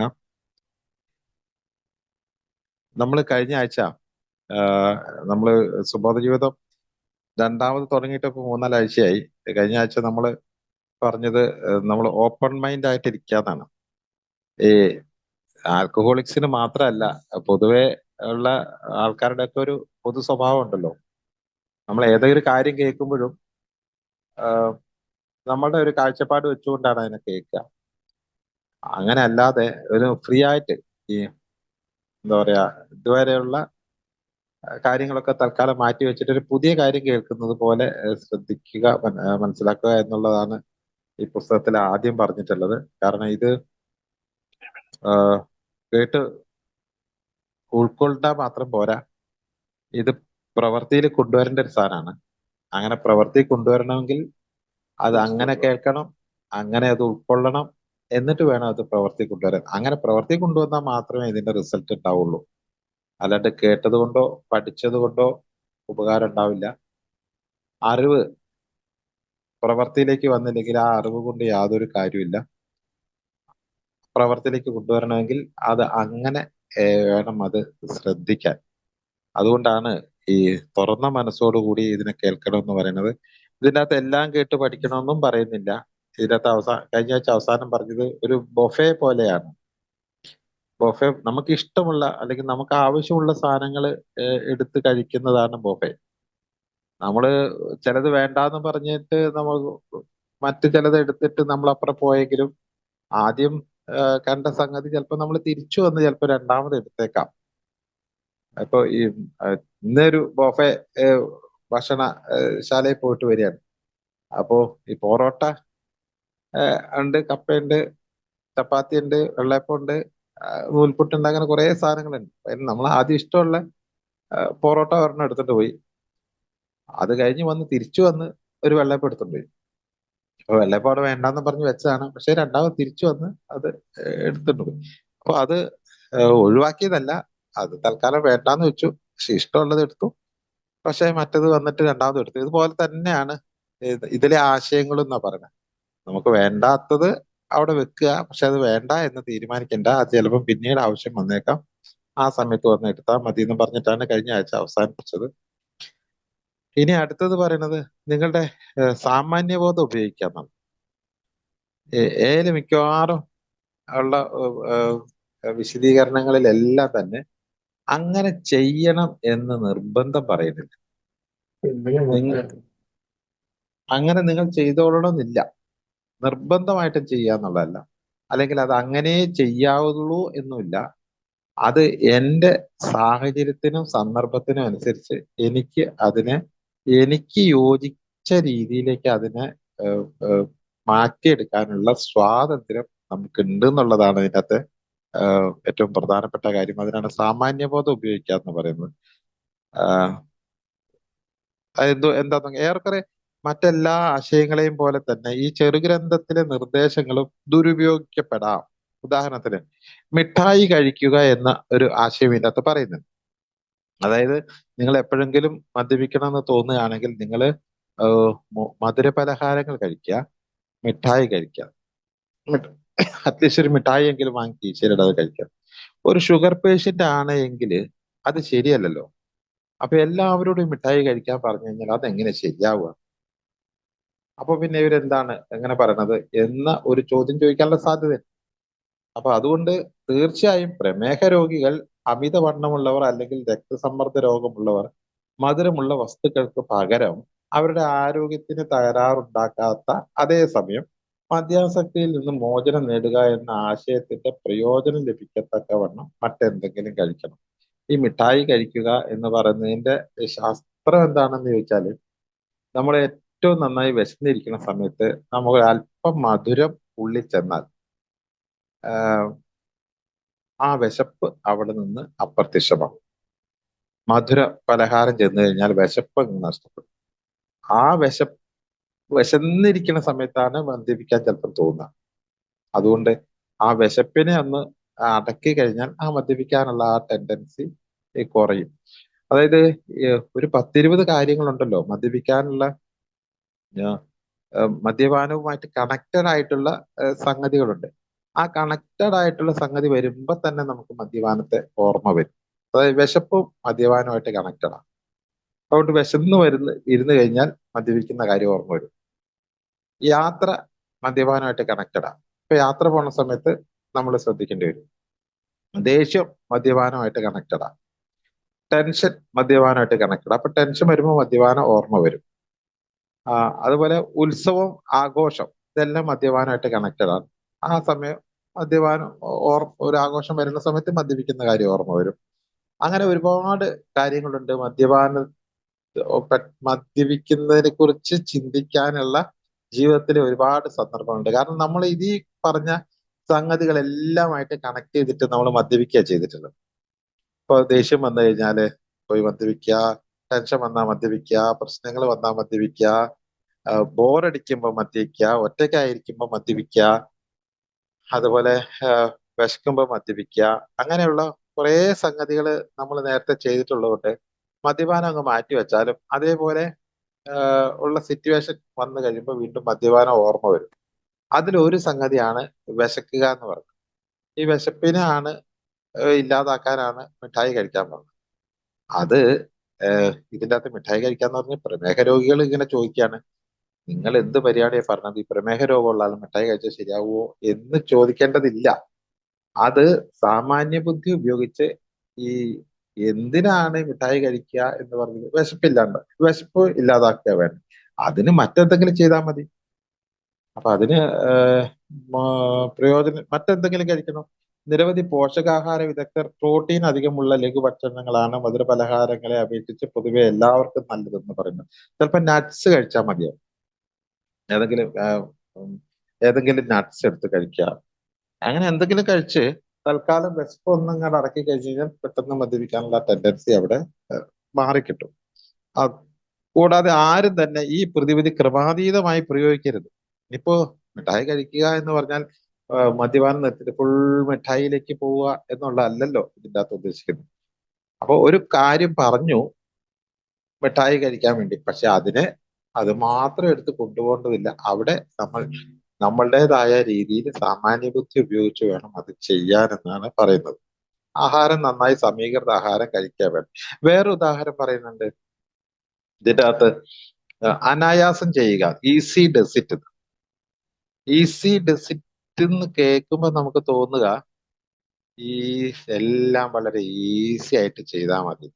തുടങ്ങാം. നമ്മൾ കഴിഞ്ഞ ആഴ്ച നമ്മള് സുബോധ ജീവിതം രണ്ടാമത് തുടങ്ങിയിട്ട് ഇപ്പൊ 3-4 ആഴ്ചയായി. കഴിഞ്ഞ ആഴ്ച നമ്മൾ പറഞ്ഞത് നമ്മൾ ഓപ്പൺ മൈൻഡ് ആയിട്ട് ഇരിക്കാന്നാണ്. ഈ ആൽക്കഹോളിക്സിന് മാത്രമല്ല, പൊതുവെ ഉള്ള ആൾക്കാരുടെ ഒക്കെ ഒരു പൊതു സ്വഭാവം ഉണ്ടല്ലോ. നമ്മൾ ഏതൊരു കാര്യം കേൾക്കുമ്പോഴും നമ്മുടെ ഒരു കാഴ്ചപ്പാട് വെച്ചുകൊണ്ടാണ് അതിനെ കേൾക്കുക. അങ്ങനെ അല്ലാതെ ഒരു ഫ്രീ ആയിട്ട് ഈ എന്താ പറയാ ഇതുവരെയുള്ള കാര്യങ്ങളൊക്കെ തൽക്കാലം മാറ്റി വെച്ചിട്ട് ഒരു പുതിയ കാര്യം കേൾക്കുന്നത് പോലെ ശ്രദ്ധിക്കുക, മനസ്സിലാക്കുക എന്നുള്ളതാണ് ഈ പുസ്തകത്തിൽ ആദ്യം പറഞ്ഞിട്ടുള്ളത്. കാരണം ഇത് കേട്ട് ഉൾക്കൊണ്ടാൽ മാത്രം പോരാ, ഇത് പ്രവൃത്തിയിൽ കൊണ്ടുവരേണ്ട ഒരു സാധനമാണ്. അങ്ങനെ പ്രവൃത്തി കൊണ്ടുവരണമെങ്കിൽ അത് അങ്ങനെ കേൾക്കണം, അങ്ങനെ അത് ഉൾക്കൊള്ളണം, എന്നിട്ട് വേണം അത് പ്രവൃത്തി കൊണ്ടുവരാൻ. അങ്ങനെ പ്രവൃത്തി കൊണ്ടുവന്നാൽ മാത്രമേ ഇതിന്റെ റിസൾട്ട് ഉണ്ടാവുള്ളൂ. അല്ലാണ്ട് കേട്ടത് കൊണ്ടോ പഠിച്ചത് കൊണ്ടോ ഉപകാരം ഉണ്ടാവില്ല. അറിവ് പ്രവൃത്തിയിലേക്ക് വന്നില്ലെങ്കിൽ ആ അറിവ് കൊണ്ട് യാതൊരു കാര്യമില്ല. പ്രവൃത്തിയിലേക്ക് കൊണ്ടുവരണമെങ്കിൽ അത് അങ്ങനെ വേണം അത് ശ്രദ്ധിക്കാൻ. അതുകൊണ്ടാണ് ഈ തുറന്ന മനസ്സോടുകൂടി ഇതിനെ കേൾക്കണം എന്ന് പറയുന്നത്. ഇതിൻ്റെ അകത്ത് എല്ലാം കേട്ട് പഠിക്കണമെന്നും പറയുന്നില്ല. ഇതിനകത്ത് കഴിഞ്ഞ ആഴ്ച അവസാനം പറഞ്ഞത് ഒരു ബൊഫെ പോലെയാണ്. ബൊഫെ നമുക്ക് ഇഷ്ടമുള്ള അല്ലെങ്കിൽ നമുക്ക് ആവശ്യമുള്ള സാധനങ്ങൾ എടുത്ത് കഴിക്കുന്നതാണ് ബൊഫെ. നമ്മള് ചിലത് വേണ്ടാന്ന് പറഞ്ഞിട്ട് നമ്മൾ മറ്റു ചിലത് എടുത്തിട്ട് നമ്മൾ അപ്പുറം പോയെങ്കിലും ആദ്യം കണ്ട സംഗതി ചിലപ്പോൾ നമ്മൾ തിരിച്ചു വന്ന് ചിലപ്പോൾ രണ്ടാമത് എടുത്തേക്കാം. ഇപ്പൊ ഈ ഇന്നൊരു ബൊഫെ ഭക്ഷണ ശാലയിൽ പോയിട്ട് വരികയാണ്. അപ്പോ ഈ പൊറോട്ട ഉണ്ട്, കപ്പയുണ്ട്, ചപ്പാത്തി ഉണ്ട്, വെള്ളയപ്പം ഉണ്ട്, നൂൽപുട്ടുണ്ട്, അങ്ങനെ കുറെ സാധനങ്ങളുണ്ട്. നമ്മൾ ആദ്യം ഇഷ്ടമുള്ള പൊറോട്ട ഒരെണ്ണം എടുത്തിട്ട് പോയി. അത് കഴിഞ്ഞ് വന്ന് തിരിച്ചു വന്ന് ഒരു വെള്ളയപ്പം എടുത്തിട്ട് പോയി. അപ്പൊ വെള്ളയപ്പം അവിടെ വേണ്ടാന്ന് പറഞ്ഞ് വെച്ചതാണ്, പക്ഷെ രണ്ടാമത് തിരിച്ചു വന്ന് അത് എടുത്തിട്ട് പോയി. അപ്പൊ അത് ഒഴിവാക്കിയതല്ല, അത് തൽക്കാലം വേണ്ടാന്ന് വെച്ചു. പക്ഷെ ഇഷ്ടമുള്ളത് എടുത്തു, പക്ഷെ മറ്റത് വന്നിട്ട് രണ്ടാമത് എടുത്തു. ഇതുപോലെ തന്നെയാണ് ഇതിലെ ആശയങ്ങളും എന്നാ പറയുന്നത്. നമുക്ക് വേണ്ടാത്തത് അവിടെ വെക്കുക, പക്ഷെ അത് വേണ്ട എന്ന് തീരുമാനിക്കേണ്ട. അത് ചിലപ്പോൾ പിന്നീട് ആവശ്യം വന്നേക്കാം, ആ സമയത്ത് വന്ന് എടുത്താൽ മതി എന്ന് പറഞ്ഞിട്ടാണ് കഴിഞ്ഞ ആഴ്ച അവസാനിപ്പിച്ചത്. ഇനി അടുത്തത് പറയുന്നത് നിങ്ങളുടെ സാമാന്യബോധം ഉപയോഗിക്കാമെന്നാണ്. മിക്കവാറും ഉള്ള വിശദീകരണങ്ങളിലെല്ലാം തന്നെ അങ്ങനെ ചെയ്യണം എന്ന് നിർബന്ധം പറയുന്നില്ല. അങ്ങനെ നിങ്ങൾ ചെയ്തോളണമെന്നില്ല, നിർബന്ധമായിട്ടും ചെയ്യാന്നുള്ളതല്ല, അല്ലെങ്കിൽ അത് അങ്ങനെ ചെയ്യാവുള്ളൂ എന്നുമില്ല. അത് എൻ്റെ സാഹചര്യത്തിനും സന്ദർഭത്തിനും അനുസരിച്ച് എനിക്ക് യോജിച്ച രീതിയിലേക്ക് അതിനെ മാറ്റിയെടുക്കാനുള്ള സ്വാതന്ത്ര്യം നമുക്കുണ്ട് എന്നുള്ളതാണ് ഇതിനകത്ത് ഏറ്റവും പ്രധാനപ്പെട്ട കാര്യം. അതിനാണ് സാമാന്യബോധം ഉപയോഗിക്കുക എന്ന് പറയുന്നത്. എന്താ ഏറെക്കുറെ മറ്റെല്ലാ ആശയങ്ങളെയും പോലെ തന്നെ ഈ ചെറുഗ്രന്ഥത്തിലെ നിർദ്ദേശങ്ങളും ദുരുപയോഗിക്കപ്പെടാം. ഉദാഹരണത്തിന് മിഠായി കഴിക്കുക എന്ന ഒരു ആശയം ഇതിനകത്ത് പറയുന്നുണ്ട്. അതായത് നിങ്ങൾ എപ്പോഴെങ്കിലും മദ്യപിക്കണം എന്ന് തോന്നുകയാണെങ്കിൽ നിങ്ങൾ മധുര പലഹാരങ്ങൾ കഴിക്കുക, മിഠായി കഴിക്കുക. അറ്റ്ലീസ്റ്റ് ഒരു മിഠായി എങ്കിലും വാങ്ങി കീശയിലിടാതെ അത് കഴിക്കുക. ഒരു ഷുഗർ പേഷ്യന്റ് ആണ് എങ്കിൽ അത് ശരിയല്ലല്ലോ. അപ്പൊ എല്ലാവരോടും മിഠായി കഴിക്കാൻ പറഞ്ഞു കഴിഞ്ഞാൽ അതെങ്ങനെ ശരിയാവുക? അപ്പൊ പിന്നെ ഇവരെന്താണ് എങ്ങനെ പറയണത് എന്ന ഒരു ചോദ്യം ചോദിക്കാനുള്ള സാധ്യത. അപ്പൊ അതുകൊണ്ട് തീർച്ചയായും പ്രമേഹ രോഗികൾ, അമിതവണ്ണമുള്ളവർ അല്ലെങ്കിൽ രക്തസമ്മർദ്ദ രോഗമുള്ളവർ മധുരമുള്ള വസ്തുക്കൾക്ക് പകരം അവരുടെ ആരോഗ്യത്തിന് തകരാറുണ്ടാക്കാത്ത, അതേസമയം മദ്യാസക്തിയിൽ നിന്ന് മോചനം നേടുക എന്ന ആശയത്തിന്റെ പ്രയോജനം ലഭിക്കത്തക്കവണ്ണം മറ്റെന്തെങ്കിലും കഴിക്കണം. ഈ മിഠായി കഴിക്കുക എന്ന് പറയുന്നതിന്റെ ശാസ്ത്രം എന്താണെന്ന് ചോദിച്ചാല്, നമ്മൾ ഏറ്റവും നന്നായി വിശന്നിരിക്കുന്ന സമയത്ത് നമുക്ക് അല്പം മധുരം ഉള്ളിൽ ചെന്നാൽ ആ വിശപ്പ് അവിടെ നിന്ന് അപ്രത്യക്ഷമാകും. മധുര പലഹാരം ചെന്ന് കഴിഞ്ഞാൽ വിശപ്പ് നഷ്ടപ്പെടും. ആ വിശന്നിരിക്കുന്ന സമയത്താണ് മദ്യപിക്കാൻ ചിലപ്പോൾ തോന്നുക. അതുകൊണ്ട് ആ വിശപ്പിനെ ഒന്ന് അടക്കി കഴിഞ്ഞാൽ ആ മദ്യപിക്കാനുള്ള ആ ടെൻഡൻസി കുറയും. അതായത് ഒരു 10-20 കാര്യങ്ങളുണ്ടല്ലോ മദ്യപിക്കാനുള്ള, മദ്യപാനവുമായിട്ട് കണക്റ്റഡ് ആയിട്ടുള്ള സംഗതികളുണ്ട്. ആ കണക്റ്റഡ് ആയിട്ടുള്ള സംഗതി വരുമ്പോ തന്നെ നമുക്ക് മദ്യപാനത്തെ ഓർമ്മ വരും. അതായത് വിശപ്പും മദ്യപാനമായിട്ട് കണക്റ്റഡാണ്. അതുകൊണ്ട് വിശന്ന് ഇരുന്ന് കഴിഞ്ഞാൽ മദ്യപിക്കുന്ന കാര്യം ഓർമ്മ വരും. യാത്ര മദ്യപാനമായിട്ട് കണക്റ്റഡാണ്. ഇപ്പൊ യാത്ര പോണ സമയത്ത് നമ്മൾ ശ്രദ്ധിക്കേണ്ടി വരും. ദേഷ്യം മദ്യപാനമായിട്ട് കണക്റ്റഡാണ്. ടെൻഷൻ മദ്യപാനമായിട്ട് കണക്റ്റഡ്. അപ്പൊ ടെൻഷൻ വരുമ്പോൾ മദ്യപാനം ഓർമ്മ വരും. അതുപോലെ ഉത്സവം, ആഘോഷം, ഇതെല്ലാം മദ്യപാനമായിട്ട് കണക്റ്റഡ് ആണ്. ആ സമയം മദ്യപാനം ഒരു ആഘോഷം വരുന്ന സമയത്ത് മദ്യപിക്കുന്ന കാര്യം ഓർമ്മ വരും. അങ്ങനെ ഒരുപാട് കാര്യങ്ങളുണ്ട് മദ്യപിക്കുന്നതിനെ കുറിച്ച് ചിന്തിക്കാനുള്ള ജീവിതത്തിലെ ഒരുപാട് സന്ദർഭങ്ങളുണ്ട്. കാരണം നമ്മൾ ഇതീ പറഞ്ഞ സംഗതികളെല്ലാമായിട്ട് കണക്ട് ചെയ്തിട്ട് നമ്മൾ മദ്യപിക്കുക ചെയ്തിട്ടുള്ളത്. ഇപ്പൊ ദേഷ്യം വന്നു കഴിഞ്ഞാല് പോയി മദ്യപിക്കുക, ടെൻഷൻ വന്നാൽ മദ്യപിക്കുക, പ്രശ്നങ്ങൾ വന്നാൽ മദ്യപിക്കുക, ബോറടിക്കുമ്പോ മദ്യപിക്കുക, ഒറ്റയ്ക്കായിരിക്കുമ്പോ മദ്യപിക്കുക, അതുപോലെ വിശക്കുമ്പോ മദ്യപിക്കുക, അങ്ങനെയുള്ള കുറെ സംഗതികൾ നമ്മൾ നേരത്തെ ചെയ്തിട്ടുള്ളത് കൊണ്ട് മദ്യപാനം അങ്ങ് മാറ്റി വെച്ചാലും അതേപോലെ ഉള്ള സിറ്റുവേഷൻ വന്നു കഴിയുമ്പോൾ വീണ്ടും മദ്യപാനം ഓർമ്മ വരും. അതിലൊരു സംഗതിയാണ് വിശക്കുക എന്ന് പറയുന്നത്. ഈ വിശപ്പിനാണ് ഇല്ലാതാക്കാനാണ് മിഠായി കഴിക്കാൻ പറഞ്ഞത്. അത് ഇതിന്റെ അകത്ത് മിഠായി കഴിക്കാന്ന് പറഞ്ഞ് പ്രമേഹ രോഗികൾ ഇങ്ങനെ ചോദിക്കുകയാണ്, നിങ്ങൾ എന്ത് പരിപാടിയാണ് പറഞ്ഞത്? ഈ പ്രമേഹ രോഗമുള്ള ആൾ മിഠായി കഴിച്ചാൽ ശരിയാവുമോ എന്ന് ചോദിക്കേണ്ടതില്ല. അത് സാമാന്യ ബുദ്ധി ഉപയോഗിച്ച് ഈ എന്തിനാണ് മിഠായി കഴിക്കുക എന്ന് പറഞ്ഞത്? വിശപ്പ് ഇല്ലാതാക്കുക വേണം. അതിന് മറ്റെന്തെങ്കിലും ചെയ്താൽ മതി. അപ്പൊ അതിന് പ്രയോജനം മറ്റെന്തെങ്കിലും കഴിക്കണം. നിരവധി പോഷകാഹാര വിദഗ്ധർ പ്രോട്ടീൻ അധികമുള്ള ലഘുഭക്ഷണങ്ങളാണ് മധുരപലഹാരങ്ങളെ അപേക്ഷിച്ച് പൊതുവെ എല്ലാവർക്കും നല്ലതെന്ന് പറയുന്നത്. ചിലപ്പോൾ നട്ട്സ് കഴിച്ചാൽ മതിയാവും. ഏതെങ്കിലും ഏതെങ്കിലും നട്ട്സ് എടുത്ത് കഴിക്കുക. അങ്ങനെ എന്തെങ്കിലും കഴിച്ച് തൽക്കാലം വിശപ്പ് ഒന്നങ്ങാട് അടക്കി കഴിച്ചു കഴിഞ്ഞാൽ പെട്ടെന്ന് മദ്യപിക്കാനുള്ള ടെൻഡൻസി അവിടെ മാറിക്കിട്ടും. കൂടാതെ ആരും തന്നെ ഈ പ്രതിവിധി ക്രമാതീതമായി പ്രയോഗിക്കരുത്. ഇനിയിപ്പോ മിഠായി കഴിക്കുക എന്ന് പറഞ്ഞാൽ മദ്യപാനം നിർത്തിയിട്ട് ഫുൾ മിഠായിലേക്ക് പോവുക എന്നുള്ളതല്ലല്ലോ ഇതിൻ്റെ അകത്ത് ഉദ്ദേശിക്കുന്നത്. അപ്പൊ ഒരു കാര്യം പറഞ്ഞു മിഠായി കഴിക്കാൻ വേണ്ടി, പക്ഷെ അത് മാത്രം എടുത്ത് കൊണ്ടുപോകേണ്ടതില്ല. അവിടെ നമ്മളുടേതായ രീതിയിൽ സാമാന്യ ബുദ്ധി ഉപയോഗിച്ച് വേണം അത് ചെയ്യാനെന്നാണ് പറയുന്നത്. ആഹാരം നന്നായി സമീകൃത ആഹാരം കഴിക്കാൻ വേണം. വേറെ ഉദാഹരണം പറയുന്നുണ്ട് ഇതിൻ്റെ അകത്ത്, അനായാസം ചെയ്യുക, ഈസി ഡെസിറ്റ്. ഈസി ഡെസിറ്റ് എന്ന് കേൾക്കുമ്പോൾ നമുക്ക് തോന്നുക ഈ എല്ലാം വളരെ ഈസി ആയിട്ട് ചെയ്താൽ മതി.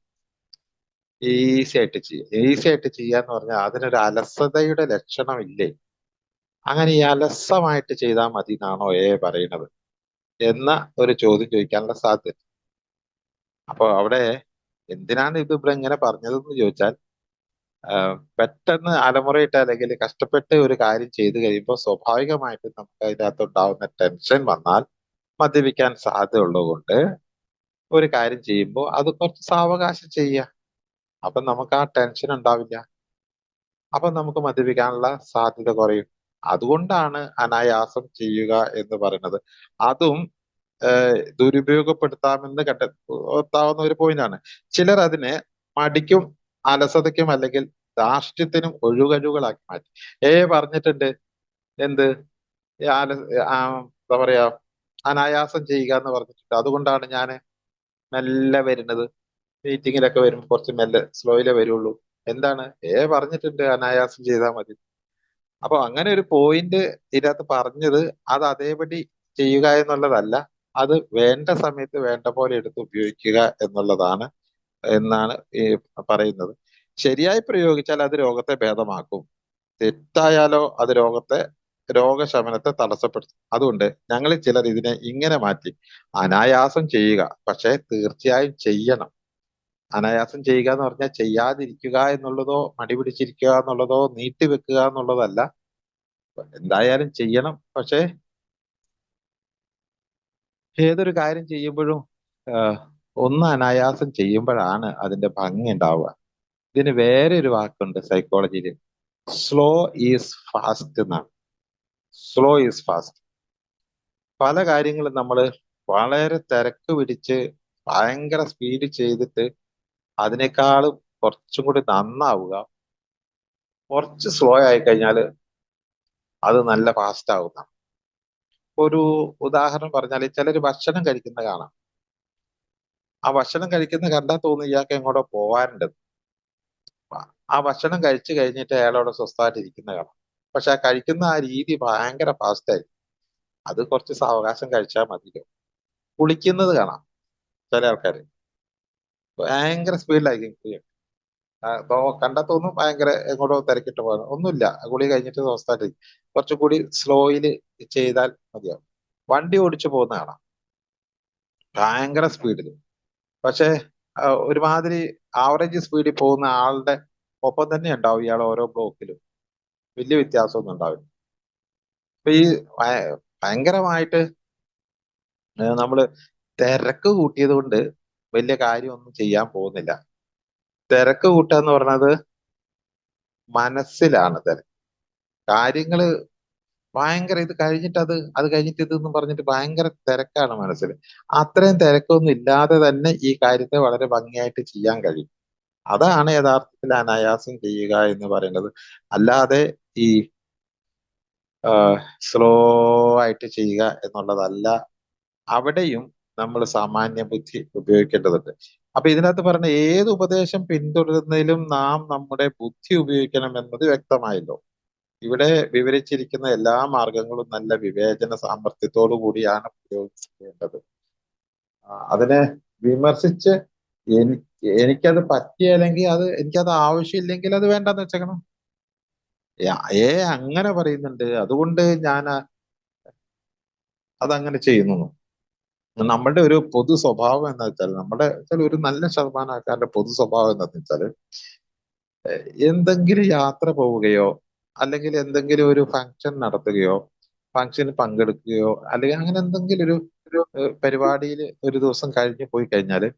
ഈസി ആയിട്ട് ചെയ്യാന്ന് പറഞ്ഞാൽ അതിനൊരു അലസതയുടെ ലക്ഷണമില്ലേ? അങ്ങനെ ഈ അലസമായിട്ട് ചെയ്താൽ മതി എന്നാണോ പറയുന്നത് എന്ന ഒരു ചോദ്യം ചോദിക്കാനുള്ള സാധ്യത. അപ്പൊ അവിടെ എന്തിനാണ് ഇത് ഇവിടെ ഇങ്ങനെ പറഞ്ഞതെന്ന് ചോദിച്ചാൽ, പെട്ടെന്ന് അലമുറയിട്ട് അല്ലെങ്കിൽ കഷ്ടപ്പെട്ട് ഒരു കാര്യം ചെയ്തു കഴിയുമ്പോൾ സ്വാഭാവികമായിട്ടും നമുക്ക് അതിനകത്ത് ഉണ്ടാവുന്ന ടെൻഷൻ വന്നാൽ മദ്യപിക്കാൻ സാധ്യത ഉള്ളതുകൊണ്ട് ഒരു കാര്യം ചെയ്യുമ്പോൾ അത് കുറച്ച് സാവകാശം ചെയ്യുക. അപ്പൊ നമുക്ക് ആ ടെൻഷൻ ഉണ്ടാവില്ല. അപ്പൊ നമുക്ക് മദ്യപിക്കാനുള്ള സാധ്യത കുറയും. അതുകൊണ്ടാണ് അനായാസം ചെയ്യുക എന്ന് പറയുന്നത്. അതും ദുരുപയോഗപ്പെടുത്താമെന്ന് കണ്ടെത്താവുന്ന ഒരു പോയിന്റാണ്. ചിലർ അതിനെ മടിക്കും അലസതയ്ക്കും അല്ലെങ്കിൽ ധാർഷ്ട്യത്തിനും ഒഴികഴിവുകളാക്കി മാറ്റി. പറഞ്ഞിട്ടുണ്ട് എന്ത് എന്താ പറയാ, അനായാസം ചെയ്യുക എന്ന് പറഞ്ഞിട്ടുണ്ട്. അതുകൊണ്ടാണ് ഞാൻ മെല്ലെ വരുന്നത്. മീറ്റിങ്ങിലൊക്കെ വരുമ്പോൾ കുറച്ച് മെല്ലെ സ്ലോയിലേ വരുള്ളൂ. എന്താണ് പറഞ്ഞിട്ടുണ്ട് അനായാസം ചെയ്താൽ മതി. അപ്പൊ അങ്ങനെ ഒരു പോയിന്റ് ഇതിനകത്ത് പറഞ്ഞത് അത് അതേപടി ചെയ്യുക എന്നുള്ളതല്ല, അത് വേണ്ട സമയത്ത് വേണ്ട പോലെ എടുത്ത് ഉപയോഗിക്കുക എന്നാണ് ഈ പറയുന്നത്. ശരിയായി പ്രയോഗിച്ചാൽ അത് രോഗത്തെ ഭേദമാക്കും, തെറ്റായാലോ അത് രോഗശമനത്തെ തടസ്സപ്പെടുത്തും. അതുകൊണ്ട് ഞങ്ങളിൽ ചിലർ ഇതിനെ ഇങ്ങനെ മാറ്റി: അനായാസം ചെയ്യുക, പക്ഷെ തീർച്ചയായും ചെയ്യണം. അനായാസം ചെയ്യുക എന്ന് പറഞ്ഞാൽ ചെയ്യാതിരിക്കുക എന്നുള്ളതോ മടി പിടിച്ചിരിക്കുക എന്നുള്ളതോ നീട്ടിവെക്കുക എന്നുള്ളതല്ല. എന്തായാലും ചെയ്യണം. പക്ഷെ ഏതൊരു കാര്യം ചെയ്യുമ്പോഴും ഒന്ന് അനായാസം ചെയ്യുമ്പോഴാണ് അതിന്റെ ഭംഗി ഉണ്ടാവുക. ഇതിന് വേറെ ഒരു വാക്കുണ്ട് സൈക്കോളജിയിൽ, സ്ലോ ഈസ് ഫാസ്റ്റ് എന്നാണ്. Slow is fast. പല കാര്യങ്ങളും നമ്മൾ വളരെ തിരക്ക് പിടിച്ച് ഭയങ്കര സ്പീഡ് ചെയ്തിട്ട് അതിനേക്കാളും കുറച്ചും കൂടി നന്നാവുക കുറച്ച് സ്ലോ ആയി കഴിഞ്ഞാൽ അത് നല്ല ഫാസ്റ്റ് ആവുന്നതാണ്. ഒരു ഉദാഹരണം പറഞ്ഞാൽ ചിലർ ഭക്ഷണം കഴിക്കുന്ന കാണാം. ആ ഭക്ഷണം കഴിക്കുന്ന കണ്ടാൽ തോന്നും ഇയാൾക്ക് എങ്ങോട്ടോ പോവാനുണ്ട്. ആ ഭക്ഷണം കഴിച്ചു കഴിഞ്ഞിട്ട് അയാളവിടെ സ്വസ്ഥമായിട്ട് ഇരിക്കുന്ന കാണാം. പക്ഷെ ആ കഴിക്കുന്ന ആ രീതി ഭയങ്കര ഫാസ്റ്റ് ആയി. അത് കുറച്ച് സാവകാശം കഴിച്ചാൽ മതിയോ. കുളിക്കുന്നത് കാണാം ചില ആൾക്കാർ ഭയങ്കര സ്പീഡിലായിരിക്കും കുളിക്കുക. കണ്ടാൽ തോന്നും ഭയങ്കര എങ്ങോട്ടോ തിരക്കിട്ട് പോകണം. ഒന്നുമില്ല, കുളി കഴിഞ്ഞിട്ട് സ്വസ്ഥമായിട്ട് കുറച്ചും കൂടി സ്ലോയില് ചെയ്താൽ മതിയാവും. വണ്ടി ഓടിച്ചു പോകുന്ന കാണാം ഭയങ്കര സ്പീഡിൽ. പക്ഷെ ഒരുമാതിരി ആവറേജ് സ്പീഡിൽ പോകുന്ന ആളുടെ ഒപ്പം തന്നെ ഉണ്ടാവും ഇയാൾ ഓരോ ബ്ലോക്കിലും. വലിയ വ്യത്യാസമൊന്നും ഉണ്ടാവില്ല. അപ്പൊ ഈ ഭയങ്കരമായിട്ട് നമ്മള് തിരക്ക് കൂട്ടിയത് കൊണ്ട് വലിയ കാര്യമൊന്നും ചെയ്യാൻ പോകുന്നില്ല. തിരക്ക് കൂട്ടുക എന്ന് പറഞ്ഞത് മനസ്സിലാണ് തിരക്ക്. കാര്യങ്ങള് ഭയങ്കര ഇത് കഴിഞ്ഞിട്ട് അത് കഴിഞ്ഞിട്ട് ഇതെന്ന് പറഞ്ഞിട്ട് ഭയങ്കര തിരക്കാണ് മനസ്സിൽ. അത്രയും തിരക്കൊന്നും ഇല്ലാതെ തന്നെ ഈ കാര്യത്തെ വളരെ ഭംഗിയായിട്ട് ചെയ്യാൻ കഴിയും. അതാണ് യഥാർത്ഥത്തിൽ അനായാസം ചെയ്യുക എന്ന് പറയുന്നത്. അല്ലാതെ ഈ സ്ലോ ആയിട്ട് ചെയ്യുക എന്നുള്ളതല്ല. അവിടെയും നമ്മൾ സാമാന്യ ബുദ്ധി ഉപയോഗിക്കേണ്ടതുണ്ട്. അപ്പൊ ഇതിനകത്ത് പറഞ്ഞ ഏത് ഉപദേശം പിന്തുടരുന്നതിലും നാം നമ്മുടെ ബുദ്ധി ഉപയോഗിക്കണം എന്നത് വ്യക്തമായല്ലോ. ഇവിടെ വിവരിച്ചിരിക്കുന്ന എല്ലാ മാർഗങ്ങളും നല്ല വിവേചന സാമർഥ്യത്തോടു കൂടിയാണ് പ്രയോഗിക്കേണ്ടത്. അതിനെ വിമർശിച്ച് എനിക്കത് പറ്റിയല്ലെങ്കിൽ എനിക്കത് ആവശ്യമില്ലെങ്കിൽ അത് വേണ്ടെന്ന് വെച്ചേക്കണം. അങ്ങനെ പറയുന്നുണ്ട് അതുകൊണ്ട് ഞാൻ അതങ്ങനെ ചെയ്യുന്നു. നമ്മളുടെ ഒരു പൊതു സ്വഭാവം എന്ന് വെച്ചാൽ ഒരു നല്ല ശതമാനം ആൾക്കാരുടെ പൊതു സ്വഭാവം എന്താന്ന് വെച്ചാല് എന്തെങ്കിലും യാത്ര പോവുകയോ അല്ലെങ്കിൽ എന്തെങ്കിലും ഒരു ഫംഗ്ഷൻ നടത്തുകയോ ഫംഗ്ഷന് പങ്കെടുക്കുകയോ അല്ലെങ്കിൽ അങ്ങനെ എന്തെങ്കിലും ഒരു പരിപാടിയിൽ ഒരു ദിവസം കഴിഞ്ഞ് പോയി കഴിഞ്ഞാല്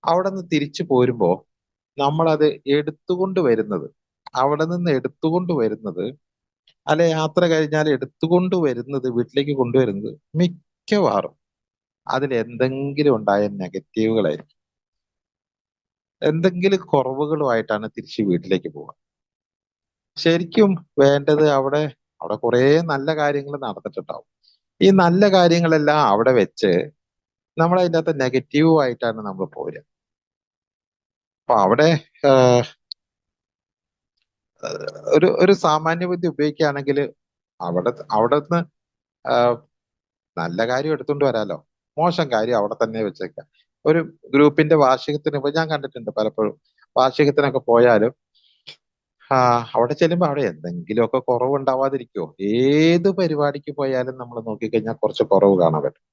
അവിടെ നിന്ന് തിരിച്ചു പോരുമ്പോ നമ്മളത് എടുത്തുകൊണ്ട് വരുന്നത് അവിടെ നിന്ന് എടുത്തുകൊണ്ട് വരുന്നത് അല്ലെ യാത്ര കഴിഞ്ഞാൽ എടുത്തുകൊണ്ട് വരുന്നത് വീട്ടിലേക്ക് കൊണ്ടുവരുന്നത് മിക്കവാറും അതിൽ എന്തെങ്കിലും ഉണ്ടായ നെഗറ്റീവുകളായിരിക്കും. എന്തെങ്കിലും കുറവുകളുമായിട്ടാണ് തിരിച്ച് വീട്ടിലേക്ക് പോകുക. ശരിക്കും വേണ്ടത് അവിടെ അവിടെ കുറെ നല്ല കാര്യങ്ങൾ നടന്നിട്ടുണ്ടാവും. ഈ നല്ല കാര്യങ്ങളെല്ലാം അവിടെ വെച്ച് നമ്മൾ അതിൻ്റെ അകത്ത് നെഗറ്റീവ് ആയിട്ടാണ് നമ്മൾ പോരുക. അപ്പൊ അവിടെ ഒരു സാമാന്യ ബുദ്ധി ഉപയോഗിക്കുകയാണെങ്കിൽ അവിടുന്ന് നല്ല കാര്യം എടുത്തുകൊണ്ട് വരാലോ, മോശം കാര്യം അവിടെ തന്നെ വെച്ചേക്കാം. ഒരു ഗ്രൂപ്പിന്റെ വാർഷികത്തിന് ഇപ്പൊ ഞാൻ കണ്ടിട്ടുണ്ട് പലപ്പോഴും വാർഷികത്തിനൊക്കെ പോയാലും അവിടെ ചെല്ലുമ്പോ അവിടെ എന്തെങ്കിലുമൊക്കെ കുറവുണ്ടാവാതിരിക്കുമോ? ഏത് പരിപാടിക്ക് പോയാലും നമ്മൾ നോക്കിക്കഴിഞ്ഞാൽ കുറച്ച് കുറവ് കാണാൻ പറ്റും.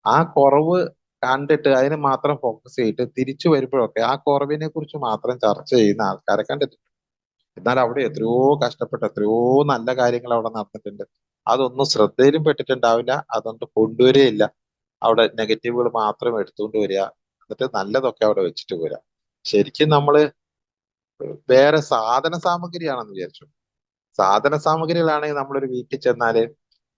ആ കുറവ് കണ്ടിട്ട് അതിന് മാത്രം ഫോക്കസ് ചെയ്തിട്ട് തിരിച്ചു വരുമ്പോഴൊക്കെ ആ കുറവിനെ കുറിച്ച് മാത്രം ചർച്ച ചെയ്യുന്ന ആൾക്കാരെ കണ്ടിട്ടുണ്ട്. എന്നാൽ അവിടെ എത്രയോ കഷ്ടപ്പെട്ട് എത്രയോ നല്ല കാര്യങ്ങൾ അവിടെ നടന്നിട്ടുണ്ട്. അതൊന്നും ശ്രദ്ധയിലും പെട്ടിട്ടുണ്ടാവില്ല, അതുകൊണ്ട് കൊണ്ടുവരികയില്ല. അവിടെ നെഗറ്റീവുകൾ മാത്രം എടുത്തുകൊണ്ട് വരിക, എന്നിട്ട് നല്ലതൊക്കെ അവിടെ വെച്ചിട്ട് പോരാ. ശരിക്കും നമ്മള് വേറെ സാധന സാമഗ്രിയാണെന്ന് വിചാരിച്ചു. സാധന സാമഗ്രികളാണെങ്കിൽ നമ്മളൊരു വീട്ടിൽ ചെന്നാല്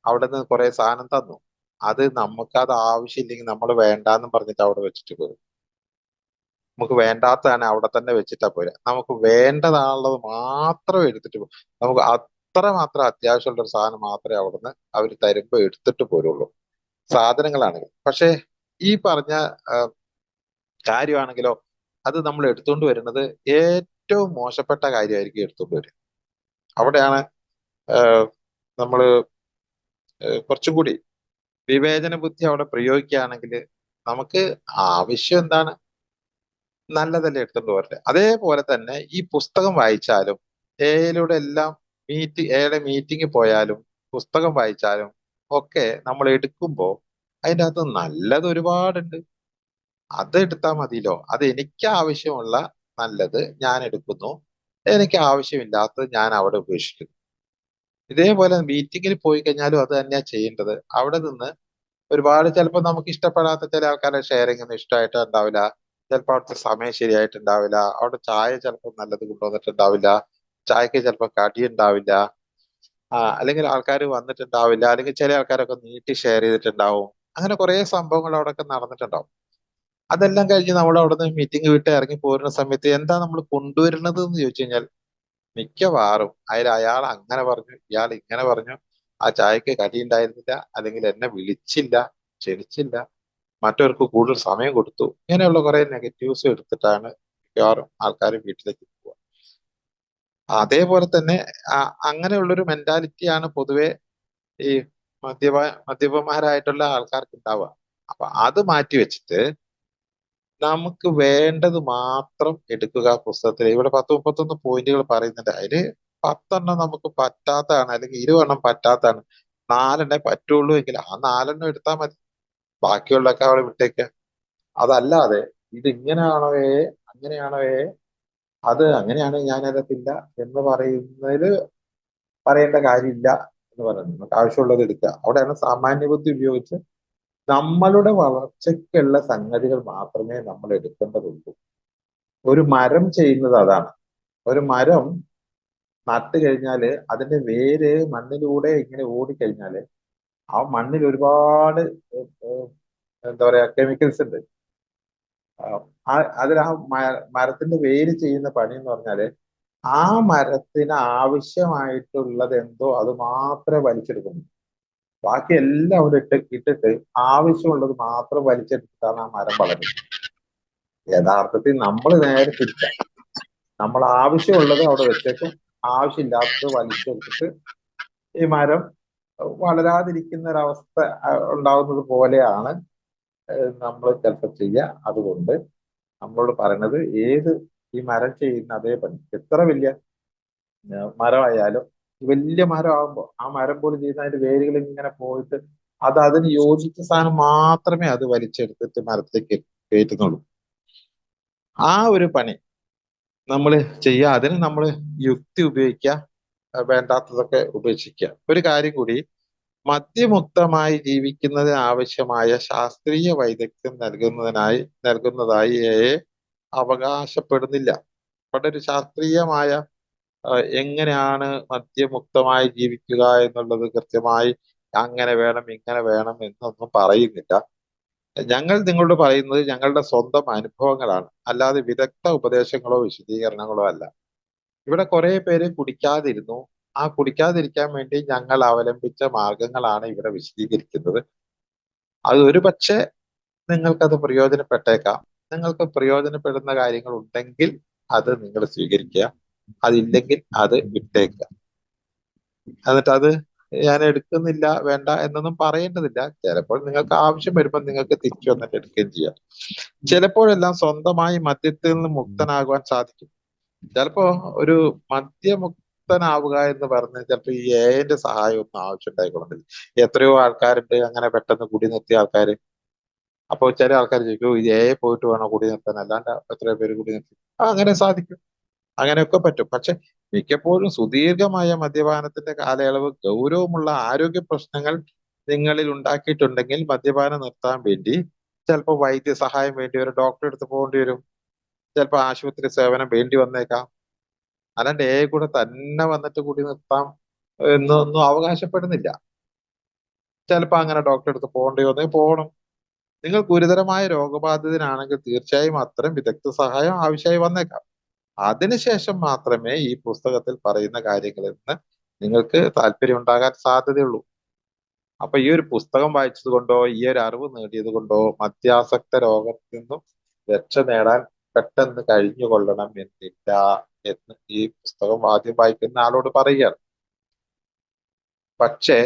അവിടെ നിന്ന് കുറെ സാധനം തന്നു, അത് നമുക്കത് ആവശ്യമില്ലെങ്കിൽ നമ്മൾ വേണ്ടാന്ന് പറഞ്ഞിട്ട് അവിടെ വെച്ചിട്ട് പോരും. നമുക്ക് വേണ്ടാത്തതാണ് അവിടെ തന്നെ വെച്ചിട്ടാ പോരാ. നമുക്ക് വേണ്ടതാണുള്ളത് മാത്രം എടുത്തിട്ട് പോകും. നമുക്ക് അത്ര മാത്രം അത്യാവശ്യമുള്ള ഒരു സാധനം മാത്രമേ അവിടുന്ന് അവർ തരുമ്പോ എടുത്തിട്ട് പോരുള്ളൂ, സാധനങ്ങളാണെങ്കിൽ. പക്ഷെ ഈ പറഞ്ഞ കാര്യമാണെങ്കിലോ അത് നമ്മൾ എടുത്തുകൊണ്ട് വരുന്നത് ഏറ്റവും മോശപ്പെട്ട കാര്യമായിരിക്കും എടുത്തുകൊണ്ട് വരിക. അവിടെയാണ് നമ്മള് കുറച്ചും കൂടി വിവേചന ബുദ്ധി അവിടെ പ്രയോഗിക്കുകയാണെങ്കിൽ നമുക്ക് ആവശ്യം എന്താണ്, നല്ലതല്ലേ എടുത്തുകൊണ്ട് വരട്ടെ. അതേപോലെ തന്നെ ഈ പുസ്തകം വായിച്ചാലും എയിലൂടെ എല്ലാം എയുടെ മീറ്റിംഗിൽ പോയാലും പുസ്തകം വായിച്ചാലും ഒക്കെ നമ്മൾ എടുക്കുമ്പോൾ അതിൻ്റെ അകത്ത് നല്ലത് ഒരുപാടുണ്ട്. അത് എടുത്താൽ മതിയല്ലോ. അത് എനിക്ക് ആവശ്യമുള്ള നല്ലത് ഞാൻ എടുക്കുന്നു, എനിക്ക് ആവശ്യമില്ലാത്തത് ഞാൻ അവിടെ ഉപേക്ഷിക്കുന്നു. ഇതേപോലെ മീറ്റിങ്ങിൽ പോയി കഴിഞ്ഞാലും അത് തന്നെയാ ചെയ്യേണ്ടത്. അവിടെ നിന്ന് ഒരുപാട് ചിലപ്പോൾ നമുക്ക് ഇഷ്ടപ്പെടാത്ത ചില ആൾക്കാരുടെ ഷെയറിംഗ് ഒന്നും ഇഷ്ടമായിട്ട് ഉണ്ടാവില്ല. ചിലപ്പോൾ അവിടുത്തെ സമയം ശരിയായിട്ടുണ്ടാവില്ല. അവിടെ ചായ ചിലപ്പോൾ നല്ലത് കൊണ്ടുവന്നിട്ടുണ്ടാവില്ല, ചായക്ക് ചിലപ്പോൾ കടി ഉണ്ടാവില്ല, അല്ലെങ്കിൽ ആൾക്കാർ വന്നിട്ടുണ്ടാവില്ല, അല്ലെങ്കിൽ ചില ആൾക്കാരൊക്കെ നീട്ടി ഷെയർ ചെയ്തിട്ടുണ്ടാവും. അങ്ങനെ കുറെ സംഭവങ്ങൾ അവിടെയൊക്കെ നടന്നിട്ടുണ്ടാവും. അതെല്ലാം കഴിഞ്ഞ് നമ്മൾ അവിടെ നിന്ന് മീറ്റിംഗ് വിട്ട് ഇറങ്ങി പോരുന്ന സമയത്ത് എന്താ നമ്മൾ കൊണ്ടുവരുന്നത് എന്ന് ചോദിച്ചു കഴിഞ്ഞാൽ മിക്കവാറും അയാൾ അങ്ങനെ പറഞ്ഞു, ഇയാൾ ഇങ്ങനെ പറഞ്ഞു, ആ ചായക്ക് കടിയുണ്ടായിരുന്നില്ല, അല്ലെങ്കിൽ എന്നെ വിളിച്ചില്ല, ക്ഷണിച്ചില്ല, മറ്റവർക്ക് കൂടുതൽ സമയം കൊടുത്തു, ഇങ്ങനെയുള്ള കുറെ നെഗറ്റീവ്സ് എടുത്തിട്ടാണ് മിക്കവാറും ആൾക്കാർ വീട്ടിലേക്ക് പോവുക. അതേപോലെ തന്നെ അങ്ങനെയുള്ളൊരു മെന്റാലിറ്റിയാണ് പൊതുവെ ഈ മദ്യപ മദ്യപന്മാരായിട്ടുള്ള ആൾക്കാർക്ക് ഉണ്ടാവുക. അപ്പൊ അത് മാറ്റി വെച്ചിട്ട് നമുക്ക് വേണ്ടത് മാത്രം എടുക്കുക പുസ്തകത്തിൽ. ഇവിടെ 10-31 പോയിന്റുകൾ പറയുന്നുണ്ട്. അതില് 10 നമുക്ക് പറ്റാത്തതാണ്, അല്ലെങ്കിൽ 20 പറ്റാത്തതാണ്. 4 പറ്റുള്ളൂ എങ്കിൽ ആ 4 എടുത്താൽ മതി, ബാക്കിയുള്ളതൊക്കെ അവിടെ വിട്ടേക്കുക. അതല്ലാതെ ഇത് ഇങ്ങനെയാണോയേ, അങ്ങനെയാണോയേ, അത് അങ്ങനെയാണ്, ഞാനതില്ല എന്ന് പറയുന്നതിൽ പറയേണ്ട കാര്യമില്ല എന്ന് പറയുന്നത്. നമുക്ക് ആവശ്യമുള്ളത് എടുക്കുക. അവിടെയാണ് സാമാന്യ ബുദ്ധി ഉപയോഗിച്ച് നമ്മളുടെ വളർച്ചയ്ക്കുള്ള സംഗതികൾ മാത്രമേ നമ്മൾ എടുക്കേണ്ടതുള്ളൂ. ഒരു മരം ചെയ്യുന്നത് അതാണ്. ഒരു മരം നട്ട് കഴിഞ്ഞാല് അതിന്റെ വേര് മണ്ണിലൂടെ ഇങ്ങനെ ഓടിക്കഴിഞ്ഞാല് ആ മണ്ണിൽ ഒരുപാട് എന്താ പറയാ കെമിക്കൽസ് ഉണ്ട്. അതിൽ ആ മരത്തിന്റെ വേര് ചെയ്യുന്ന പണി എന്ന് പറഞ്ഞാല് ആ മരത്തിന് ആവശ്യമായിട്ടുള്ളത് എന്തോ അത് മാത്രമേ വലിച്ചെടുക്കുന്നു. ബാക്കി എല്ലാം അവിടെ ഇട്ടിട്ട് ആവശ്യമുള്ളത് മാത്രം വലിച്ചെടുത്തിട്ടാണ് ആ മരം വളരുന്നത്. യഥാർത്ഥത്തിൽ നമ്മൾ നേരെ തിരിച്ചാണ്. നമ്മൾ ആവശ്യമുള്ളത് അവിടെ വെച്ചേക്കും, ആവശ്യമില്ലാത്തത് വലിച്ചെടുത്തിട്ട് ഈ മരം വളരാതിരിക്കുന്ന ഒരവസ്ഥ ഉണ്ടാകുന്നത് പോലെയാണ് നമ്മൾ ചിലപ്പോൾ ചെയ്യുക. അതുകൊണ്ട് നമ്മളോട് പറയണത്, ഏത് ഈ മരം ചെയ്യുന്ന അതേ പണി എത്ര വലിയ മരമായാലും, വലിയ മരം ആകുമ്പോൾ ആ മരം പോലും ചെയ്യുന്ന അതിന്റെ വേരുകൾ ഇങ്ങനെ പോയിട്ട് അത് അതിന് യോജിച്ച സാധനം മാത്രമേ അത് വലിച്ചെടുത്തിട്ട് മരത്തേക്ക് കയറ്റുന്നുള്ളൂ. ആ ഒരു പണി നമ്മൾ ചെയ്യുക. അതിന് നമ്മൾ യുക്തി ഉപയോഗിക്കുക, വേണ്ടാത്തതൊക്കെ ഉപേക്ഷിക്കുക. ഒരു കാര്യം കൂടി, മദ്യമുക്തമായി ജീവിക്കുന്നതിന് ആവശ്യമായ ശാസ്ത്രീയ വൈദഗ്ധ്യം നൽകുന്നതായി അവകാശപ്പെടുന്നില്ല. അവിടെ ഒരു ശാസ്ത്രീയമായ എങ്ങനെയാണ് മദ്യമുക്തമായി ജീവിക്കുക എന്നുള്ളത് കൃത്യമായി അങ്ങനെ വേണം ഇങ്ങനെ വേണം എന്നൊന്നും പറയുന്നില്ല. ഞങ്ങൾ നിങ്ങളോട് പറയുന്നത് ഞങ്ങളുടെ സ്വന്തം അനുഭവങ്ങളാണ്, അല്ലാതെ വിദഗ്ധ ഉപദേശങ്ങളോ വിശദീകരണങ്ങളോ അല്ല. ഇവിടെ കുറെ പേര് കുടിക്കാതിരുന്നു. ആ കുടിക്കാതിരിക്കാൻ വേണ്ടി ഞങ്ങൾ അവലംബിച്ച മാർഗങ്ങളാണ് ഇവിടെ വിശദീകരിക്കുന്നത്. അത് ഒരു പക്ഷേ നിങ്ങൾക്കത് പ്രയോജനപ്പെട്ടേക്കാം. നിങ്ങൾക്ക് പ്രയോജനപ്പെടുന്ന കാര്യങ്ങൾ ഉണ്ടെങ്കിൽ അത് നിങ്ങൾ സ്വീകരിക്കുക, അതില്ലെങ്കിൽ അത് വിട്ടേക്കുക. എന്നിട്ട് അത് ഞാൻ എടുക്കുന്നില്ല, വേണ്ട എന്നൊന്നും പറയേണ്ടതില്ല. ചിലപ്പോൾ നിങ്ങൾക്ക് ആവശ്യം വരുമ്പോൾ നിങ്ങൾക്ക് തിരിച്ചു വന്നിട്ട് എടുക്കുകയും ചെയ്യാം. ചിലപ്പോഴെല്ലാം സ്വന്തമായി മദ്യത്തിൽ നിന്ന് മുക്തനാകുവാൻ സാധിക്കും. ചിലപ്പോ ഒരു മദ്യമുക്തനാവുക എന്ന് പറഞ്ഞ് ചിലപ്പോ ഈ എന്റെ സഹായം ഒന്നും ആവശ്യം ഉണ്ടായിക്കൊള്ളുന്നില്ല. എത്രയോ ആൾക്കാരുണ്ട് അങ്ങനെ പെട്ടെന്ന് കുടി നിർത്തിയ ആൾക്കാര്. അപ്പൊ ചില ആൾക്കാർ ചോദിക്കും, ഇത് പോയിട്ട് വേണോ കുടി നിർത്താൻ, അല്ലാണ്ട് എത്രയോ പേര് കുടി നിർത്തി. അങ്ങനെ സാധിക്കും, അങ്ങനെയൊക്കെ പറ്റും. പക്ഷെ മിക്കപ്പോഴും സുദീർഘമായ മദ്യപാനത്തിന്റെ കാലയളവ് ഗൗരവമുള്ള ആരോഗ്യ പ്രശ്നങ്ങൾ നിങ്ങളിൽ ഉണ്ടാക്കിയിട്ടുണ്ടെങ്കിൽ മദ്യപാനം നിർത്താൻ വേണ്ടി ചിലപ്പോൾ വൈദ്യസഹായം വേണ്ടി വരും, ഡോക്ടറെ അടുത്ത് പോകേണ്ടി വരും, ചിലപ്പോൾ ആശുപത്രി സേവനം വേണ്ടി വന്നേക്കാം. അല്ലാണ്ട് കൂടെ തന്നെ വന്നിട്ട് കൂടി നിർത്താം എന്നൊന്നും അവകാശപ്പെടുന്നില്ല. ചിലപ്പോൾ അങ്ങനെ ഡോക്ടറെ അടുത്ത് പോകേണ്ടി വന്നേ പോകണം. നിങ്ങൾ ഗുരുതരമായ രോഗബാധിതനാണെങ്കിൽ തീർച്ചയായും അത്തരം വിദഗ്ധ സഹായം ആവശ്യമായി വന്നേക്കാം. അതിനുശേഷം മാത്രമേ ഈ പുസ്തകത്തിൽ പറയുന്ന കാര്യങ്ങളിൽ നിന്ന് നിങ്ങൾക്ക് താല്പര്യം ഉണ്ടാകാൻ സാധ്യതയുള്ളൂ. അപ്പൊ ഈ ഒരു പുസ്തകം വായിച്ചത് കൊണ്ടോ ഈ ഒരു അറിവ് നേടിയത് കൊണ്ടോ മദ്യാസക്ത രോഗത്തിൽ നിന്നും രക്ഷ നേടാൻ പെട്ടെന്ന് കഴിഞ്ഞുകൊള്ളണം എന്നില്ല എന്ന് ഈ പുസ്തകം ആദ്യം വായിക്കുന്ന ആളോട് പറയുകയാണ്. പക്ഷേ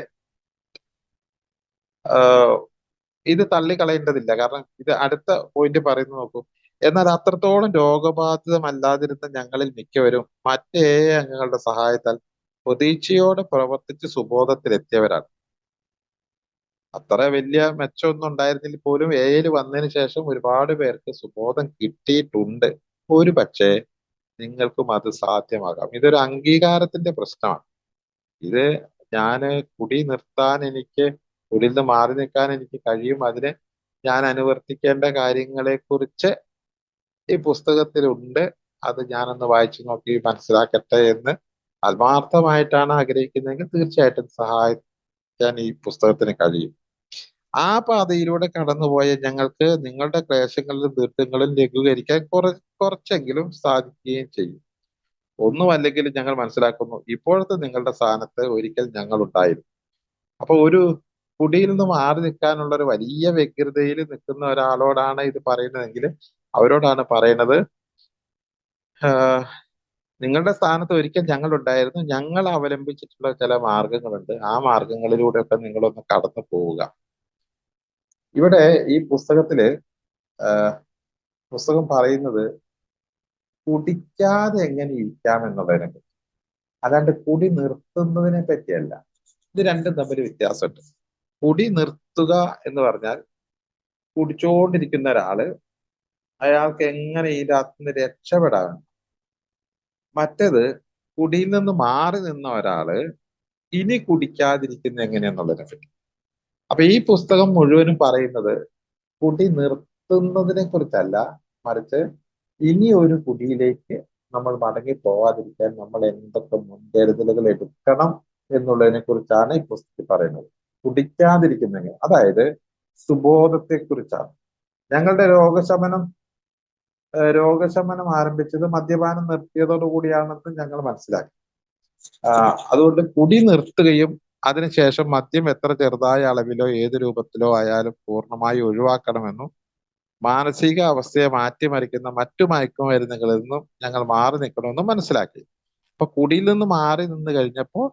ഇത് തള്ളിക്കളയേണ്ടതില്ല. കാരണം ഇത് അടുത്ത പോയിന്റ് പറയുന്നത് നോക്കൂ. എന്നാൽ അത്രത്തോളം രോഗബാധിതമല്ലാതിരുന്ന ഞങ്ങളിൽ മിക്കവരും മറ്റേ അംഗങ്ങളുടെ സഹായത്താൽ പ്രതീക്ഷയോടെ പ്രവർത്തിച്ച് സുബോധത്തിലെത്തിയവരാണ്. അത്ര വലിയ മെച്ചമൊന്നും ഉണ്ടായിരുന്നില്ല പോലും എയിൽ വന്നതിന് ശേഷം ഒരുപാട് പേർക്ക് സുബോധം കിട്ടിയിട്ടുണ്ട്. ഒരു പക്ഷേ നിങ്ങൾക്കും അത് സാധ്യമാകാം. ഇതൊരു അംഗീകാരത്തിന്റെ പ്രശ്നമാണ്. ഇത് ഞാന് കുടി നിർത്താൻ എനിക്ക്, കുടിയിൽ നിന്ന് മാറി നിൽക്കാൻ എനിക്ക് കഴിയും, അതിന് ഞാൻ അനുവർത്തിക്കേണ്ട കാര്യങ്ങളെ കുറിച്ച് ഈ പുസ്തകത്തിലുണ്ട്, അത് ഞാനൊന്ന് വായിച്ചു നോക്കി മനസ്സിലാക്കട്ടെ എന്ന് ആത്മാർത്ഥമായിട്ടാണ് ആഗ്രഹിക്കുന്നതെങ്കിൽ തീർച്ചയായിട്ടും സഹായിക്കാൻ ഈ പുസ്തകത്തിന് കഴിയും. ആ പാതയിലൂടെ കടന്നുപോയ ഞങ്ങൾക്ക് നിങ്ങളുടെ ക്ലേശങ്ങളിലും ദുരിതങ്ങളും ലഘൂകരിക്കാൻ കുറച്ചെങ്കിലും സാധിക്കുകയും ചെയ്യും. ഒന്നുമല്ലെങ്കിലും ഞങ്ങൾ മനസ്സിലാക്കുന്നു, ഇപ്പോഴത്തെ നിങ്ങളുടെ സ്ഥാനത്ത് ഒരിക്കൽ ഞങ്ങൾ ഉണ്ടായിരുന്നു. അപ്പൊ ഒരു കുടിയിൽ നിന്ന് മാറി നിൽക്കാനുള്ള ഒരു വലിയ വ്യഗ്രതയിൽ നിൽക്കുന്ന ഒരാളോടാണ് ഇത് പറയുന്നതെങ്കിൽ അവരോടാണ് പറയുന്നത്, ആഹ് നിങ്ങളുടെ സ്ഥാനത്ത് ഒരിക്കൽ ഞങ്ങൾ ഉണ്ടായിരുന്നു, ഞങ്ങൾ അവലംബിച്ചിട്ടുള്ള ചില മാർഗങ്ങളുണ്ട്, ആ മാർഗങ്ങളിലൂടെയൊക്കെ നിങ്ങളൊന്ന് കടന്നു പോവുക. ഇവിടെ ഈ പുസ്തകത്തില് പുസ്തകം പറയുന്നത് കുടിക്കാതെ എങ്ങനെ ഇരിക്കാം എന്നുള്ളതിനെ പറ്റി, അല്ലാണ്ട് കുടി നിർത്തുന്നതിനെ പറ്റിയല്ല. ഇത് രണ്ടും തമ്മിൽ വ്യത്യാസമുണ്ട്. കുടി നിർത്തുക എന്ന് പറഞ്ഞാൽ കുടിച്ചുകൊണ്ടിരിക്കുന്ന ഒരാള് അയാൾക്ക് എങ്ങനെ ഇതിനകത്ത് നിന്ന് രക്ഷപ്പെടാൻ. മറ്റേത് കുടിയിൽ നിന്ന് മാറി നിന്ന ഒരാള് ഇനി കുടിക്കാതിരിക്കുന്ന എങ്ങനെയെന്നുള്ളതിനെ പറ്റി. അപ്പൊ ഈ പുസ്തകം മുഴുവനും പറയുന്നത് കുടി നിർത്തുന്നതിനെ കുറിച്ചല്ല, മറിച്ച് ഇനി ഒരു കുടിയിലേക്ക് നമ്മൾ മടങ്ങി പോവാതിരിക്കാൻ നമ്മൾ എന്തൊക്കെ മുൻകരുതലുകൾ എടുക്കണം എന്നുള്ളതിനെ കുറിച്ചാണ് ഈ പുസ്തകത്തിൽ പറയുന്നത്. കുടിക്കാതിരിക്കുന്ന, അതായത് സുബോധത്തെ കുറിച്ചാണ്. ഞങ്ങളുടെ രോഗശമനം ആരംഭിച്ചത് മദ്യപാനം നിർത്തിയതോടു കൂടിയാണെന്ന് ഞങ്ങൾ മനസ്സിലാക്കി. അതുകൊണ്ട് കുടി നിർത്തുകയും അതിനുശേഷം മദ്യം എത്ര ചെറുതായ അളവിലോ ഏത് രൂപത്തിലോ ആയാലും പൂർണ്ണമായി ഒഴിവാക്കണമെന്നും മാനസിക അവസ്ഥയെ മാറ്റിമറിക്കുന്ന മറ്റു മയക്കുമരുന്നുകളിൽ നിന്നും ഞങ്ങൾ മാറി നിൽക്കണമെന്നും മനസ്സിലാക്കി. അപ്പൊ കുടിയിൽ നിന്ന് മാറി നിന്ന് കഴിഞ്ഞപ്പോൾ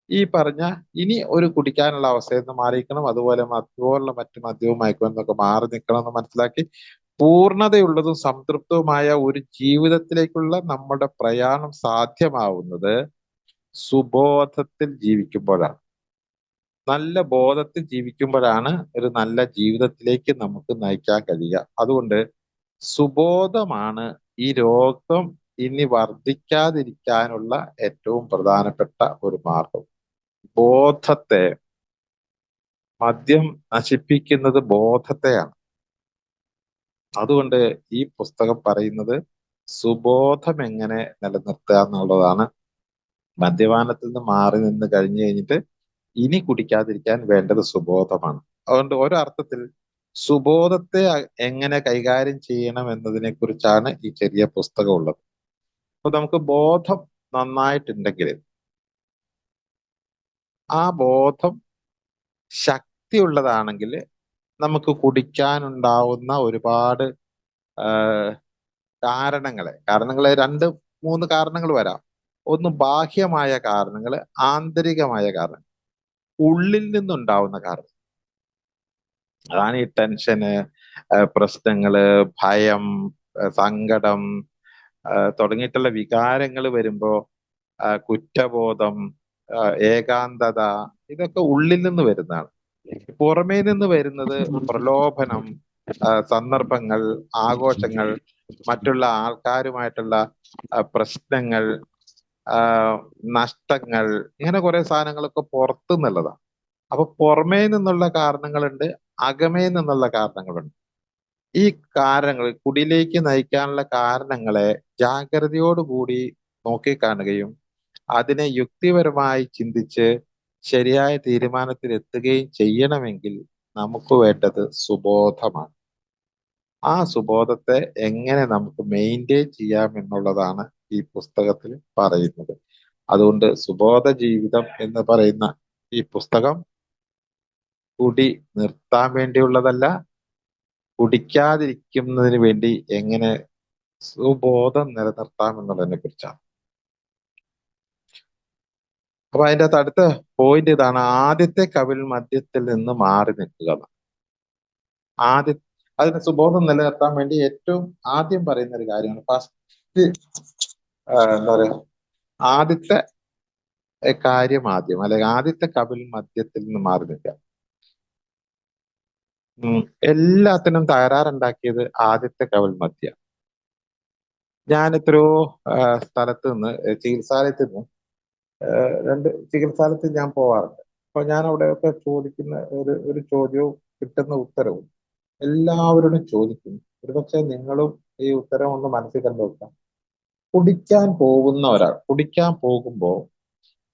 ഈ പറഞ്ഞ ഇനി ഒരു കുടിക്കാനുള്ള അവസ്ഥയിൽ നിന്ന് മാറിയിരിക്കണം, അതുപോലുള്ള മറ്റു മദ്യവും മയക്കുമരുന്നൊക്കെ മാറി നിൽക്കണം എന്ന് മനസ്സിലാക്കി പൂർണ്ണതയുള്ളതും സംതൃപ്തവുമായ ഒരു ജീവിതത്തിലേക്കുള്ള നമ്മുടെ പ്രയാണം സാധ്യമാവുന്നത് സുബോധത്തിൽ ജീവിക്കുമ്പോഴാണ്. നല്ല ബോധത്തിൽ ജീവിക്കുമ്പോഴാണ് ഒരു നല്ല ജീവിതത്തിലേക്ക് നമുക്ക് നയിക്കാൻ കഴിയുക. അതുകൊണ്ട് സുബോധമാണ് ഈ രോഗം ഇനി വർദ്ധിക്കാതിരിക്കാനുള്ള ഏറ്റവും പ്രധാനപ്പെട്ട ഒരു മാർഗം. ബോധത്തെ, മദ്യം നശിപ്പിക്കുന്നത് ബോധത്തെയാണ്. അതുകൊണ്ട് ഈ പുസ്തകം പറയുന്നത് സുബോധം എങ്ങനെ നിലനിർത്തുക എന്നുള്ളതാണ്. മദ്യപാനത്തിൽ നിന്ന് മാറി നിന്ന് കഴിഞ്ഞു കഴിഞ്ഞിട്ട് ഇനി കുടിക്കാതിരിക്കാൻ വേണ്ടത് സുബോധമാണ്. അതുകൊണ്ട് ഒരർത്ഥത്തിൽ സുബോധത്തെ എങ്ങനെ കൈകാര്യം ചെയ്യണം എന്നതിനെ കുറിച്ചാണ് ഈ ചെറിയ പുസ്തകം ഉള്ളത്. അപ്പൊ നമുക്ക് ബോധം നന്നായിട്ടുണ്ടെങ്കിൽ ആ ബോധം ശക്തിയുള്ളതാണെങ്കിൽ നമുക്ക് കുടിക്കാനുണ്ടാവുന്ന ഒരുപാട് കാരണങ്ങളെ രണ്ട് മൂന്ന് കാരണങ്ങൾ വരാം. ഒന്ന് ബാഹ്യമായ കാരണങ്ങൾ, ആന്തരികമായ കാരണങ്ങൾ, ഉള്ളിൽ നിന്നുണ്ടാവുന്ന കാരണം. അതാണ് ഈ ടെൻഷന്, പ്രശ്നങ്ങള്, ഭയം, സങ്കടം തുടങ്ങിയിട്ടുള്ള വികാരങ്ങൾ വരുമ്പോ കുറ്റബോധം, ഏകാന്തത, ഇതൊക്കെ ഉള്ളിൽ നിന്ന് വരുന്നതാണ്. പുറമേ നിന്ന് വരുന്നത് പ്രലോഭനം, സന്ദർഭങ്ങൾ, ആഘോഷങ്ങൾ, മറ്റുള്ള ആൾക്കാരുമായിട്ടുള്ള പ്രശ്നങ്ങൾ, നഷ്ടങ്ങൾ, ഇങ്ങനെ കുറെ സാധനങ്ങളൊക്കെ പുറത്തു നിന്നുള്ളതാണ്. അപ്പൊ പുറമേ നിന്നുള്ള കാരണങ്ങളുണ്ട്, അകമേ നിന്നുള്ള കാരണങ്ങളുണ്ട്. ഈ കാരണങ്ങൾ, കുടിയിലേക്ക് നയിക്കാനുള്ള കാരണങ്ങളെ ജാഗ്രതയോടുകൂടി നോക്കിക്കാണുകയും അതിനെ യുക്തിപരമായി ചിന്തിച്ച് ശരിയായ തീരുമാനത്തിൽ എത്തുകയും ചെയ്യണമെങ്കിൽ നമുക്ക് വേണ്ടത് സുബോധമാണ്. ആ സുബോധത്തെ എങ്ങനെ നമുക്ക് മെയിൻറ്റെയിൻ ചെയ്യാം എന്നുള്ളതാണ് ഈ പുസ്തകത്തിൽ പറയുന്നത്. അതുകൊണ്ട് സുബോധ ജീവിതം എന്ന് പറയുന്ന ഈ പുസ്തകം കുടി നിർത്താൻ വേണ്ടിയുള്ളതല്ല, കുടിക്കാതിരിക്കുന്നതിന് വേണ്ടി എങ്ങനെ സുബോധം നിലനിർത്താം എന്നുള്ളതിനെ കുറിച്ചാണ്. അപ്പൊ അതിൻ്റെ അകത്ത് അടുത്ത പോയിന്റ് ഇതാണ്: ആദ്യത്തെ കവിൾ മദ്യത്തിൽ നിന്ന് മാറി നിൽക്കുക. അതിന് സുബോധം നിലനിർത്താൻ വേണ്ടി ഏറ്റവും ആദ്യം പറയുന്ന ഒരു കാര്യമാണ്, ഫസ്റ്റ് എന്താ പറയാ, ആദ്യത്തെ കാര്യം ആദ്യം, അല്ലെങ്കിൽ ആദ്യത്തെ കവിൾ മദ്യത്തിൽ നിന്ന് മാറി നിൽക്കുക. എല്ലാത്തിനും തകരാറുണ്ടാക്കിയത് ആദ്യത്തെ കവിൾ മദ്യ. ഞാൻ എത്രയോ സ്ഥലത്ത് നിന്ന്, ചികിത്സാലയത്തിൽ നിന്ന്, രണ്ട് ചികിത്സാലയത്തിൽ ഞാൻ പോവാറുണ്ട്. അപ്പൊ ഞാൻ അവിടെയൊക്കെ ചോദിക്കുന്ന ഒരു ചോദ്യവും കിട്ടുന്ന ഉത്തരവും എല്ലാവരോടും ചോദിക്കും. ഒരുപക്ഷെ നിങ്ങളും ഈ ഉത്തരം ഒന്ന് മനസ്സിൽ കണ്ടു വെക്കാം. കുടിക്കാൻ പോകുമ്പോ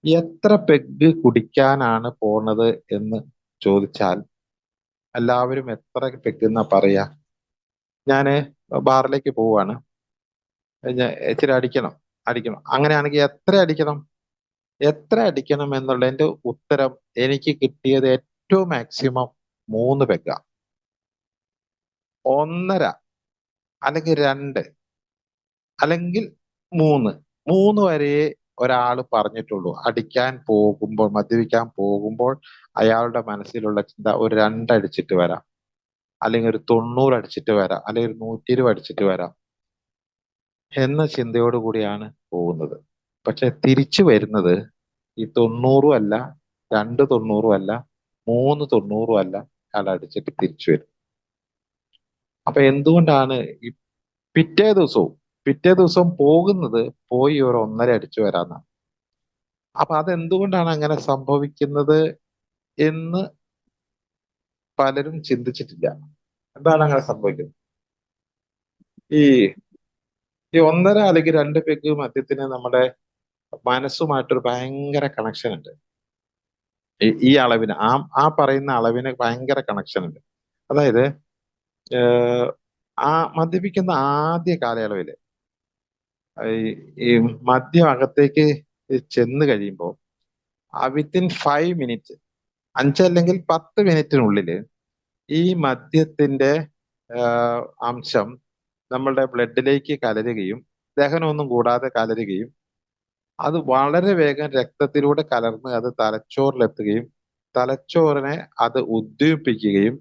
എത്ര പെഗ് കുടിക്കാനാണ് പോണത് എന്ന് ചോദിച്ചാൽ എല്ലാവരും എത്ര പെഗ് എന്നാ പറയാ? ഞാന് ബാറിലേക്ക് പോവാണ്, ഇച്ചിരി അടിക്കണം. അങ്ങനെയാണെങ്കിൽ എത്ര അടിക്കണം? എത്ര അടിക്കണം എന്നുള്ളതിന്റെ ഉത്തരം എനിക്ക് കിട്ടിയത് ഏറ്റവും മാക്സിമം 3 പെഗ്ഗാ. 1.5 അല്ലെങ്കിൽ 2 അല്ലെങ്കിൽ 3 വരെയേ ഒരാള് പറഞ്ഞിട്ടുള്ളൂ. അടിക്കാൻ പോകുമ്പോൾ, മദ്യപിക്കാൻ പോകുമ്പോൾ അയാളുടെ മനസ്സിലുള്ള ചിന്ത ഒരു 2 അടിച്ചിട്ട് വരാം, അല്ലെങ്കിൽ ഒരു 90 അടിച്ചിട്ട് വരാം, അല്ലെങ്കിൽ ഒരു 120 അടിച്ചിട്ട് വരാം എന്ന ചിന്തയോട് കൂടിയാണ് പോകുന്നത്. പക്ഷെ തിരിച്ചു വരുന്നത് ഈ 90 അല്ല, 2 90 അല്ല, 3 90 അല്ല, അയാൾ അടിച്ചിട്ട് തിരിച്ചു വരും. അപ്പൊ എന്തുകൊണ്ടാണ് ഈ പിറ്റേ ദിവസവും പോകുന്നത് പോയി ഒരു 1.5 അടിച്ചു വരാന്നാണ്. അപ്പൊ അതെന്തുകൊണ്ടാണ് അങ്ങനെ സംഭവിക്കുന്നത് എന്ന് പലരും ചിന്തിച്ചിട്ടില്ല. എന്താണ് അങ്ങനെ സംഭവിക്കുന്നത്? ഈ ഈ 1.5 അല്ലെങ്കിൽ 2 പെഗ് മദ്യത്തിന് നമ്മുടെ മനസ്സുമായിട്ടൊരു ഭയങ്കര കണക്ഷൻ ഉണ്ട്. ഈ അളവിന് ആ പറയുന്ന അളവിന് ഭയങ്കര കണക്ഷൻ ഉണ്ട്. അതായത് ആ മദ്യപിക്കുന്ന ആദ്യ കാലയളവില് ഈ ഈ മദ്യം അകത്തേക്ക് ചെന്ന് കഴിയുമ്പോൾ വിത്തിൻ 5 മിനിറ്റ്, 5 അല്ലെങ്കിൽ 10 മിനിറ്റിനുള്ളില് ഈ മദ്യത്തിന്റെ അംശം നമ്മളുടെ ബ്ലഡിലേക്ക് കലരുകയും ദഹനമൊന്നും കൂടാതെ കലരുകയും അത് വളരെ വേഗം രക്തത്തിലൂടെ കലർന്ന് അത് തലച്ചോറിലെത്തുകയും തലച്ചോറിനെ അത് ഉദ്ദീപിപ്പിക്കുകയും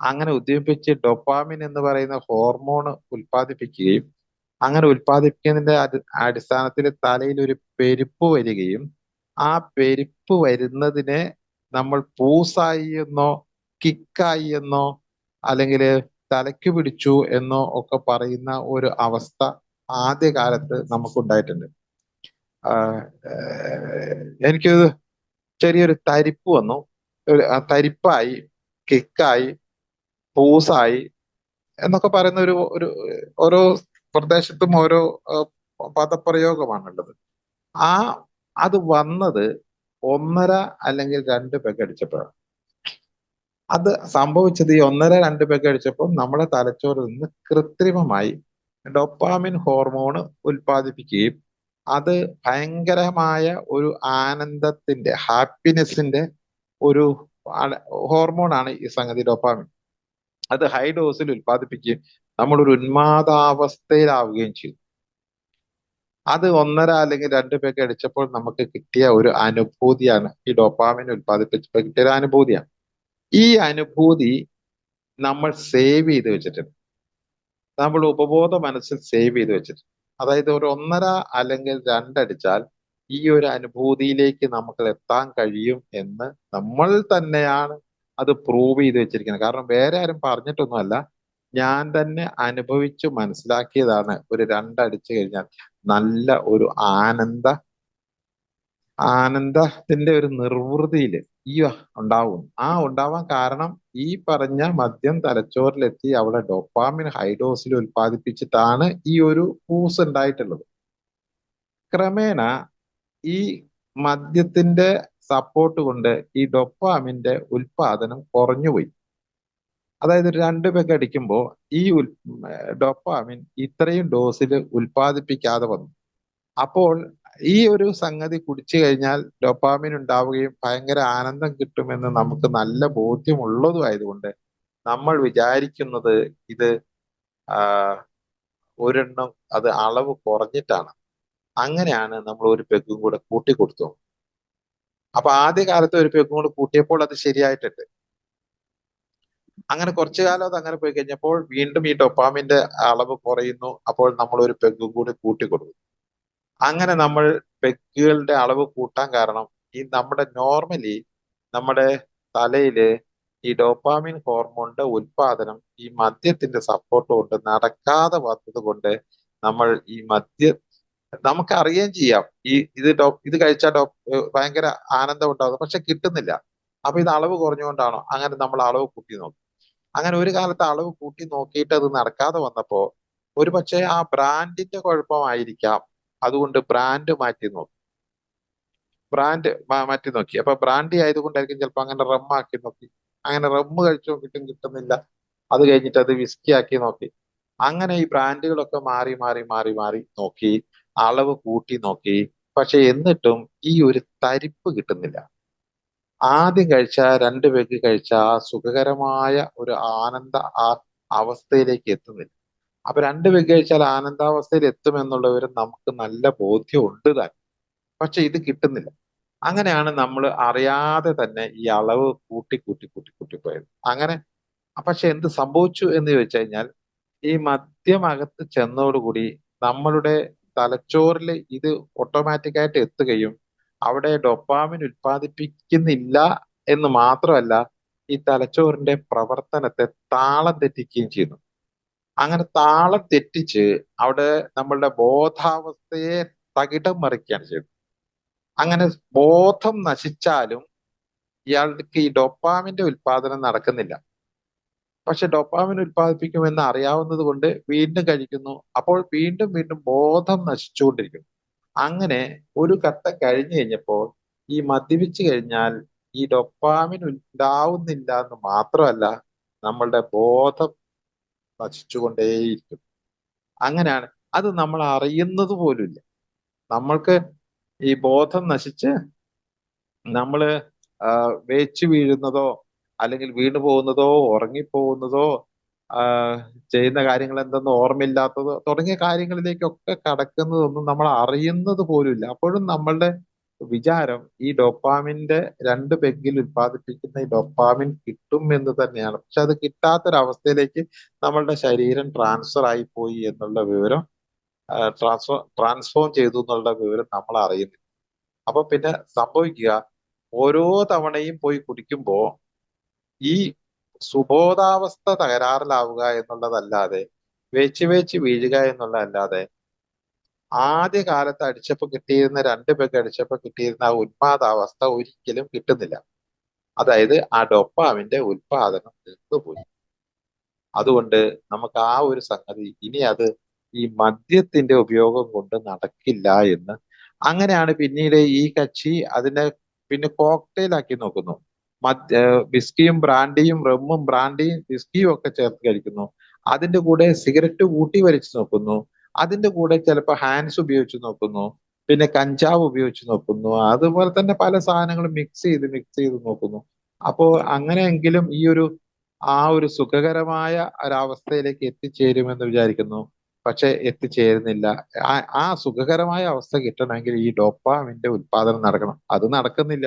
അങ്ങനെ ഉദ്ദീപിപ്പിച്ച് ഡോപാമിൻ എന്ന് പറയുന്ന ഹോർമോൺ ഉൽപ്പാദിപ്പിക്കുകയും അങ്ങനെ ഉൽപ്പാദിപ്പിക്കുന്നതിന്റെ അടിസ്ഥാനത്തിൽ തലയിൽ ഒരു പെരുപ്പ് വരികയും ആ പെരുപ്പ് വരുന്നതിനെ നമ്മൾ പൂസായി എന്നോ കിക്കായി എന്നോ അല്ലെങ്കിൽ തലയ്ക്ക് പിടിച്ചു എന്നോ ഒക്കെ പറയുന്ന ഒരു അവസ്ഥ ആദ്യകാലത്ത് നമുക്കുണ്ടായിട്ടുണ്ട്. എനിക്ക് ചെറിയൊരു തരിപ്പ് വന്നു, തരിപ്പായി, കിക്കായി, പൂസായി എന്നൊക്കെ പറയുന്ന ഒരു ഓരോ പ്രദേശത്തും ഓരോ പദപ്രയോഗമാണുള്ളത്. അത് വന്നത് 1.5 അല്ലെങ്കിൽ 2 പെഗ് അടിച്ചപ്പോഴാണ്. അത് സംഭവിച്ചത് ഈ 1.5 2 പെഗ് അടിച്ചപ്പോൾ നമ്മുടെ തലച്ചോറിൽ നിന്ന് കൃത്രിമമായി ഡോപാമിൻ ഹോർമോൺ ഉൽപ്പാദിപ്പിക്കുകയും അത് ഭയങ്കരമായ ഒരു ആനന്ദത്തിന്റെ, ഹാപ്പിനെസിന്റെ ഒരു ഹോർമോണാണ് ഈ സംഗതി ഡോപാമിൻ. അത് ഹൈ ഡോസിൽ ഉൽപ്പാദിപ്പിക്കുകയും നമ്മളൊരു ഉന്മാദാവസ്ഥയിലാവുകയും ചെയ്തു. അത് 1.5 അല്ലെങ്കിൽ 2 പെഗ് അടിച്ചപ്പോൾ നമുക്ക് കിട്ടിയ ഒരു അനുഭൂതിയാണ് ഈ ഡോപാമിൻ ഉൽപ്പാദിപ്പിച്ചപ്പോൾ കിട്ടിയ ഒരു അനുഭൂതിയാണ്. ഈ അനുഭൂതി നമ്മൾ സേവ് ചെയ്ത് വെച്ചിട്ടുണ്ട്, നമ്മൾ ഉപബോധ മനസ്സിൽ സേവ് ചെയ്ത് വെച്ചിട്ടുണ്ട്. അതായത് ഒരു 1.5 അല്ലെങ്കിൽ 2 അടിച്ചാൽ ഈ ഒരു അനുഭൂതിയിലേക്ക് നമുക്ക് എത്താൻ കഴിയും എന്ന് നമ്മൾ തന്നെയാണ് അത് പ്രൂവ് ചെയ്ത് വെച്ചിരിക്കുന്നത്. കാരണം വേറെ ആരും പറഞ്ഞിട്ടൊന്നുമല്ല, ഞാൻ തന്നെ അനുഭവിച്ചു മനസ്സിലാക്കിയതാണ്. ഒരു 2 അടിച്ചു കഴിഞ്ഞാൽ നല്ല ഒരു ആനന്ദത്തിന്റെ ഒരു നിർവൃതിയില് ഉണ്ടാവും. ഉണ്ടാവാൻ കാരണം ഈ പറഞ്ഞ മദ്യം തലച്ചോറിലെത്തി അവിടെ ഡോപാമിൻ ഹൈഡോസിൽ ഉൽപ്പാദിപ്പിച്ചിട്ടാണ് ഈ ഒരു പൂസ് ഉണ്ടായിട്ടുള്ളത്. ക്രമേണ ഈ മദ്യത്തിന്റെ സപ്പോർട്ട് കൊണ്ട് ഈ ഡോപാമിന്റെ ഉൽപാദനം കുറഞ്ഞുപോയി. അതായത് ഒരു 2 പെഗ് അടിക്കുമ്പോൾ ഈ ഡോപാമിൻ ഇത്രയും ഡോസിൽ ഉൽപ്പാദിപ്പിക്കാതെ വന്നു. അപ്പോൾ ഈ ഒരു സംഗതി കുടിച്ചു കഴിഞ്ഞാൽ ഡോപാമിൻ ഉണ്ടാവുകയും ഭയങ്കര ആനന്ദം കിട്ടുമെന്ന് നമുക്ക് നല്ല ബോധ്യമുള്ളതും ആയതുകൊണ്ട് നമ്മൾ വിചാരിക്കുന്നത് ഇത് ഒരെണ്ണം അത് അളവ് കുറഞ്ഞിട്ടാണ്. അങ്ങനെയാണ് നമ്മൾ ഒരു പെഗും കൂടെ കൂട്ടിക്കൊടുത്തു. അപ്പൊ ആദ്യ കാലത്ത് ഒരു പെഗും കൂടെ കൂട്ടിയപ്പോൾ അത് ശരിയായിട്ടുണ്ട്. അങ്ങനെ കുറച്ചു കാലം അത് അങ്ങനെ പോയി കഴിഞ്ഞപ്പോൾ വീണ്ടും ഈ ഡോപാമിന്റെ അളവ് കുറയുന്നു. അപ്പോൾ നമ്മൾ ഒരു പെഗും കൂടി കൂട്ടിക്കൊടുക്കും. അങ്ങനെ നമ്മൾ പെഗുകളുടെ അളവ് കൂട്ടാൻ കാരണം ഈ നോർമലി നമ്മുടെ തലയില് ഈ ഡോപാമിൻ ഹോർമോണിന്റെ ഉൽപാദനം ഈ മദ്യത്തിന്റെ സപ്പോർട്ട് കൊണ്ട് നടക്കാതെ വന്നത് കൊണ്ട് നമ്മൾ ഈ നമുക്ക് അറിയുകയും ചെയ്യാം ഇത് കഴിച്ചാൽ ഭയങ്കര ആനന്ദം ഉണ്ടാകും, പക്ഷെ കിട്ടുന്നില്ല. അപ്പൊ ഇത് അളവ് കുറഞ്ഞുകൊണ്ടാണോ? അങ്ങനെ നമ്മൾ അളവ് കൂട്ടി നോക്കി. അങ്ങനെ ഒരു കാലത്ത് അളവ് കൂട്ടി നോക്കിയിട്ട് അത് നടക്കാതെ വന്നപ്പോ ഒരു പക്ഷേ ആ ബ്രാൻഡിന്റെ കുഴപ്പമായിരിക്കാം. അതുകൊണ്ട് ബ്രാൻഡ് മാറ്റി നോക്കി. അപ്പൊ ബ്രാൻഡി ആയതുകൊണ്ടായിരിക്കും ചിലപ്പോ അങ്ങനെ റമ്മാക്കി നോക്കി. അങ്ങനെ റമ്മ് കഴിച്ചു നോക്കിയിട്ടും കിട്ടുന്നില്ല. അത് കഴിഞ്ഞിട്ട് അത് വിസ്കി ആക്കി നോക്കി. അങ്ങനെ ഈ ബ്രാൻഡുകളൊക്കെ മാറി നോക്കി, അളവ് കൂട്ടി നോക്കി. പക്ഷെ എന്നിട്ടും ഈ ഒരു തരിപ്പ് കിട്ടുന്നില്ല. ആദ്യം കഴിച്ച 2 പെഗ് കഴിച്ച ആ സുഖകരമായ ഒരു ആനന്ദ ആ അവസ്ഥയിലേക്ക് എത്തുന്നില്ല. അപ്പൊ 2 പെഗ് കഴിച്ചാൽ ആനന്ദാവസ്ഥയിൽ എത്തുമെന്നുള്ള ഒരു നമുക്ക് നല്ല ബോധ്യമുണ്ട് താൻ. പക്ഷെ ഇത് കിട്ടുന്നില്ല. അങ്ങനെയാണ് നമ്മൾ അറിയാതെ തന്നെ ഈ അളവ് കൂട്ടി കൂട്ടി കൂട്ടി കൂട്ടി പോയത്. അങ്ങനെ പക്ഷെ എന്ത് സംഭവിച്ചു എന്ന് ചോദിച്ചു കഴിഞ്ഞാൽ ഈ മദ്യം അകത്ത് ചെന്നതോടുകൂടി നമ്മളുടെ തലച്ചോറിൽ ഇത് ഓട്ടോമാറ്റിക് ആയിട്ട് എത്തുകയും അവിടെ ഡൊപ്പാമിൻ ഉൽപ്പാദിപ്പിക്കുന്നില്ല എന്ന് മാത്രമല്ല ഈ തലച്ചോറിന്റെ പ്രവർത്തനത്തെ താളം തെറ്റിക്കുകയും ചെയ്യുന്നു. അങ്ങനെ താളം തെറ്റിച്ച് അവിടെ നമ്മളുടെ ബോധാവസ്ഥയെ തകിടം മറിക്കുകയാണ് ചെയ്യുന്നത്. അങ്ങനെ ബോധം നശിച്ചാലും ഇയാൾക്ക് ഈ ഡൊപ്പാമിന്റെ ഉൽപാദനം നടക്കുന്നില്ല. പക്ഷെ ഡൊപ്പാമിൻ ഉൽപ്പാദിപ്പിക്കുമെന്ന് അറിയാവുന്നത് കൊണ്ട് വീണ്ടും കഴിക്കുന്നു. അപ്പോൾ വീണ്ടും വീണ്ടും ബോധം നശിച്ചുകൊണ്ടിരിക്കുന്നു. അങ്ങനെ ഒരു ഘട്ടം കഴിഞ്ഞു കഴിഞ്ഞപ്പോൾ ഈ മദ്യപിച്ചു കഴിഞ്ഞാൽ ഈ ഡൊപ്പാമിൻ ഉണ്ടാവുന്നില്ല എന്ന് മാത്രമല്ല നമ്മളുടെ ബോധം നശിച്ചുകൊണ്ടേയിരിക്കും. അങ്ങനെയാണ് അത് നമ്മൾ അറിയുന്നത് പോലുമില്ല. നമ്മൾക്ക് ഈ ബോധം നശിച്ച് നമ്മള് വേച്ചു വീഴുന്നതോ അല്ലെങ്കിൽ വീണു പോകുന്നതോ ഉറങ്ങിപ്പോകുന്നതോ ചെയ്യുന്ന കാര്യങ്ങൾ എന്തെന്ന് ഓർമ്മയില്ലാത്തതോ തുടങ്ങിയ കാര്യങ്ങളിലേക്കൊക്കെ കടക്കുന്നതൊന്നും നമ്മൾ അറിയുന്നത് പോലുമില്ല. അപ്പോഴും നമ്മളുടെ വിചാരം ഈ ഡോപ്പാമിന്റെ 2 പെഗിൽ ഉൽപ്പാദിപ്പിക്കുന്ന ഈ ഡോപ്പാമിൻ കിട്ടും എന്ന് തന്നെയാണ്. പക്ഷെ അത് കിട്ടാത്തൊരവസ്ഥയിലേക്ക് നമ്മളുടെ ശരീരം ട്രാൻസ്ഫർ ആയി പോയി എന്നുള്ള വിവരം ട്രാൻസ്ഫോം ചെയ്തു എന്നുള്ള വിവരം നമ്മൾ അറിയുന്നില്ല. അപ്പൊ പിന്നെ സംഭവിക്കുക ഓരോ തവണയും പോയി കുടിക്കുമ്പോ ഈ സുബോധാവസ്ഥ തകരാറിലാവുക എന്നുള്ളതല്ലാതെ വേച്ച് വീഴുക എന്നുള്ളതല്ലാതെ ആദ്യ കാലത്ത് അടിച്ചപ്പോ കിട്ടിയിരുന്ന 2 പെഗ് അടിച്ചപ്പോ കിട്ടിയിരുന്ന ആ ഉന്മാദാവസ്ഥ ഒരിക്കലും കിട്ടുന്നില്ല. അതായത് ആ ഡൊപ്പാമിന്റെ ഉൽപാദനം നിന്നുപോയി. അതുകൊണ്ട് നമുക്ക് ആ ഒരു സംഗതി ഇനി അത് ഈ മദ്യത്തിന്റെ ഉപയോഗം കൊണ്ട് നടക്കില്ല എന്ന്. അങ്ങനെയാണ് പിന്നീട് ഈ കക്ഷി അതിനെ പിന്നെ കോക്ടെയിൽ ആക്കി നോക്കുന്നു. വിസ്കിയും ബ്രാൻഡിയും റമ്മും ബ്രാൻഡിയും വിസ്കിയും ഒക്കെ ചേർത്ത് കഴിക്കുന്നു. അതിന്റെ കൂടെ സിഗരറ്റ് കൂട്ടി വലിച്ചു നോക്കുന്നു. അതിന്റെ കൂടെ ചിലപ്പോൾ ഹാൻഡ്സ് ഉപയോഗിച്ച് നോക്കുന്നു. പിന്നെ കഞ്ചാവ് ഉപയോഗിച്ച് നോക്കുന്നു. അതുപോലെ തന്നെ പല സാധനങ്ങളും മിക്സ് ചെയ്ത് നോക്കുന്നു. അപ്പോ അങ്ങനെയെങ്കിലും ഈ ഒരു ആ ഒരു സുഖകരമായ ഒരവസ്ഥയിലേക്ക് എത്തിച്ചേരുമെന്ന് വിചാരിക്കുന്നു. പക്ഷെ എത്തിച്ചേരുന്നില്ല. ആ സുഖകരമായ അവസ്ഥ കിട്ടണമെങ്കിൽ ഈ ഡോപ്പാമിന്റെ ഉൽപാദനം നടക്കണം. അത് നടക്കുന്നില്ല.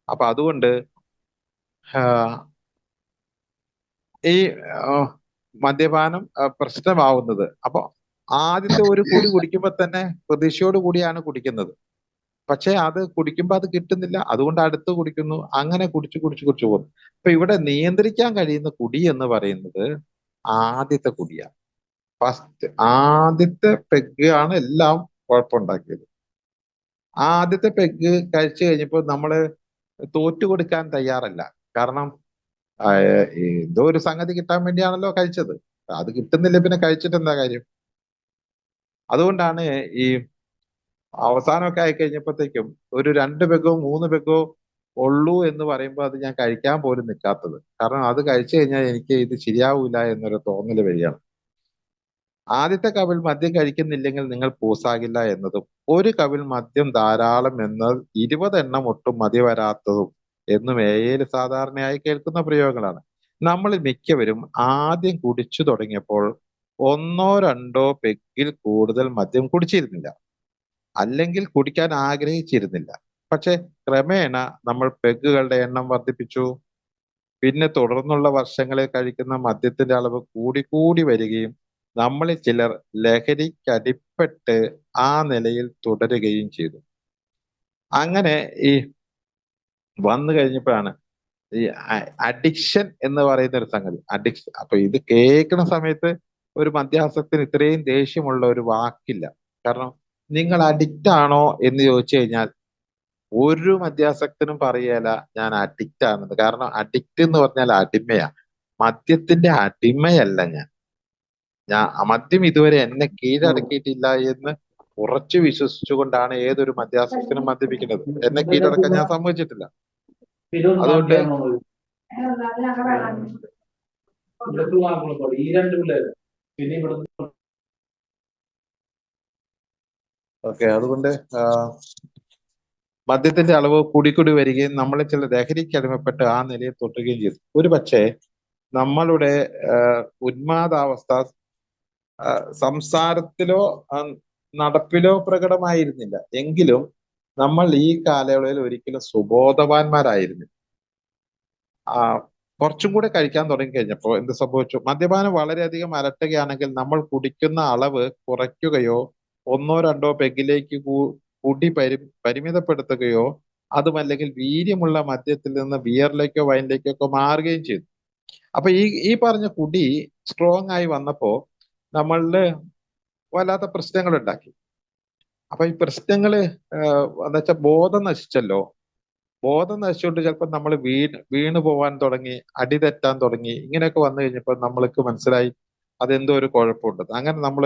അപ്പൊ അതുകൊണ്ട് ഈ മദ്യപാനം പ്രശ്നമാവുന്നത്. അപ്പൊ ആദ്യത്തെ ഒരു കുടി കുടിക്കുമ്പോ തന്നെ പ്രതീക്ഷയോട് കൂടിയാണ് കുടിക്കുന്നത്. പക്ഷെ അത് കുടിക്കുമ്പോ അത് കിട്ടുന്നില്ല. അതുകൊണ്ട് അടുത്ത് കുടിക്കുന്നു. അങ്ങനെ കുടിച്ചു പോകുന്നു. അപ്പൊ ഇവിടെ നിയന്ത്രിക്കാൻ കഴിയുന്ന കുടി എന്ന് പറയുന്നത് ആദ്യത്തെ കുടിയാണ്. ആദ്യത്തെ പെഗ് ആണ് എല്ലാം കുഴപ്പമുണ്ടാക്കിയത്. ആദ്യത്തെ പെഗ് കഴിച്ചു കഴിഞ്ഞപ്പോൾ നമ്മള് തോറ്റു കൊടുക്കാൻ തയ്യാറല്ല. കാരണം എന്തോ ഒരു സംഗതി കിട്ടാൻ വേണ്ടിയാണല്ലോ കഴിച്ചത്. അത് കിട്ടുന്നില്ല പിന്നെ കഴിച്ചിട്ട് എന്താ കാര്യം? അതുകൊണ്ടാണ് ഈ അവസാനമൊക്കെ ആയി കഴിഞ്ഞപ്പോഴത്തേക്കും ഒരു 2 പെഗോ 3 പെഗോ ഉള്ളൂ എന്ന് പറയുമ്പോൾ അത് ഞാൻ കഴിക്കാൻ പോലും നിൽക്കാത്തത്. കാരണം അത് കഴിച്ചു കഴിഞ്ഞാൽ എനിക്ക് ഇത് ശരിയാവൂല എന്നൊരു തോന്നല് വരികയാണ്. ആദ്യത്തെ കവിൾ മദ്യം കഴിക്കുന്നില്ലെങ്കിൽ നിങ്ങൾ പൂസാകില്ല എന്നതും ഒരു കവിൾ മദ്യം ധാരാളം എന്നത് 20 എണ്ണം ഒട്ടും മതി വരാത്തതും എന്നും ഏയിൽ സാധാരണയായി കേൾക്കുന്ന പ്രയോഗങ്ങളാണ്. നമ്മളിൽ മിക്കവരും ആദ്യം കുടിച്ചു തുടങ്ങിയപ്പോൾ 1 2 പെഗിൽ കൂടുതൽ മദ്യം കുടിച്ചിരുന്നില്ല. അല്ലെങ്കിൽ കുടിക്കാൻ ആഗ്രഹിച്ചിരുന്നില്ല. പക്ഷെ ക്രമേണ നമ്മൾ പെഗുകളുടെ എണ്ണം വർദ്ധിപ്പിച്ചു. പിന്നെ തുടർന്നുള്ള വർഷങ്ങളിൽ കഴിക്കുന്ന മദ്യത്തിന്റെ അളവ് കൂടി വരികയും നമ്മളിൽ ചിലർ ലഹരിക്കടിപ്പെട്ട് ആ നിലയിൽ തുടരുകയും ചെയ്തു. അങ്ങനെ ഈ വന്നു കഴിഞ്ഞപ്പോഴാണ് ഈ അഡിക്ഷൻ എന്ന് പറയുന്ന ഒരു സംഗതി. അഡിക്ഷൻ. അപ്പൊ ഇത് കേൾക്കുന്ന സമയത്ത് ഒരു മദ്യാസക്തന് ഇത്രയും ദേഷ്യമുള്ള ഒരു വാക്കില്ല. കാരണം നിങ്ങൾ അഡിക്റ്റ് ആണോ എന്ന് ചോദിച്ചു കഴിഞ്ഞാൽ ഒരു മദ്യാസക്തനും പറയല ഞാൻ അഡിക്റ്റ് ആണെന്ന്. കാരണം അഡിക്റ്റ് എന്ന് പറഞ്ഞാൽ അടിമയാ. മദ്യത്തിന്റെ അടിമയല്ല ഞാൻ. മദ്യം ഇതുവരെ എന്നെ കീഴടക്കിയിട്ടില്ല എന്ന് ഉറച്ചു വിശ്വസിച്ചുകൊണ്ടാണ് ഏതൊരു മദ്യാസക്തനും മദ്യപിക്കുന്നത്. എന്നെ കീഴടക്കാൻ ഞാൻ സമ്മതിച്ചിട്ടില്ല. അതുകൊണ്ട് ഓക്കെ. അതുകൊണ്ട് മദ്യത്തിന്റെ അളവ് കൂടിക്കൂടി വരികയും നമ്മൾ ചില ലഹരിക്ക് അടിമപ്പെട്ട് ആ നിലയിൽ തുടരുകയും ചെയ്തു. ഒരു പക്ഷേ നമ്മളുടെ ഉന്മാദാവസ്ഥ സംസാരത്തിലോ നടപ്പിലോ പ്രകടമായിരുന്നില്ല. എങ്കിലും നമ്മൾ ഈ കാലയളവിൽ ഒരിക്കലും സുബോധവാന്മാരായിരുന്നു. കുറച്ചും കൂടെ കഴിക്കാൻ തുടങ്ങി കഴിഞ്ഞപ്പോൾ എന്ത് സംഭവിച്ചു? മദ്യപാനം വളരെയധികം അലട്ടുകയാണെങ്കിൽ നമ്മൾ കുടിക്കുന്ന അളവ് കുറയ്ക്കുകയോ ഒന്നോ രണ്ടോ പെഗിലേക്ക് കൂടി പരിമിതപ്പെടുത്തുകയോ അതുമല്ലെങ്കിൽ വീര്യമുള്ള മദ്യത്തിൽ നിന്ന് ബിയറിലേക്കോ വൈനിലേക്കോ ഒക്കെ മാറുകയും ചെയ്തു. അപ്പൊ ഈ പറഞ്ഞ കുടി സ്ട്രോങ് ആയി വന്നപ്പോ നമ്മളില് വല്ലാത്ത പ്രശ്നങ്ങൾ ഉണ്ടാക്കി. അപ്പൊ ഈ പ്രശ്നങ്ങള് എന്താ വെച്ചാൽ ബോധം നശിച്ചല്ലോ. ബോധം നശിച്ചുകൊണ്ട് ചിലപ്പോൾ നമ്മൾ വീണ് പോവാൻ തുടങ്ങി, അടി തെറ്റാൻ തുടങ്ങി. ഇങ്ങനെയൊക്കെ വന്നു കഴിഞ്ഞപ്പോൾ നമ്മൾക്ക് മനസ്സിലായി അതെന്തോ ഒരു കുഴപ്പമുണ്ട്. അങ്ങനെ നമ്മൾ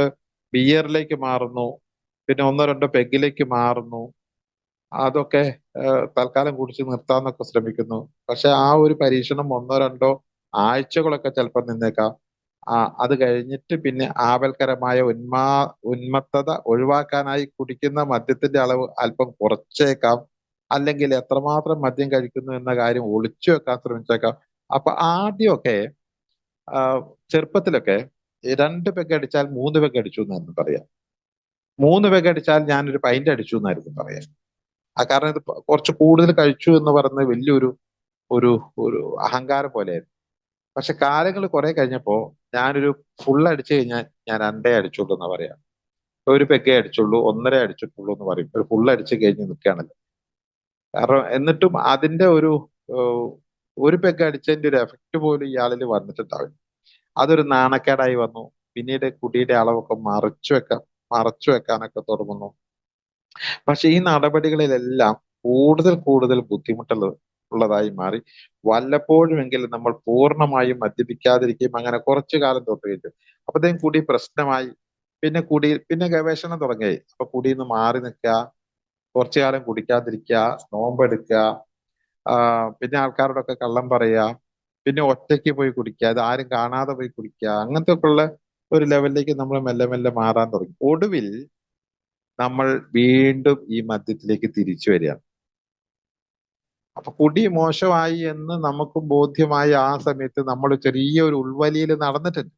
ബിയറിലേക്ക് മാറുന്നു, പിന്നെ ഒന്നോ രണ്ടോ പെഗിലേക്ക് മാറുന്നു. അതൊക്കെ തൽക്കാലം കുടിച്ച് നിർത്താന്നൊക്കെ ശ്രമിക്കുന്നു. പക്ഷെ ആ ഒരു പരീക്ഷണം ഒന്നോ രണ്ടോ ആഴ്ചകളൊക്കെ ചിലപ്പോൾ നിന്നേക്കാം. അത് കഴിഞ്ഞിട്ട് പിന്നെ ആപൽക്കരമായ ഉന്മത്തത ഒഴിവാക്കാനായി കുടിക്കുന്ന മദ്യത്തിന്റെ അളവ് അല്പം കുറച്ചേക്കാം. അല്ലെങ്കിൽ എത്രമാത്രം മദ്യം കഴിക്കുന്നു എന്ന കാര്യം ഒളിച്ചു വെക്കാൻ ശ്രമിച്ചേക്കാം. അപ്പൊ ആദ്യമൊക്കെ ചെറുപ്പത്തിലൊക്കെ 2 പെഗ് അടിച്ചാൽ 3 പെഗ് അടിച്ചു എന്നായിരുന്നു പറയാം. 3 പെഗ് അടിച്ചാൽ ഞാനൊരു പൈന്റ് അടിച്ചു എന്നായിരുന്നു പറയാം. കാരണം ഇത് കുറച്ച് കൂടുതൽ കഴിച്ചു എന്ന് പറയുന്നത് വലിയൊരു ഒരു ഒരു അഹങ്കാരം പോലെയായിരുന്നു. പക്ഷെ കാലങ്ങൾ കുറെ കഴിഞ്ഞപ്പോ ഞാനൊരു ഫുൾ അടിച്ചു കഴിഞ്ഞാൽ ഞാൻ 2 അടിച്ചുള്ളൂ എന്നാ പറയാ. 1 പെഗ്ഗേ അടിച്ചുള്ളൂ, 1.5 അടിച്ചിട്ടുള്ളൂ എന്ന് പറയും. ഒരു ഫുൾ അടിച്ചു കഴിഞ്ഞ് നിൽക്കുകയാണല്ലോ. കാരണം എന്നിട്ടും അതിന്റെ ഒരു പെഗ് അടിച്ചതിന്റെ ഒരു എഫക്റ്റ് പോലും ഇയാളിൽ വന്നിട്ടുണ്ടാവില്ല. അതൊരു നാണക്കേടായി വന്നു. പിന്നീട് കുടിയുടെ അളവൊക്കെ മറച്ചു വെക്കാനൊക്കെ തുടങ്ങുന്നു. പക്ഷെ ഈ നടപടികളിലെല്ലാം കൂടുതൽ ബുദ്ധിമുട്ടുള്ളതായി മാറി. വല്ലപ്പോഴുമെങ്കിലും നമ്മൾ പൂർണ്ണമായും മദ്യപിക്കാതിരിക്കുകയും അങ്ങനെ കുറച്ചു കാലം തൊട്ടുകയും. അപ്പത്തേക്കും കുടി പ്രശ്നമായി. പിന്നെ ഗവേഷണം തുടങ്ങി. അപ്പൊ കുടിയിൽ നിന്ന് മാറി നിൽക്കുക, കുറച്ചു കാലം കുടിക്കാതിരിക്കുക, നോമ്പെടുക്കുക, പിന്നെ ആൾക്കാരോടൊക്കെ കള്ളം പറയുക, പിന്നെ ഒറ്റയ്ക്ക് പോയി കുടിക്കുക, അത് ആരും കാണാതെ പോയി കുടിക്കുക, അങ്ങനത്തെ ഒക്കെ ഉള്ള ഒരു ലെവലിലേക്ക് നമ്മൾ മെല്ലെ മെല്ലെ മാറാൻ തുടങ്ങി. ഒടുവിൽ നമ്മൾ വീണ്ടും ഈ മദ്യത്തിലേക്ക് തിരിച്ചു വരികയാണ്. അപ്പൊ കുടി മോശമായി എന്ന് നമുക്ക് ബോധ്യമായ ആ സമയത്ത് നമ്മൾ ചെറിയൊരു ഉൾവലിയിൽ നടന്നിട്ടുണ്ട്.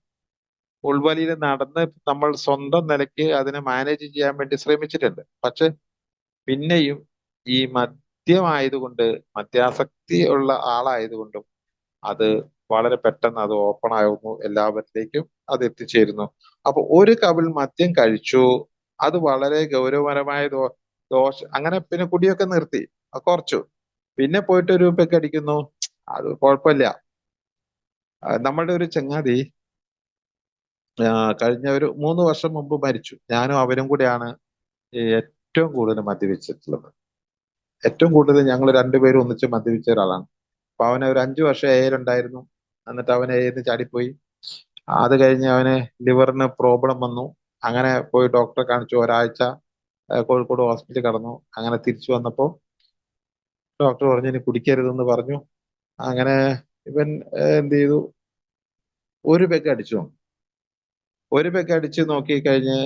ഉൾവലിയിൽ നടന്ന് നമ്മൾ സ്വന്തം നിലയ്ക്ക് അതിനെ മാനേജ് ചെയ്യാൻ വേണ്ടി ശ്രമിച്ചിട്ടുണ്ട്. പക്ഷെ പിന്നെയും ഈ മദ്യമായതുകൊണ്ട്, മദ്യാസക്തി ഉള്ള ആളായതുകൊണ്ടും അത് വളരെ പെട്ടെന്ന് അത് ഓപ്പൺ ആകുന്നു, എല്ലാവരിലേക്കും അത് എത്തിച്ചേരുന്നു. അപ്പൊ ഒരു കവിൾ മദ്യം കഴിച്ചു, അത് വളരെ ഗൗരവപരമായ അങ്ങനെ പിന്നെ കുടിയൊക്കെ നിർത്തി, കുറച്ചു. പിന്നെ പോയിട്ട് ഒരു പെഗ് അടിക്കുന്നു, അത് കുഴപ്പമില്ല. നമ്മളുടെ ഒരു ചങ്ങാതി കഴിഞ്ഞ ഒരു 3 വർഷം മുമ്പ് മരിച്ചു. ഞാനും അവരും കൂടെയാണ് ഏറ്റവും കൂടുതൽ മദ്യപിച്ചിട്ടുള്ളത്. ഏറ്റവും കൂടുതൽ ഞങ്ങൾ രണ്ടുപേരും ഒന്നിച്ച് മദ്യപിച്ച ഒരാളാണ്. അപ്പൊ അവന് ഒരു 5 വർഷം ഏലുണ്ടായിരുന്നു. എന്നിട്ട് അവൻ ഏന്ന് ചാടിപ്പോയി. അത് കഴിഞ്ഞ് അവന് ലിവറിന് പ്രോബ്ലം വന്നു. അങ്ങനെ പോയി ഡോക്ടറെ കാണിച്ചു. ഒരാഴ്ച കോഴിക്കോട് ഹോസ്പിറ്റലിൽ കിടന്നു. അങ്ങനെ തിരിച്ചു വന്നപ്പോ ഡോക്ടർ പറഞ്ഞു ഇനി കുടിക്കരുതെന്ന് പറഞ്ഞു. അങ്ങനെ ഇവൻ എന്ത് ചെയ്തു, ഒരു പെഗ് അടിച്ചു. ഒരു പെഗ് അടിച്ച് നോക്കി കഴിഞ്ഞ്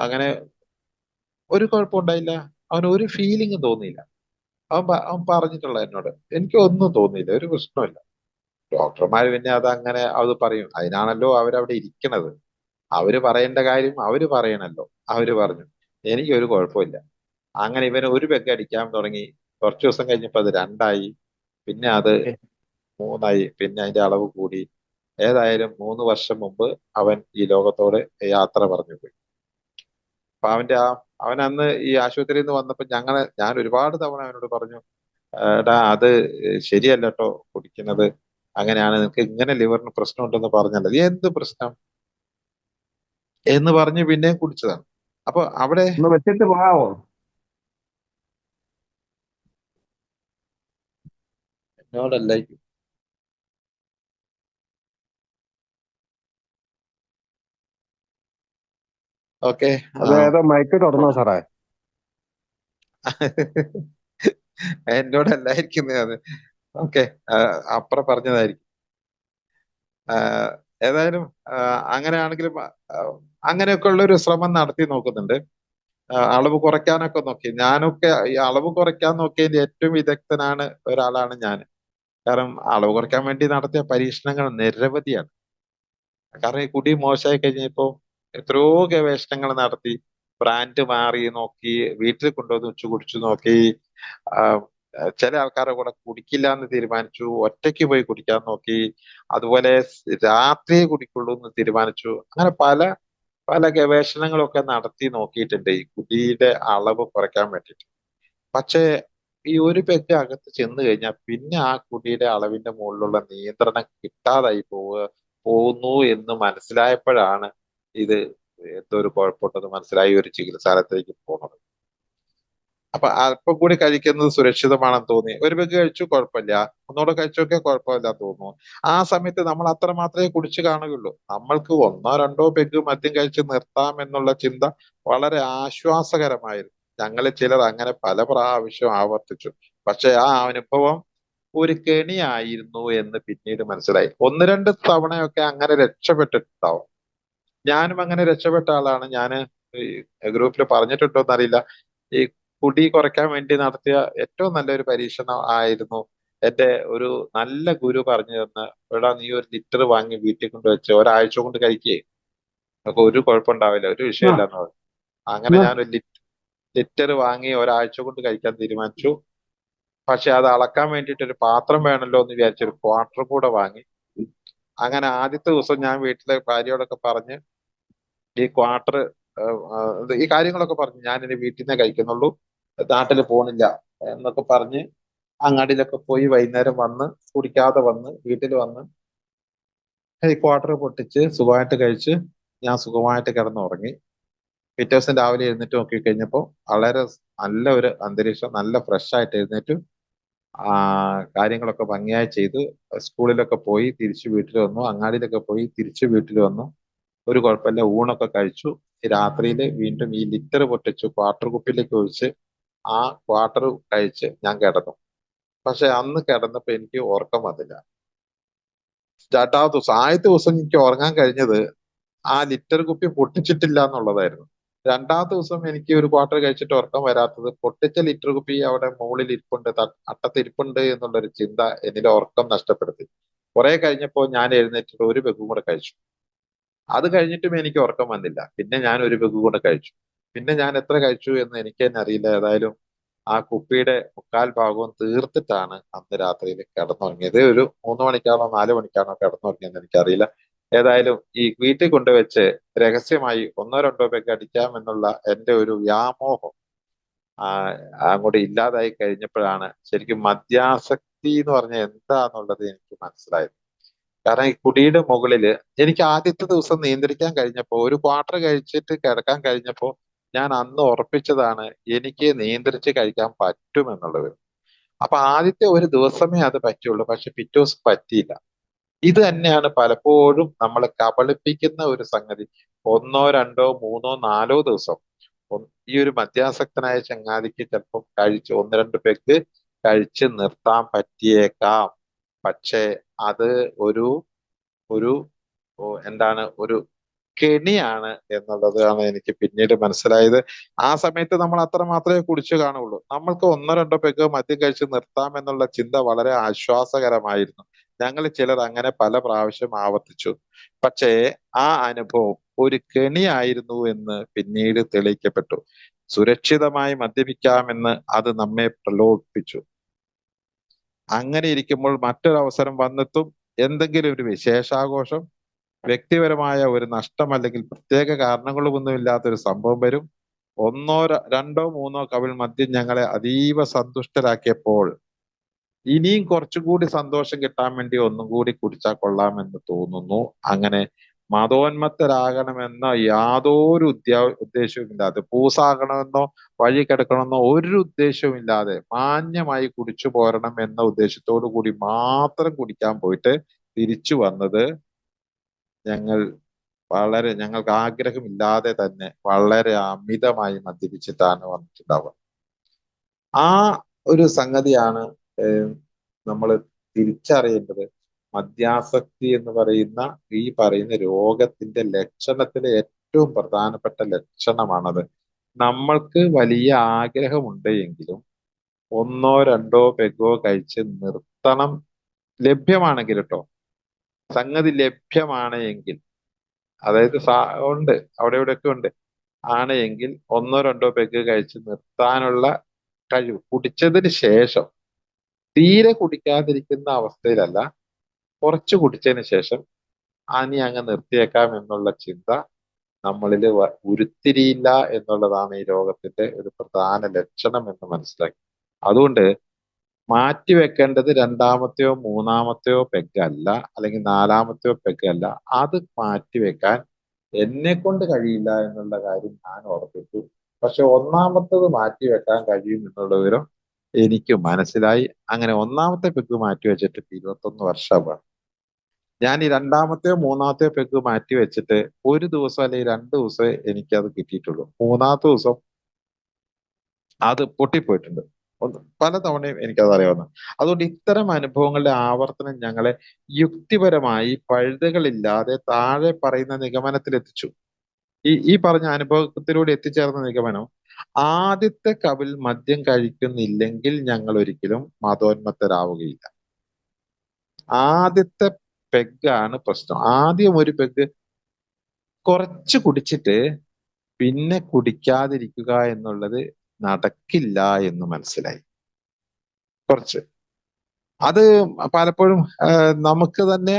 അങ്ങനെ ഒരു കുഴപ്പമുണ്ടായില്ല. അവന് ഒരു ഫീലിംഗ് തോന്നിയില്ല. അവൻ പറഞ്ഞിട്ടുള്ള എന്നോട്, എനിക്ക് ഒന്നും തോന്നിയില്ല, ഒരു പ്രശ്നമില്ല. ഡോക്ടർമാര് പിന്നെ അതങ്ങനെ അത് പറയും. അതിനാണല്ലോ അവരവിടെ ഇരിക്കണത്. അവര് പറയേണ്ട കാര്യം അവര് പറയണല്ലോ. അവര് പറഞ്ഞു. എനിക്കൊരു കുഴപ്പമില്ല. അങ്ങനെ ഇവന് ഒരു പെഗ് അടിക്കാൻ തുടങ്ങി. കുറച്ചു ദിവസം കഴിഞ്ഞപ്പോ അത് 2 പിന്നെ അത് 3 പിന്നെ അതിന്റെ അളവ് കൂടി. ഏതായാലും 3 വർഷം മുമ്പ് അവൻ ഈ ലോകത്തോട് യാത്ര പറഞ്ഞു പോയി. അപ്പൊ അവൻ അന്ന് ഈ ആശുപത്രിയിൽ നിന്ന് വന്നപ്പോ ഞാൻ ഒരുപാട് തവണ അവനോട് പറഞ്ഞു, എടാ അത് ശരിയല്ല കേട്ടോ കുടിക്കുന്നത്, അങ്ങനെയാണ്, നിനക്ക് ഇങ്ങനെ ലിവറിന് പ്രശ്നമുണ്ടെന്ന് പറഞ്ഞല്ലോ. എന്ത് പ്രശ്നം എന്ന് പറഞ്ഞ് പിന്നെയും കുടിച്ചതാണ്. അപ്പൊ അവിടെ ഒന്ന് വെച്ചിട്ട് പോകാവോ? എന്നോടല്ല. ഓക്കെ. അത് ഏതോ മൈക്ക് തുറന്നോ സാറേ? എന്നോടല്ലായിരിക്കുന്നത് അത്. ഓക്കെ. അപ്പുറം പറഞ്ഞതായിരിക്കും. ഏതായാലും അങ്ങനെയാണെങ്കിലും അങ്ങനെയൊക്കെ ഉള്ള ഒരു ശ്രമം നടത്തി നോക്കുന്നുണ്ട്. അളവ് കുറയ്ക്കാനൊക്കെ നോക്കി. ഞാനൊക്കെ ഈ അളവ് കുറയ്ക്കാൻ നോക്കിയതിൽ ഏറ്റവും വിദഗ്ധനാണ് ഒരാളാണ് ഞാൻ. കാരണം അളവ് കുറയ്ക്കാൻ വേണ്ടി നടത്തിയ പരീക്ഷണങ്ങൾ നിരവധിയാണ്. കാരണം ഈ കുടി മോശമായി കഴിഞ്ഞപ്പോ എത്രയോ ഗവേഷണങ്ങൾ നടത്തി, ബ്രാൻഡ് മാറി നോക്കി, വീട്ടിൽ കൊണ്ടുവന്ന് വെച്ച് കുടിച്ചു നോക്കി. ആ, ചില ആൾക്കാരുടെ കൂടെ കുടിക്കില്ല എന്ന് തീരുമാനിച്ചു, ഒറ്റയ്ക്ക് പോയി കുടിക്കാൻ നോക്കി. അതുപോലെ രാത്രിയെ കുടിക്കുള്ളൂ എന്ന് തീരുമാനിച്ചു. അങ്ങനെ പല പല ഗവേഷണങ്ങളൊക്കെ നടത്തി നോക്കിയിട്ടുണ്ട് ഈ കുടിയുടെ അളവ് കുറയ്ക്കാൻ വേണ്ടിയിട്ട്. പക്ഷേ ഈ ഒരു പെഗ് അകത്ത് ചെന്ന് കഴിഞ്ഞാൽ പിന്നെ ആ കുടിയുടെ അളവിന്റെ മുകളിലുള്ള നിയന്ത്രണം കിട്ടാതായി പോകുന്നു എന്ന് മനസ്സിലായപ്പോഴാണ് ഇത് എന്തോ ഒരു കുഴപ്പമുണ്ടെന്ന് മനസ്സിലായി ഒരു ചികിത്സാലയത്തിലേക്ക് പോകുന്നത്. അപ്പൊ അല്പം കൂടി കഴിക്കുന്നത് സുരക്ഷിതമാണെന്ന് തോന്നി. ഒരു പെഗ് കഴിച്ചു, കുഴപ്പമില്ല. ഒന്നുകൂടെ കഴിച്ചൊക്കെ കുഴപ്പമില്ല തോന്നുന്നു. ആ സമയത്ത് നമ്മൾ അത്ര മാത്രമേ കുടിച്ചു കാണുകയുള്ളൂ. നമ്മൾക്ക് ഒന്നോ രണ്ടോ പെഗ് മദ്യം കഴിച്ച് നിർത്താം എന്നുള്ള ചിന്ത വളരെ ആശ്വാസകരമായിരുന്നു. ഞങ്ങളിൽ ചിലർ അങ്ങനെ പല പ്രാവശ്യം ആവർത്തിച്ചു. പക്ഷെ ആ അനുഭവം ഒരു കെണിയായിരുന്നു എന്ന് പിന്നീട് മനസ്സിലായി. ഒന്ന് രണ്ട് തവണയൊക്കെ അങ്ങനെ രക്ഷപ്പെട്ടിട്ടുണ്ടാവും. ഞാനും അങ്ങനെ രക്ഷപ്പെട്ട ആളാണ്. ഞാന് ഈ ഗ്രൂപ്പിൽ പറഞ്ഞിട്ടുണ്ടോ എന്നറിയില്ല. ഈ കുടി കുറയ്ക്കാൻ വേണ്ടി നടത്തിയ ഏറ്റവും നല്ലൊരു പരീക്ഷണം ആയിരുന്നു. എന്റെ ഒരു നല്ല ഗുരു പറഞ്ഞു തന്ന, എടാ നീ 1 ലിറ്റർ വാങ്ങി വീട്ടിൽ കൊണ്ട് വെച്ച് ഒരാഴ്ച കൊണ്ട് കഴിക്കേ, അപ്പൊ ഒരു കുഴപ്പമുണ്ടാവില്ല, ഒരു ആ, വിഷയമില്ല എന്ന് പറഞ്ഞു. അങ്ങനെ എന്നാ, ഞാൻ 1 ലിറ്റർ വാങ്ങി ഒരാഴ്ച കൊണ്ട് കഴിക്കാൻ തീരുമാനിച്ചു. പക്ഷെ അത് അളക്കാൻ വേണ്ടിയിട്ട് ഒരു പാത്രം വേണമല്ലോ എന്ന് വിചാരിച്ച് ഒരു ക്വാർട്ടർ കൂടെ വാങ്ങി. അങ്ങനെ ആദ്യത്തെ ദിവസം ഞാൻ വീട്ടിലെ ഭാര്യയോടൊക്കെ പറഞ്ഞ് ഈ ക്വാർട്ടർ ഈ കാര്യങ്ങളൊക്കെ പറഞ്ഞു, ഞാൻ ഇനി വീട്ടിൽ നിന്നേ കഴിക്കുന്നുള്ളൂ, നാട്ടിൽ പോണില്ല എന്നൊക്കെ പറഞ്ഞ് അങ്ങാടിയിലൊക്കെ പോയി വൈകുന്നേരം വന്ന് കുടിക്കാതെ വന്ന് വീട്ടിൽ വന്ന് ഈ ക്വാർട്ടർ പൊട്ടിച്ച് സുഖമായിട്ട് കഴിച്ച് ഞാൻ സുഖമായിട്ട് കിടന്നുറങ്ങി. പിറ്റേ ദിവസം രാവിലെ എഴുന്നേറ്റ് നോക്കി കഴിഞ്ഞപ്പോൾ വളരെ നല്ല ഒരു അന്തരീക്ഷം, നല്ല ഫ്രഷ് ആയിട്ട് എഴുന്നേറ്റു. ആ, കാര്യങ്ങളൊക്കെ ഭംഗിയായി ചെയ്തു. സ്കൂളിലൊക്കെ പോയി തിരിച്ചു വീട്ടിൽ വന്നു, അങ്ങാടിയിലൊക്കെ പോയി തിരിച്ചു വീട്ടിൽ വന്നു. ഒരു കുഴപ്പമില്ല, ഊണൊക്കെ കഴിച്ചു. രാത്രിയിൽ വീണ്ടും ഈ ലിറ്റർ പൊട്ടിച്ചു ക്വാർട്ടർ കുപ്പിയിലേക്ക് ഒഴിച്ച് ആ ക്വാർട്ടർ കഴിച്ച് ഞാൻ കിടന്നു. പക്ഷെ അന്ന് കിടന്നപ്പോ എനിക്ക് ഉറക്കം വന്നില്ല. രണ്ടാമത്തെ ദിവസം, ആദ്യത്തെ ദിവസം എനിക്ക് ഉറങ്ങാൻ കഴിഞ്ഞത് ആ ലിറ്റർ കുപ്പി പൊട്ടിച്ചിട്ടില്ല എന്നുള്ളതായിരുന്നു. രണ്ടാമത്തെ ദിവസം എനിക്ക് ഒരു ക്വാർട്ടർ കഴിച്ചിട്ട് ഉറക്കം വരാത്തത് പൊട്ടിച്ച ലിറ്റർ കുപ്പി അവിടെ മുകളിൽ ഇരിപ്പുണ്ട്, അട്ടത്തിരിപ്പുണ്ട് എന്നുള്ളൊരു ചിന്ത എന്നിലെ ഉറക്കം നഷ്ടപ്പെടുത്തി. കുറെ കഴിഞ്ഞപ്പോ ഞാൻ എഴുന്നേറ്റിട്ട് ഒരു പെഗും കൂടെ കഴിച്ചു. അത് കഴിഞ്ഞിട്ടും എനിക്ക് ഉറക്കം വന്നില്ല. പിന്നെ ഞാൻ ഒരു പെഗ് കൂടെ കഴിച്ചു. പിന്നെ ഞാൻ എത്ര കഴിച്ചു എന്ന് എനിക്ക് തന്നെ അറിയില്ല. ഏതായാലും ആ കുപ്പിയുടെ 3/4 ഭാഗവും തീർത്തിട്ടാണ് അന്ന് രാത്രിയിൽ കിടന്നുറങ്ങിയത്. ഒരു 3 മണിക്കാണോ 4 മണിക്കാണോ കിടന്നുറങ്ങിയെന്ന് എനിക്കറിയില്ല. ഏതായാലും ഈ വീട്ടിൽ കൊണ്ടുവച്ച് രഹസ്യമായി ഒന്നോ രണ്ടോ പെഗ് അടിക്കാം എന്നുള്ള എന്റെ ഒരു വ്യാമോഹം ആ അങ്ങോട്ട് ഇല്ലാതായി കഴിഞ്ഞപ്പോഴാണ് ശരിക്കും മദ്യാസക്തി എന്ന് പറഞ്ഞാൽ എന്താന്നുള്ളത് എനിക്ക് മനസ്സിലായത്. കാരണം ഈ കുടിയുടെ മുകളില് എനിക്ക് ആദ്യത്തെ ദിവസം നിയന്ത്രിക്കാൻ കഴിഞ്ഞപ്പോ, ഒരു ക്വാർട്ടർ കഴിച്ചിട്ട് കിടക്കാൻ കഴിഞ്ഞപ്പോ ഞാൻ അന്ന് ഉറപ്പിച്ചതാണ് എനിക്ക് നിയന്ത്രിച്ച് കഴിക്കാൻ പറ്റുമെന്നുള്ളത്. അപ്പൊ ആദ്യത്തെ ഒരു ദിവസമേ അത് പറ്റുള്ളൂ, പക്ഷെ പിറ്റേ ദിവസം പറ്റിയില്ല. ഇത് തന്നെയാണ് പലപ്പോഴും നമ്മളെ കബളിപ്പിക്കുന്ന ഒരു സംഗതി. ഒന്നോ രണ്ടോ മൂന്നോ നാലോ ദിവസം ഈ ഒരു മദ്യാസക്തനായ ചങ്ങാതിക്ക് ചിലപ്പോൾ കഴിച്ച് ഒന്ന് രണ്ട് പെഗ് കഴിച്ച് നിർത്താൻ പറ്റിയേക്കാം. പക്ഷേ അത് ഒരു ഒരു എന്താണ് ഒരു കെണിയാണ് എന്നുള്ളതാണ് എനിക്ക് പിന്നീട് മനസ്സിലായത്. ആ സമയത്ത് നമ്മൾ അത്ര മാത്രമേ കുടിച്ചു കാണുള്ളൂ. നമ്മൾക്ക് ഒന്നോ രണ്ടോ പെഗ് മദ്യം കഴിച്ച് നിർത്താം എന്നുള്ള ചിന്ത വളരെ ആശ്വാസകരമായിരുന്നു. ഞങ്ങൾ ചിലർ അങ്ങനെ പല പ്രാവശ്യം ആവർത്തിച്ചു. പക്ഷേ ആ അനുഭവം ഒരു കെണിയായിരുന്നു എന്ന് പിന്നീട് തെളിയിക്കപ്പെട്ടു. സുരക്ഷിതമായി മദ്യപിക്കാമെന്ന് അത് നമ്മെ പ്രലോഭിപ്പിച്ചു. അങ്ങനെ ഇരിക്കുമ്പോൾ മറ്റൊരവസരം വന്നെത്തും. എന്തെങ്കിലും ഒരു വിശേഷാഘോഷം, വ്യക്തിപരമായ ഒരു നഷ്ടം, അല്ലെങ്കിൽ പ്രത്യേക കാരണങ്ങളുമൊന്നുമില്ലാത്ത ഒരു സംഭവം വരും. ഒന്നോ രണ്ടോ മൂന്നോ കവിൾ മദ്യം ഞങ്ങളെ അതീവ സന്തുഷ്ടരാക്കിയപ്പോൾ ഇനിയും കുറച്ചുകൂടി സന്തോഷം കിട്ടാൻ വേണ്ടി ഒന്നും കൂടി കുടിച്ചാൽ കൊള്ളാമെന്ന് തോന്നുന്നു. അങ്ങനെ മതോന്മത്തരാകണമെന്ന യാതൊരു ഉദ്ദേശവുമില്ലാതെ, പൂസാകണമെന്നോ വഴി കിടക്കണമെന്നോ ഒരു ഉദ്ദേശവുമില്ലാതെ മാന്യമായി കുടിച്ചു പോരണം എന്ന ഉദ്ദേശത്തോടു കൂടി മാത്രം കുടിക്കാൻ പോയിട്ട് തിരിച്ചു വന്നത് ഞങ്ങൾ ഞങ്ങൾക്ക് ആഗ്രഹമില്ലാതെ തന്നെ വളരെ അമിതമായി മദ്യപിച്ചിട്ടാണ് വന്നിട്ടുണ്ടാവുക. ആ ഒരു സംഗതിയാണ് നമ്മൾ തിരിച്ചറിയേണ്ടത്. മദ്യാസക്തി എന്ന് പറയുന്ന ഈ പറയുന്ന രോഗത്തിന്റെ ലക്ഷണത്തിലെ ഏറ്റവും പ്രധാനപ്പെട്ട ലക്ഷണമാണത്. നമ്മൾക്ക് വലിയ ആഗ്രഹമുണ്ട് എങ്കിലും ഒന്നോ രണ്ടോ പെഗോ കഴിച്ച് നിർത്തണം, ലഭ്യമാണെങ്കിൽ കേട്ടോ. സംഗതി ലഭ്യമാണ് എങ്കിൽ, അതായത് ഉണ്ട്, അവിടെ ഇവിടെയൊക്കെ ഉണ്ട്, ആണ് എങ്കിൽ ഒന്നോ രണ്ടോ പെഗ് കഴിച്ച് നിർത്താനുള്ള കഴിവ്, കുടിച്ചതിന് ശേഷം തീരെ കുടിക്കാതിരിക്കുന്ന അവസ്ഥയിലല്ല, കുറച്ച് കുടിച്ചതിന് ശേഷം ഇനി അങ്ങ് നിർത്തിയേക്കാം എന്നുള്ള ചിന്ത നമ്മളിൽ ഉരുത്തിരിയില്ല എന്നുള്ളതാണ് ഈ രോഗത്തിന്റെ ഒരു പ്രധാന ലക്ഷണം എന്ന് മനസ്സിലാക്കി. അതുകൊണ്ട് മാറ്റിവെക്കേണ്ടത് രണ്ടാമത്തെയോ മൂന്നാമത്തെയോ പെഗ് അല്ല, അല്ലെങ്കിൽ നാലാമത്തെയോ പെഗ് അല്ല. അത് മാറ്റിവെക്കാൻ എന്നെ കൊണ്ട് കഴിയില്ല എന്നുള്ള കാര്യം ഞാൻ ഓർപ്പിച്ചു. പക്ഷെ ഒന്നാമത്തത് മാറ്റിവെക്കാൻ കഴിയും എന്നുള്ള വിവരം എനിക്ക് മനസ്സിലായി. അങ്ങനെ ഒന്നാമത്തെ പെഗ് മാറ്റിവെച്ചിട്ട് 21 വർഷമാണ്. ഞാൻ ഈ രണ്ടാമത്തെയോ മൂന്നാമത്തെയോ പെഗ് മാറ്റിവെച്ചിട്ട് ഒരു ദിവസം അല്ലെങ്കിൽ 2 ദിവസമേ എനിക്കത് കിട്ടിയിട്ടുള്ളൂ. മൂന്നാമത്തെ ദിവസം അത് പൊട്ടിപ്പോയിട്ടുണ്ട്. പല തവണയും എനിക്കത് അറിയാവുന്ന. അതുകൊണ്ട് ഇത്തരം അനുഭവങ്ങളുടെ ആവർത്തനം ഞങ്ങളെ യുക്തിപരമായി പഴുതുകളില്ലാതെ താഴെ പറയുന്ന നിഗമനത്തിൽ എത്തിച്ചു. ഈ പറഞ്ഞ അനുഭവത്തിലൂടെ എത്തിച്ചേർന്ന നിഗമനം, ആദ്യത്തെ കവിൾ മദ്യം കഴിക്കുന്നില്ലെങ്കിൽ ഞങ്ങൾ ഒരിക്കലും മതോന്മത്തരാവുകയില്ല. ആദ്യത്തെ പെഗ്ഗാണ് പ്രശ്നം. ആദ്യം ഒരു പെഗ് കുറച്ച് കുടിച്ചിട്ട് പിന്നെ കുടിക്കാതിരിക്കുക എന്നുള്ളത് നടക്കില്ല എന്ന് മനസ്സിലായി. കുറച്ച് അത് പലപ്പോഴും നമുക്ക് തന്നെ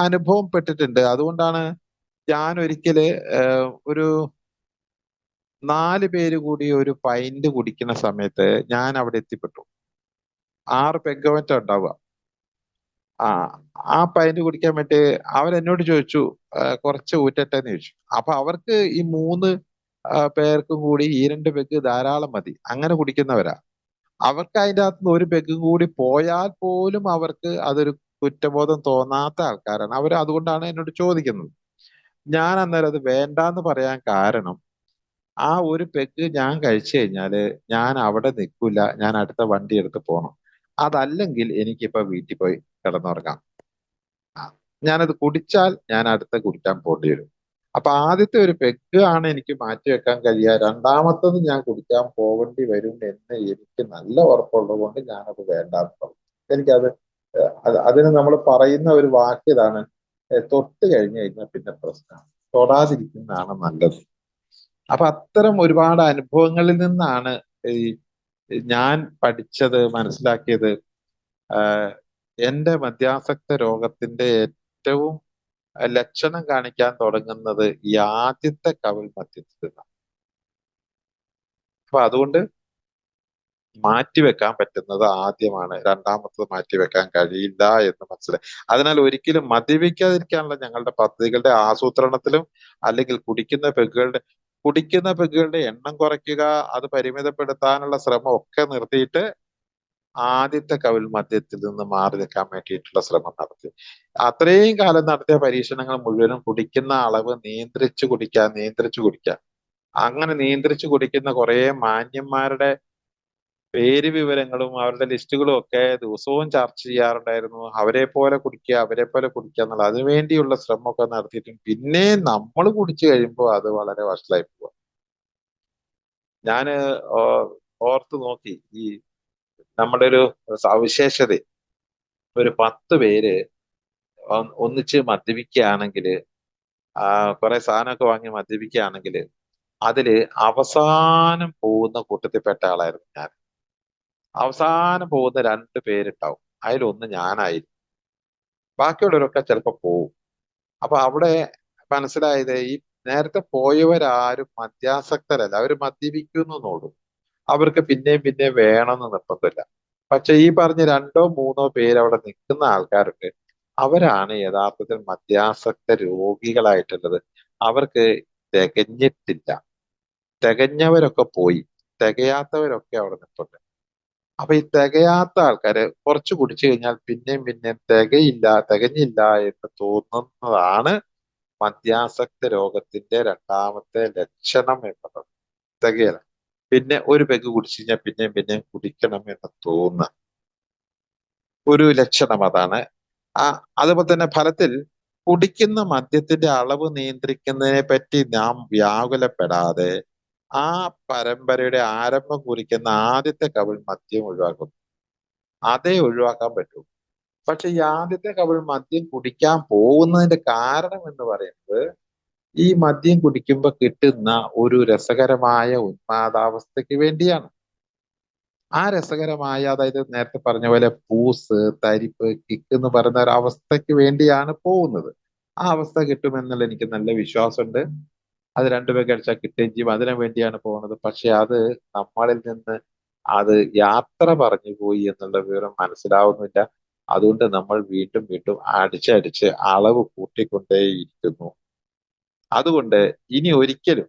അനുഭവപ്പെട്ടിട്ടുണ്ട്. അതുകൊണ്ടാണ് ഞാൻ ഒരിക്കല് ഒരു 4 പേര് കൂടി ഒരു പൈന്റ് കുടിക്കുന്ന സമയത്ത് ഞാൻ അവിടെ എത്തിപ്പെട്ടു. 6 പെഗ്ഗോമറ്റ ഉണ്ടാവുക. ആ പൈന്റ് കുടിക്കാൻ വേണ്ടി അവരെന്നോട് ചോദിച്ചു, കുറച്ച് ഊറ്റട്ടെ എന്ന് ചോദിച്ചു. അപ്പൊ അവർക്ക് ഈ 3 പേർക്കും കൂടി ഈ 2 പെഗ് ധാരാളം മതി. അങ്ങനെ കുടിക്കുന്നവരാ. അവർക്ക് അതിൻ്റെ അകത്തുനിന്ന് ഒരു പെഗ് കൂടി പോയാൽ പോലും അവർക്ക് അതൊരു കുറ്റബോധം തോന്നാത്ത ആൾക്കാരാണ്. അവർ അതുകൊണ്ടാണ് എന്നോട് ചോദിക്കുന്നത്. ഞാൻ അന്നേരം അത് വേണ്ടാന്ന് പറയാൻ കാരണം, ആ ഒരു പെഗ് ഞാൻ കഴിച്ചു കഴിഞ്ഞാല് ഞാൻ അവിടെ നിൽക്കില്ല, ഞാൻ അടുത്ത വണ്ടി എടുത്ത് പോകണം. അതല്ലെങ്കിൽ എനിക്കിപ്പോ വീട്ടിൽ പോയി കിടന്നുറങ്ങാം. ഞാനത് കുടിച്ചാൽ ഞാൻ അടുത്ത കുടിക്കാൻ പോകേണ്ടി വരും. അപ്പൊ ആദ്യത്തെ ഒരു പെഗ് ആണ് എനിക്ക് മാറ്റിവെക്കാൻ കഴിയുക. രണ്ടാമത്തത് ഞാൻ കുടിക്കാൻ പോകേണ്ടി വരും എന്ന് എനിക്ക് നല്ല ഉറപ്പുള്ളത് കൊണ്ട് ഞാനത് വേണ്ടാന്ന് പറഞ്ഞു. എനിക്കത് അതിന് നമ്മൾ പറയുന്ന ഒരു വാക്ക് ഇതാണ്, തൊട്ട് കഴിഞ്ഞു കഴിഞ്ഞാൽ പിന്നെ പ്രശ്നമാണ്, തൊടാതിരിക്കുന്നതാണ് നല്ലത്. അപ്പൊ അത്തരം ഒരുപാട് അനുഭവങ്ങളിൽ നിന്നാണ് ഈ ഞാൻ പഠിച്ചത്, മനസ്സിലാക്കിയത്. എന്റെ മദ്യാസക്ത രോഗത്തിന്റെ ഏറ്റവും ലക്ഷണം കാണിക്കാൻ തുടങ്ങുന്നത് ഈ ആദ്യത്തെ കവിൾ മദ്യത്തിൽ നിന്നാണ്. അപ്പൊ അതുകൊണ്ട് മാറ്റിവെക്കാൻ പറ്റുന്നത് ആദ്യമാണ്, രണ്ടാമത്തത് മാറ്റിവെക്കാൻ കഴിയില്ല എന്ന് മനസ്സിലായി. അതിനാൽ ഒരിക്കലും മദ്യപിക്കാതിരിക്കാനുള്ള ഞങ്ങളുടെ പദ്ധതികളുടെ ആസൂത്രണത്തിലും, അല്ലെങ്കിൽ കുടിക്കുന്ന പെഗ്ഗുകളുടെ എണ്ണം കുറയ്ക്കുക, അത് പരിമിതപ്പെടുത്താനുള്ള ശ്രമം ഒക്കെ നിർത്തിയിട്ട് ആദ്യത്തെ കവിൾ മദ്യത്തിൽ നിന്ന് മാറി നിൽക്കാൻ വേണ്ടിയിട്ടുള്ള ശ്രമം നടത്തി. അത്രയും കാലം നടത്തിയ പരീക്ഷണങ്ങൾ മുഴുവനും കുടിക്കുന്ന അളവ് നിയന്ത്രിച്ചു കുടിക്കാൻ. അങ്ങനെ നിയന്ത്രിച്ചു കുടിക്കുന്ന കുറെ മാന്യന്മാരുടെ പേര് വിവരങ്ങളും അവരുടെ ലിസ്റ്റുകളും ഒക്കെ ദിവസവും ചർച്ച ചെയ്യാറുണ്ടായിരുന്നു. അവരെ പോലെ കുടിക്കുക എന്നുള്ള അതിനുവേണ്ടിയുള്ള ശ്രമമൊക്കെ നടത്തിയിട്ടും പിന്നെ നമ്മൾ കുടിച്ചു കഴിയുമ്പോൾ അത് വളരെ വഷളായി പോവുക. ഞാന് ഓർത്ത് നോക്കി, ഈ നമ്മുടെ ഒരു സവിശേഷത, ഒരു 10 പേര് ഒന്നിച്ച് മദ്യപിക്കുകയാണെങ്കിൽ, കുറെ സാധനമൊക്കെ വാങ്ങി മദ്യപിക്കുകയാണെങ്കിൽ, അതില് അവസാനം പോകുന്ന കൂട്ടത്തിൽപ്പെട്ട ആളായിരുന്നു ഞാൻ. അവസാനം പോകുന്ന 2 പേരുണ്ടാവും, അതിലൊന്ന് ഞാനായിരുന്നു. ബാക്കിയുള്ളവരൊക്കെ ചിലപ്പോ പോവും. അപ്പൊ അവിടെ മനസ്സിലായത്, ഈ നേരത്തെ പോയവരാരും മദ്യാസക്തരല്ല, അവര് മദ്യപിക്കുന്നുള്ളൂ. അവർക്ക് പിന്നെയും വേണമെന്ന് നിർബന്ധമില്ല. പക്ഷെ ഈ പറഞ്ഞ 2ഓ 3ഓ പേര് അവിടെ നിൽക്കുന്ന ആൾക്കാരുണ്ട്, അവരാണ് യഥാർത്ഥത്തിൽ മദ്യാസക്ത രോഗികളായിട്ടുള്ളത്. അവർക്ക് തികഞ്ഞിട്ടില്ല. തികഞ്ഞവരൊക്കെ പോയി, തികയാത്തവരൊക്കെ അവിടെ നിൽപ്പുണ്ട്. അപ്പൊ ഈ തികയാത്ത ആൾക്കാര് കുറച്ച് കുടിച്ചു കഴിഞ്ഞാൽ പിന്നെയും തികഞ്ഞില്ല എന്ന് തോന്നുന്നതാണ് മദ്യാസക്ത രോഗത്തിന്റെ രണ്ടാമത്തെ ലക്ഷണം എന്നുള്ളത്. തികയല. പിന്നെ ഒരു പെഗ് കുടിച്ചു കഴിഞ്ഞാൽ പിന്നെയും കുടിക്കണം എന്ന് തോന്നുന്ന ഒരു ലക്ഷണം അതാണ്. അതുപോലെ തന്നെ ഫലത്തിൽ കുടിക്കുന്ന മദ്യത്തിന്റെ അളവ് നിയന്ത്രിക്കുന്നതിനെ പറ്റി നാം വ്യാകുലപ്പെടാതെ ആ പരമ്പരയുടെ ആരംഭം കുറിക്കുന്ന ആദ്യത്തെ കവിൾ മദ്യം ഒഴിവാക്കുന്നു. അതേ ഒഴിവാക്കാൻ പറ്റൂ. പക്ഷെ ഈ ആദ്യത്തെ കവിൾ മദ്യം കുടിക്കാൻ പോകുന്നതിന്റെ കാരണം എന്ന് പറയുന്നത് ഈ മദ്യം കുടിക്കുമ്പോൾ കിട്ടുന്ന ഒരു രസകരമായ ഉന്മാദാവസ്ഥയ്ക്ക് വേണ്ടിയാണ്. ആ രസകരമായ, അതായത് നേരത്തെ പറഞ്ഞ പോലെ പൂസ്, തരിപ്പ്, കിക്ക് എന്ന് പറയുന്ന ഒരു അവസ്ഥയ്ക്ക് വേണ്ടിയാണ് പോകുന്നത്. ആ അവസ്ഥ കിട്ടുമെന്നുള്ള എനിക്ക് നല്ല വിശ്വാസമുണ്ട്. അത് രണ്ടുപേർക്ക് അടിച്ചാൽ കിട്ടുകയും ചെയ്യും. അതിനു വേണ്ടിയാണ് പോകുന്നത്. പക്ഷെ അത് നമ്മളിൽ നിന്ന് അത് യാത്ര പറഞ്ഞു പോയി എന്നുള്ള വിവരം മനസ്സിലാവുന്നില്ല. അതുകൊണ്ട് നമ്മൾ വീണ്ടും വീണ്ടും അടിച്ചടിച്ച് അളവ് കൂട്ടിക്കൊണ്ടേയിരിക്കുന്നു. അതുകൊണ്ട് ഇനി ഒരിക്കലും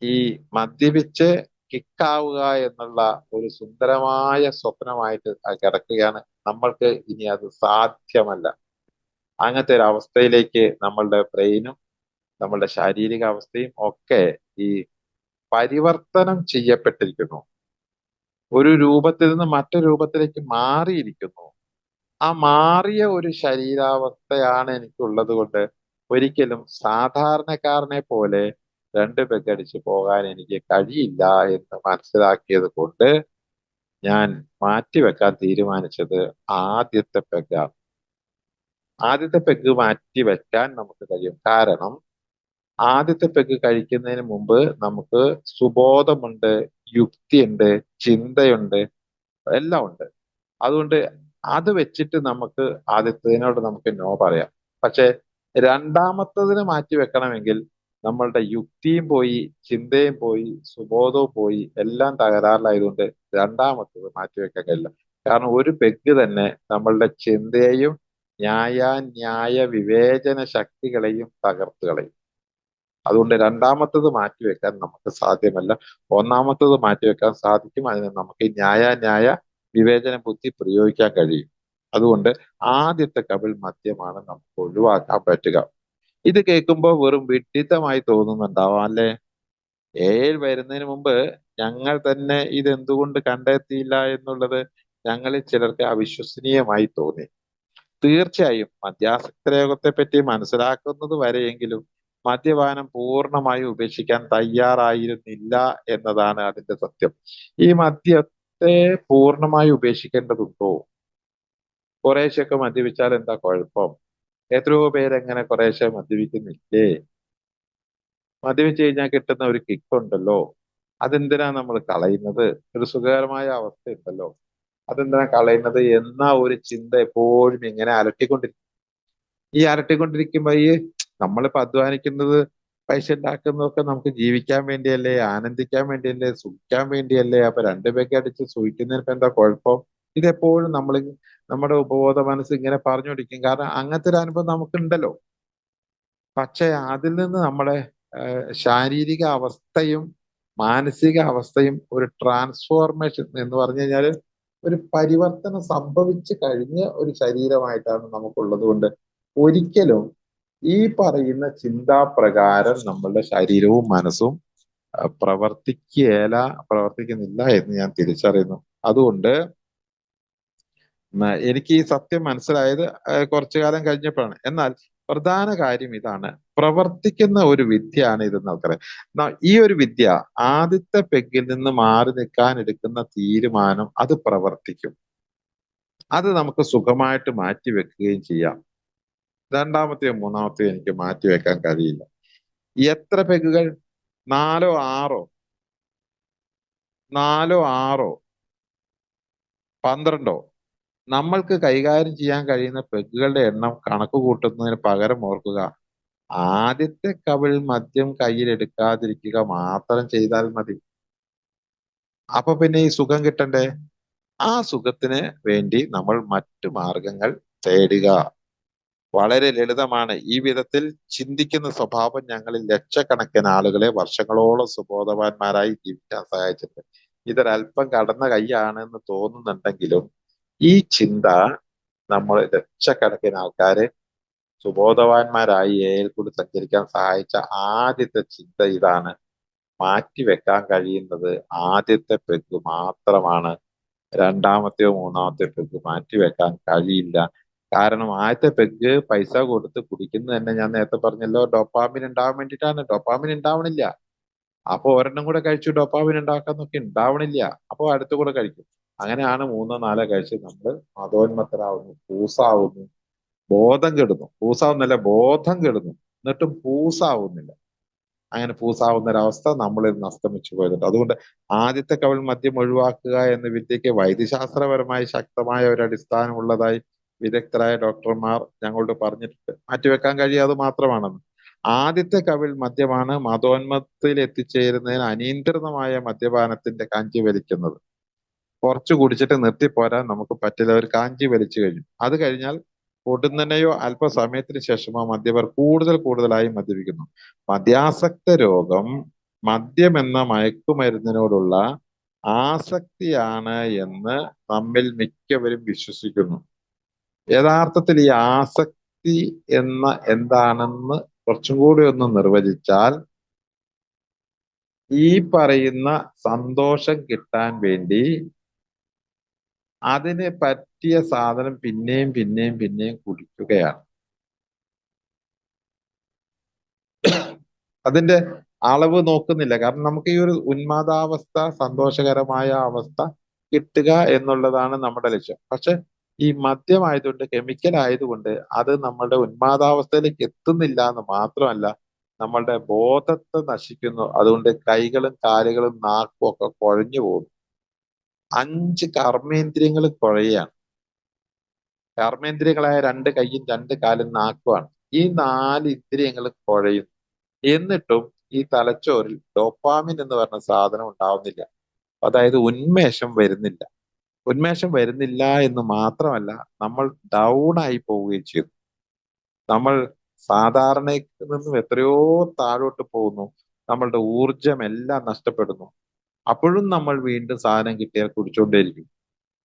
ഈ മദ്യപിച്ച് കിക്കാവുക എന്നുള്ള ഒരു സുന്ദരമായ സ്വപ്നമായിട്ട് കിടക്കുകയാണ്. നമ്മൾക്ക് ഇനി അത് സാധ്യമല്ല. അങ്ങനത്തെ ഒരു അവസ്ഥയിലേക്ക് നമ്മളുടെ ബ്രെയിനും നമ്മളുടെ ശാരീരിക അവസ്ഥയും ഒക്കെ ഈ പരിവർത്തനം ചെയ്യപ്പെട്ടിരിക്കുന്നു. ഒരു രൂപത്തിൽ നിന്ന് മറ്റൊരു രൂപത്തിലേക്ക് മാറിയിരിക്കുന്നു. ആ മാറിയ ഒരു ശരീരാവസ്ഥയാണ് എനിക്കുള്ളത് കൊണ്ട് ഒരിക്കലും സാധാരണക്കാരനെ പോലെ രണ്ട് പെഗടിച്ച് പോകാൻ എനിക്ക് കഴിയില്ല എന്ന് മനസ്സിലാക്കിയത് കൊണ്ട് ഞാൻ മാറ്റിവെക്കാൻ തീരുമാനിച്ചത് ആദ്യത്തെ പെഗാണ്. ആദ്യത്തെ പെഗ് മാറ്റിവെക്കാൻ നമുക്ക് കഴിയും. കാരണം ആദ്യത്തെ പെഗ് കഴിക്കുന്നതിന് മുമ്പ് നമുക്ക് സുബോധമുണ്ട്, യുക്തിയുണ്ട്, ചിന്തയുണ്ട്, എല്ലാം ഉണ്ട്. അതുകൊണ്ട് അത് വെച്ചിട്ട് നമുക്ക് ആദ്യത്തേതിനോട് നമുക്ക് നോ പറയാം. പക്ഷെ രണ്ടാമത്തതിന് മാറ്റി വെക്കണമെങ്കിൽ നമ്മളുടെ യുക്തിയും പോയി, ചിന്തയും പോയി, സുബോധവും പോയി, എല്ലാം തകരാറിലായതുകൊണ്ട് രണ്ടാമത്തത് മാറ്റി വെക്കാൻ കഴിയില്ല. കാരണം ഒരു പെഗ് തന്നെ നമ്മളുടെ ചിന്തയെയും ന്യായ വിവേചന ശക്തികളെയും തകർത്ത് കളയും. അതുകൊണ്ട് രണ്ടാമത്തത് മാറ്റിവെക്കാൻ നമുക്ക് സാധ്യമല്ല. ഒന്നാമത്തത് മാറ്റിവെക്കാൻ സാധിക്കും. അതിന് നമുക്ക് ന്യായ വിവേചന ബുദ്ധി പ്രയോഗിക്കാൻ കഴിയും. അതുകൊണ്ട് ആദ്യത്തെ കപിൾ മദ്യമാണ് നമുക്ക് ഒഴിവാക്കാൻ പറ്റുക. ഇത് കേൾക്കുമ്പോൾ വെറും വിഡ്ഢിത്തമായി തോന്നുന്നുണ്ടാവാം അല്ലെ? ഏഴിൽ വരുന്നതിന് മുമ്പ് ഞങ്ങൾ തന്നെ ഇത് എന്തുകൊണ്ട് കണ്ടെത്തിയില്ല എന്നുള്ളത് ഞങ്ങളിൽ ചിലർക്ക് അവിശ്വസനീയമായി തോന്നി. തീർച്ചയായും മദ്യാസക്തരോഗത്തെ പറ്റി മനസ്സിലാക്കുന്നത് വരെയെങ്കിലും മദ്യപാനം പൂർണ്ണമായും ഉപേക്ഷിക്കാൻ തയ്യാറായിരുന്നില്ല എന്നതാണ് അതിന്റെ സത്യം. ഈ മദ്യത്തെ പൂർണ്ണമായി ഉപേക്ഷിക്കേണ്ടതുണ്ടോ? കുറേശ്ശൊക്കെ മദ്യപിച്ചാൽ എന്താ കുഴപ്പം? എത്രയോ പേരെങ്ങനെ കുറേശ്ശെ മദ്യപിക്കുന്നില്ലേ? മദ്യപിച്ച് കഴിഞ്ഞാൽ കിട്ടുന്ന ഒരു കിക്ക് ഉണ്ടല്ലോ, അതെന്തിനാ നമ്മൾ കളയുന്നത്? ഒരു സുഖകരമായ അവസ്ഥ ഉണ്ടല്ലോ, അതെന്തിനാ കളയുന്നത് എന്ന ഒരു ചിന്ത എപ്പോഴും ഇങ്ങനെ അലട്ടിക്കൊണ്ടിരിക്കും. ഈ അലട്ടിക്കൊണ്ടിരിക്കുമ്പോ ഈ നമ്മളിപ്പോ അധ്വാനിക്കുന്നത്, പൈസ ഉണ്ടാക്കുന്നതൊക്കെ നമുക്ക് ജീവിക്കാൻ വേണ്ടിയല്ലേ, ആനന്ദിക്കാൻ വേണ്ടിയല്ലേ, സുഖിക്കാൻ വേണ്ടിയല്ലേ? അപ്പൊ രണ്ടു പേർക്ക് അടിച്ച് സുഖിക്കുന്നതിനിപ്പോ എന്താ കുഴപ്പം? ഇതെപ്പോഴും നമ്മൾ നമ്മുടെ ഉപബോധ മനസ്സ് ഇങ്ങനെ പറഞ്ഞുകൊണ്ടിരിക്കും. കാരണം അങ്ങനത്തെ ഒരു അനുഭവം നമുക്കുണ്ടല്ലോ. പക്ഷെ അതിൽ നിന്ന് നമ്മളെ ശാരീരിക അവസ്ഥയും മാനസിക അവസ്ഥയും ഒരു ട്രാൻസ്ഫോർമേഷൻ എന്ന് പറഞ്ഞു കഴിഞ്ഞാൽ ഒരു പരിവർത്തനം സംഭവിച്ചു കഴിഞ്ഞ ഒരു ശരീരമായിട്ടാണ് നമുക്കുള്ളത് കൊണ്ട് ഒരിക്കലും ഈ പറയുന്ന ചിന്താപ്രകാരം നമ്മളുടെ ശരീരവും മനസ്സും പ്രവർത്തിക്കുന്നില്ല എന്ന് ഞാൻ തിരിച്ചറിയുന്നു. അതുകൊണ്ട് എനിക്ക് ഈ സത്യം മനസ്സിലായത് കുറച്ചു കാലം കഴിഞ്ഞപ്പോഴാണ്. എന്നാൽ പ്രധാന കാര്യം ഇതാണ്, പ്രവർത്തിക്കുന്ന ഒരു വിദ്യയാണ് ഇതെന്ന് നമുക്കറിയാം. ഈ ഒരു വിദ്യ, ആദ്യത്തെ പെഗ്ഗിൽ നിന്ന് മാറി നിൽക്കാൻ എടുക്കുന്ന തീരുമാനം അത് പ്രവർത്തിക്കും. അത് നമുക്ക് സുഖമായിട്ട് മാറ്റി വെക്കുകയും ചെയ്യാം. രണ്ടാമത്തെയോ മൂന്നാമത്തെയോ എനിക്ക് മാറ്റി വെക്കാൻ കഴിയില്ല. എത്ര പെഗുകൾ? നാലോ ആറോ? നാലോ ആറോ? 12? നമ്മൾക്ക് കൈകാര്യം ചെയ്യാൻ കഴിയുന്ന പെഗുകളുടെ എണ്ണം കണക്ക് കൂട്ടുന്നതിന് പകരം ഓർക്കുക, ആദ്യത്തെ കവിൾ മദ്യം കയ്യിലെടുക്കാതിരിക്കുക മാത്രം ചെയ്താൽ മതി. അപ്പൊ പിന്നെ ഈ സുഖം കിട്ടണ്ടേ? ആ സുഖത്തിന് വേണ്ടി നമ്മൾ മറ്റു മാർഗങ്ങൾ തേടുക. വളരെ ലളിതമാണ്. ഈ വിധത്തിൽ ചിന്തിക്കുന്ന സ്വഭാവം ഞങ്ങളിൽ ലക്ഷക്കണക്കിന് ആളുകളെ വർഷങ്ങളോളം സുബോധവാന്മാരായി ജീവിക്കാൻ സഹായിച്ചിട്ടുണ്ട്. ഇതൊരല്പം കടന്ന കൈയാണെന്ന് തോന്നുന്നുണ്ടെങ്കിലും ഈ ചിന്ത നമ്മൾ ലക്ഷക്കണക്കിന് ആൾക്കാരെ സുബോധവാന്മാരായി എയിൽ കൂടി സഞ്ചരിക്കാൻ സഹായിച്ച ആദ്യത്തെ ചിന്ത ഇതാണ്. മാറ്റിവെക്കാൻ കഴിയുന്നത് ആദ്യത്തെ പെഗ് മാത്രമാണ്. രണ്ടാമത്തെയോ മൂന്നാമത്തെയോ പെഗ് മാറ്റിവെക്കാൻ കഴിയില്ല. കാരണം ആദ്യത്തെ പെഗ് പൈസ കൊടുത്ത് കുടിക്കുന്നത് തന്നെ ഞാൻ നേരത്തെ പറഞ്ഞല്ലോ, ഡോപ്പാമിൻ ഉണ്ടാവാൻ വേണ്ടിയിട്ടാണ്. ഡോപ്പാമിൻ ഉണ്ടാവണില്ല. അപ്പൊ ഒരെണ്ണം കൂടെ കഴിച്ചു ഡോപ്പാമിൻ ഉണ്ടാക്കാന്നൊക്കെ ഉണ്ടാവണില്ല. അപ്പൊ അടുത്ത കൂടെ കഴിക്കും. അങ്ങനെയാണ് മൂന്നോ നാലോ കഴിച്ച് നമ്മൾ മതോന്മത്തരാകുന്നു, പൂസാവുന്നു, ബോധം കെടുന്നു. പൂസാവുന്നല്ല, ബോധം കെടുന്നു. എന്നിട്ടും പൂസാവുന്നില്ല. അങ്ങനെ പൂസാവുന്ന ഒരവസ്ഥ നമ്മളിൽ നിന്ന് അസ്തമിച്ചു പോയതുണ്ട്. അതുകൊണ്ട് ആദ്യത്തെ കവിൾ മദ്യം ഒഴിവാക്കുക എന്ന വിദ്യക്ക് വൈദ്യശാസ്ത്രപരമായി ശക്തമായ ഒരു അടിസ്ഥാനമുള്ളതായി വിദഗ്ധരായ ഡോക്ടർമാർ ഞങ്ങളോട് പറഞ്ഞിട്ടുണ്ട്. മാറ്റിവെക്കാൻ കഴിയാതെ മാത്രമാണെന്ന്. ആദ്യത്തെ കവിൾ മദ്യമാണ് മതോന്മത്തിൽ എത്തിച്ചേരുന്നതിന് അനിയന്ത്രിതമായ മദ്യപാനത്തിന്റെ കാഞ്ചി വലിക്കുന്നത്. കുറച്ച് കുടിച്ചിട്ട് നിർത്തിപ്പോരാൻ നമുക്ക് പറ്റില്ല. ഒരു കാഞ്ചി വലിച്ചു കഴിഞ്ഞു. അത് കഴിഞ്ഞാൽ പൊടുന്നനെയോ അല്പസമയത്തിന് ശേഷമോ മദ്യപർ കൂടുതലായി മദ്യപിക്കുന്നു. മദ്യാസക്ത രോഗം മദ്യമെന്ന മയക്കുമരുന്നിനോടുള്ള ആസക്തിയാണ് എന്ന് നമ്മിൽ മിക്കവരും വിശ്വസിക്കുന്നു. യഥാർത്ഥത്തിൽ ഈ ആസക്തി എന്താണെന്ന് കുറച്ചും കൂടി ഒന്ന് നിർവചിച്ചാൽ, ഈ പറയുന്ന സന്തോഷം കിട്ടാൻ വേണ്ടി അതിന് പറ്റിയ സാധനം പിന്നെയും കുടിക്കുകയാണ്. അതിന്റെ അളവ് നോക്കുന്നില്ല. കാരണം നമുക്ക് ഈ ഒരു ഉന്മാദാവസ്ഥ, സന്തോഷകരമായ അവസ്ഥ കിട്ടുക എന്നുള്ളതാണ് നമ്മുടെ ലക്ഷ്യം. പക്ഷെ ഈ മദ്യമായതുകൊണ്ട്, കെമിക്കൽ ആയതുകൊണ്ട് അത് നമ്മളുടെ ഉന്മാദാവസ്ഥയിലേക്ക് എത്തുന്നില്ല എന്ന് മാത്രമല്ല, നമ്മളുടെ ബോധത്തെ നശിക്കുന്നു. അതുകൊണ്ട് കൈകളും കാലുകളും നാക്കും ഒക്കെ കുഴഞ്ഞു പോകുന്നു. 5 കർമ്മേന്ദ്രിയങ്ങൾ കുഴയാണ്. കർമ്മേന്ദ്രിയങ്ങളായ 2 കൈയും 2 കാലും നാക്കുമാണ്. ഈ 4 ഇന്ദ്രിയങ്ങൾ കുഴയും. എന്നിട്ടും ഈ തലച്ചോറിൽ ഡോപ്പാമിൻ എന്ന് പറഞ്ഞ സാധനം ഉണ്ടാവുന്നില്ല. അതായത് ഉന്മേഷം വരുന്നില്ല. ഉന്മേഷം വരുന്നില്ല എന്ന് മാത്രമല്ല, നമ്മൾ ഡൗൺ ആയി പോവുകയും ചെയ്തു. നമ്മൾ സാധാരണയിൽ നിന്നും എത്രയോ താഴോട്ട് പോകുന്നു. നമ്മളുടെ ഊർജം എല്ലാം നഷ്ടപ്പെടുന്നു. അപ്പോഴും നമ്മൾ വീണ്ടും സാധനം കിട്ടിയാൽ കുടിച്ചുകൊണ്ടേയിരിക്കും.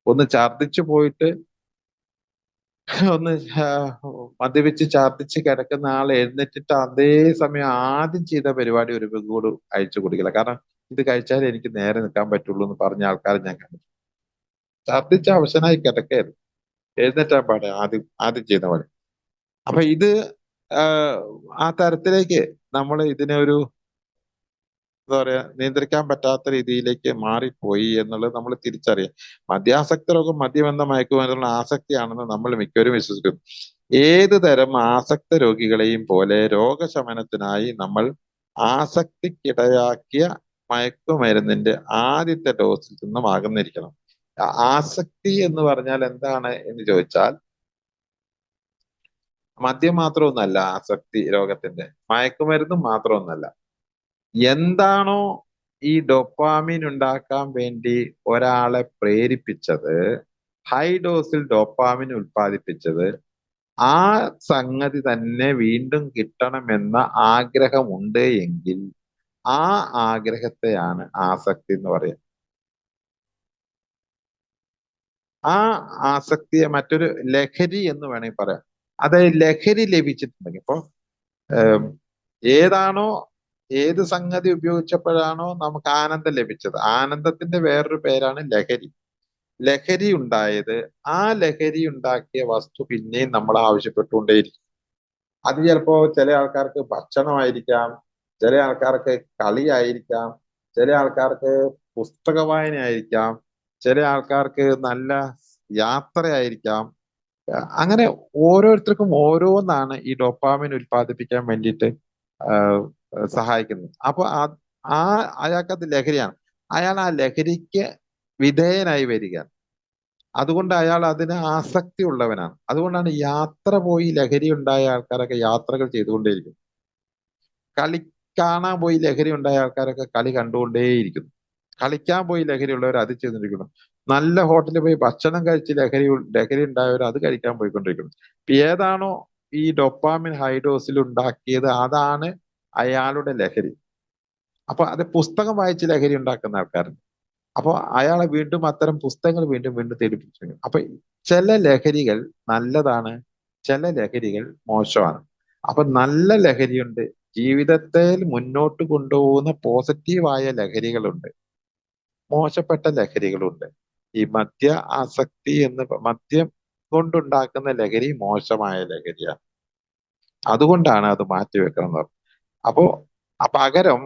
ഒന്ന് ഛർദ്ദിച്ചു പോയിട്ട് ഒന്ന് മദ്യപിച്ച് ഛർദ്ദിച്ച് കിടക്കുന്ന ആൾ എഴുന്നേറ്റിട്ട് അതേ സമയം ആദ്യം ചെയ്ത പരിപാടി ഒരു പെഗ് അഴിച്ചു കുടിക്കില്ല. കാരണം ഇത് കഴിച്ചാലേ എനിക്ക് നേരെ നിൽക്കാൻ പറ്റുള്ളൂ എന്ന് പറഞ്ഞ ആൾക്കാരെ ഞാൻ കണ്ടു. ഛർദ്ദിച്ച അവശനായി കിടക്കായിരുന്നു. എഴുന്നേറ്റാൻ പാടെ ആദ്യം ചെയ്ത പോലെ. അപ്പൊ ഇത് ആ തരത്തിലേക്ക് നമ്മൾ ഇതിനെ ഒരു എന്താ പറയാ, നിയന്ത്രിക്കാൻ പറ്റാത്ത രീതിയിലേക്ക് മാറിപ്പോയി എന്നുള്ളത് നമ്മൾ തിരിച്ചറിയാം. മദ്യാസക്ത രോഗം മദ്യം എന്ന മയക്കുമരുന്നുള്ള ആസക്തിയാണെന്ന് നമ്മൾ മിക്കവരും വിശ്വസിക്കുന്നു. ഏത് തരം ആസക്ത രോഗികളെയും പോലെ രോഗശമനത്തിനായി നമ്മൾ ആസക്തിക്കിടയാക്കിയ മയക്കുമരുന്നിന്റെ ആദ്യത്തെ ഡോസിൽ നിന്നും അകന്നിരിക്കണം. ആസക്തി എന്ന് പറഞ്ഞാൽ എന്താണ് എന്ന് ചോദിച്ചാൽ, മദ്യം മാത്രമൊന്നല്ല ആസക്തി രോഗത്തിന്റെ, മയക്കുമരുന്നും മാത്രമൊന്നല്ല. എന്താണോ ഈ ഡോപ്പാമിൻ ഉണ്ടാക്കാൻ വേണ്ടി ഒരാളെ പ്രേരിപ്പിച്ചത്, ഹൈ ഡോസിൽ ഡോപ്പാമിൻ ഉൽപ്പാദിപ്പിച്ചത്, ആ സംഗതി തന്നെ വീണ്ടും കിട്ടണമെന്ന ആഗ്രഹമുണ്ട് എങ്കിൽ ആ ആഗ്രഹത്തെയാണ് ആസക്തി എന്ന് പറയുന്നത്. ആ ആസക്തിയെ മറ്റൊരു ലഹരി എന്ന് വേണമെങ്കിൽ പറയാം. അതായത് ലഹരി ലഭിച്ചിട്ടുണ്ടെങ്കിൽ, ഇപ്പൊ ഏതാണോ, ഏത് സംഗതി ഉപയോഗിച്ചപ്പോഴാണോ നമുക്ക് ആനന്ദം ലഭിച്ചത്, ആനന്ദത്തിന്റെ വേറൊരു പേരാണ് ലഹരി. ലഹരി ഉണ്ടായത്, ആ ലഹരി ഉണ്ടാക്കിയ വസ്തു പിന്നെയും നമ്മൾ ആവശ്യപ്പെട്ടുകൊണ്ടേയിരിക്കും. അത് ചിലപ്പോ ചില ആൾക്കാർക്ക് ഭക്ഷണമായിരിക്കാം, ചില ആൾക്കാർക്ക് കളിയായിരിക്കാം, ചില ആൾക്കാർക്ക് പുസ്തക വായനയായിരിക്കാം, ചില ആൾക്കാർക്ക് നല്ല യാത്രയായിരിക്കാം. അങ്ങനെ ഓരോരുത്തർക്കും ഓരോന്നാണ് ഈ ഡോപ്പാമിൻ ഉൽപ്പാദിപ്പിക്കാൻ വേണ്ടിയിട്ട് സഹായിക്കുന്നത്. അപ്പൊ ആ അയാൾക്കത് ലഹരിയാണ്. അയാൾ ആ ലഹരിക്ക് വിധേയനായി വരികയാണ്. അതുകൊണ്ട് അയാൾ അതിന് ആസക്തി ഉള്ളവനാണ്. അതുകൊണ്ടാണ് യാത്ര പോയി ലഹരി ഉണ്ടായ ആൾക്കാരൊക്കെ യാത്രകൾ ചെയ്തുകൊണ്ടേയിരിക്കും. കളി കാണാൻ പോയി ലഹരി ഉണ്ടായ ആൾക്കാരൊക്കെ കളി കണ്ടുകൊണ്ടേയിരിക്കുന്നു. കളിക്കാൻ പോയി ലഹരി ഉള്ളവർ അത് ചെയ്തുകൊണ്ടിരിക്കുന്നു. നല്ല ഹോട്ടലിൽ പോയി ഭക്ഷണം കഴിച്ച് ലഹരി ഉണ്ടായവർ അത് കഴിക്കാൻ പോയിക്കൊണ്ടിരിക്കുന്നു. ഇപ്പൊ ഏതാണോ ഈ ഡോപ്പാമിൻ ഹൈഡോസിൽ ഉണ്ടാക്കിയത്, അതാണ് അയാളുടെ ലഹരി. അപ്പൊ അത് പുസ്തകം വായിച്ച് ലഹരി ഉണ്ടാക്കുന്ന ആൾക്കാരുണ്ട്. അപ്പൊ അയാളെ വീണ്ടും അത്തരം പുസ്തകങ്ങൾ വീണ്ടും തേടിപ്പിച്ചു. അപ്പൊ ചില ലഹരികൾ നല്ലതാണ്, ചില ലഹരികൾ മോശമാണ്. അപ്പൊ നല്ല ലഹരിയുണ്ട്, ജീവിതത്തിൽ മുന്നോട്ട് കൊണ്ടുപോകുന്ന പോസിറ്റീവായ ലഹരികളുണ്ട്, മോശപ്പെട്ട ലഹരികളുണ്ട്. ഈ മദ്യം കൊണ്ടുണ്ടാക്കുന്ന ലഹരി മോശമായ ലഹരിയാണ്. അതുകൊണ്ടാണ് അത് മാറ്റിവെക്കണം എന്ന് പറഞ്ഞത്. അപ്പോ പകരം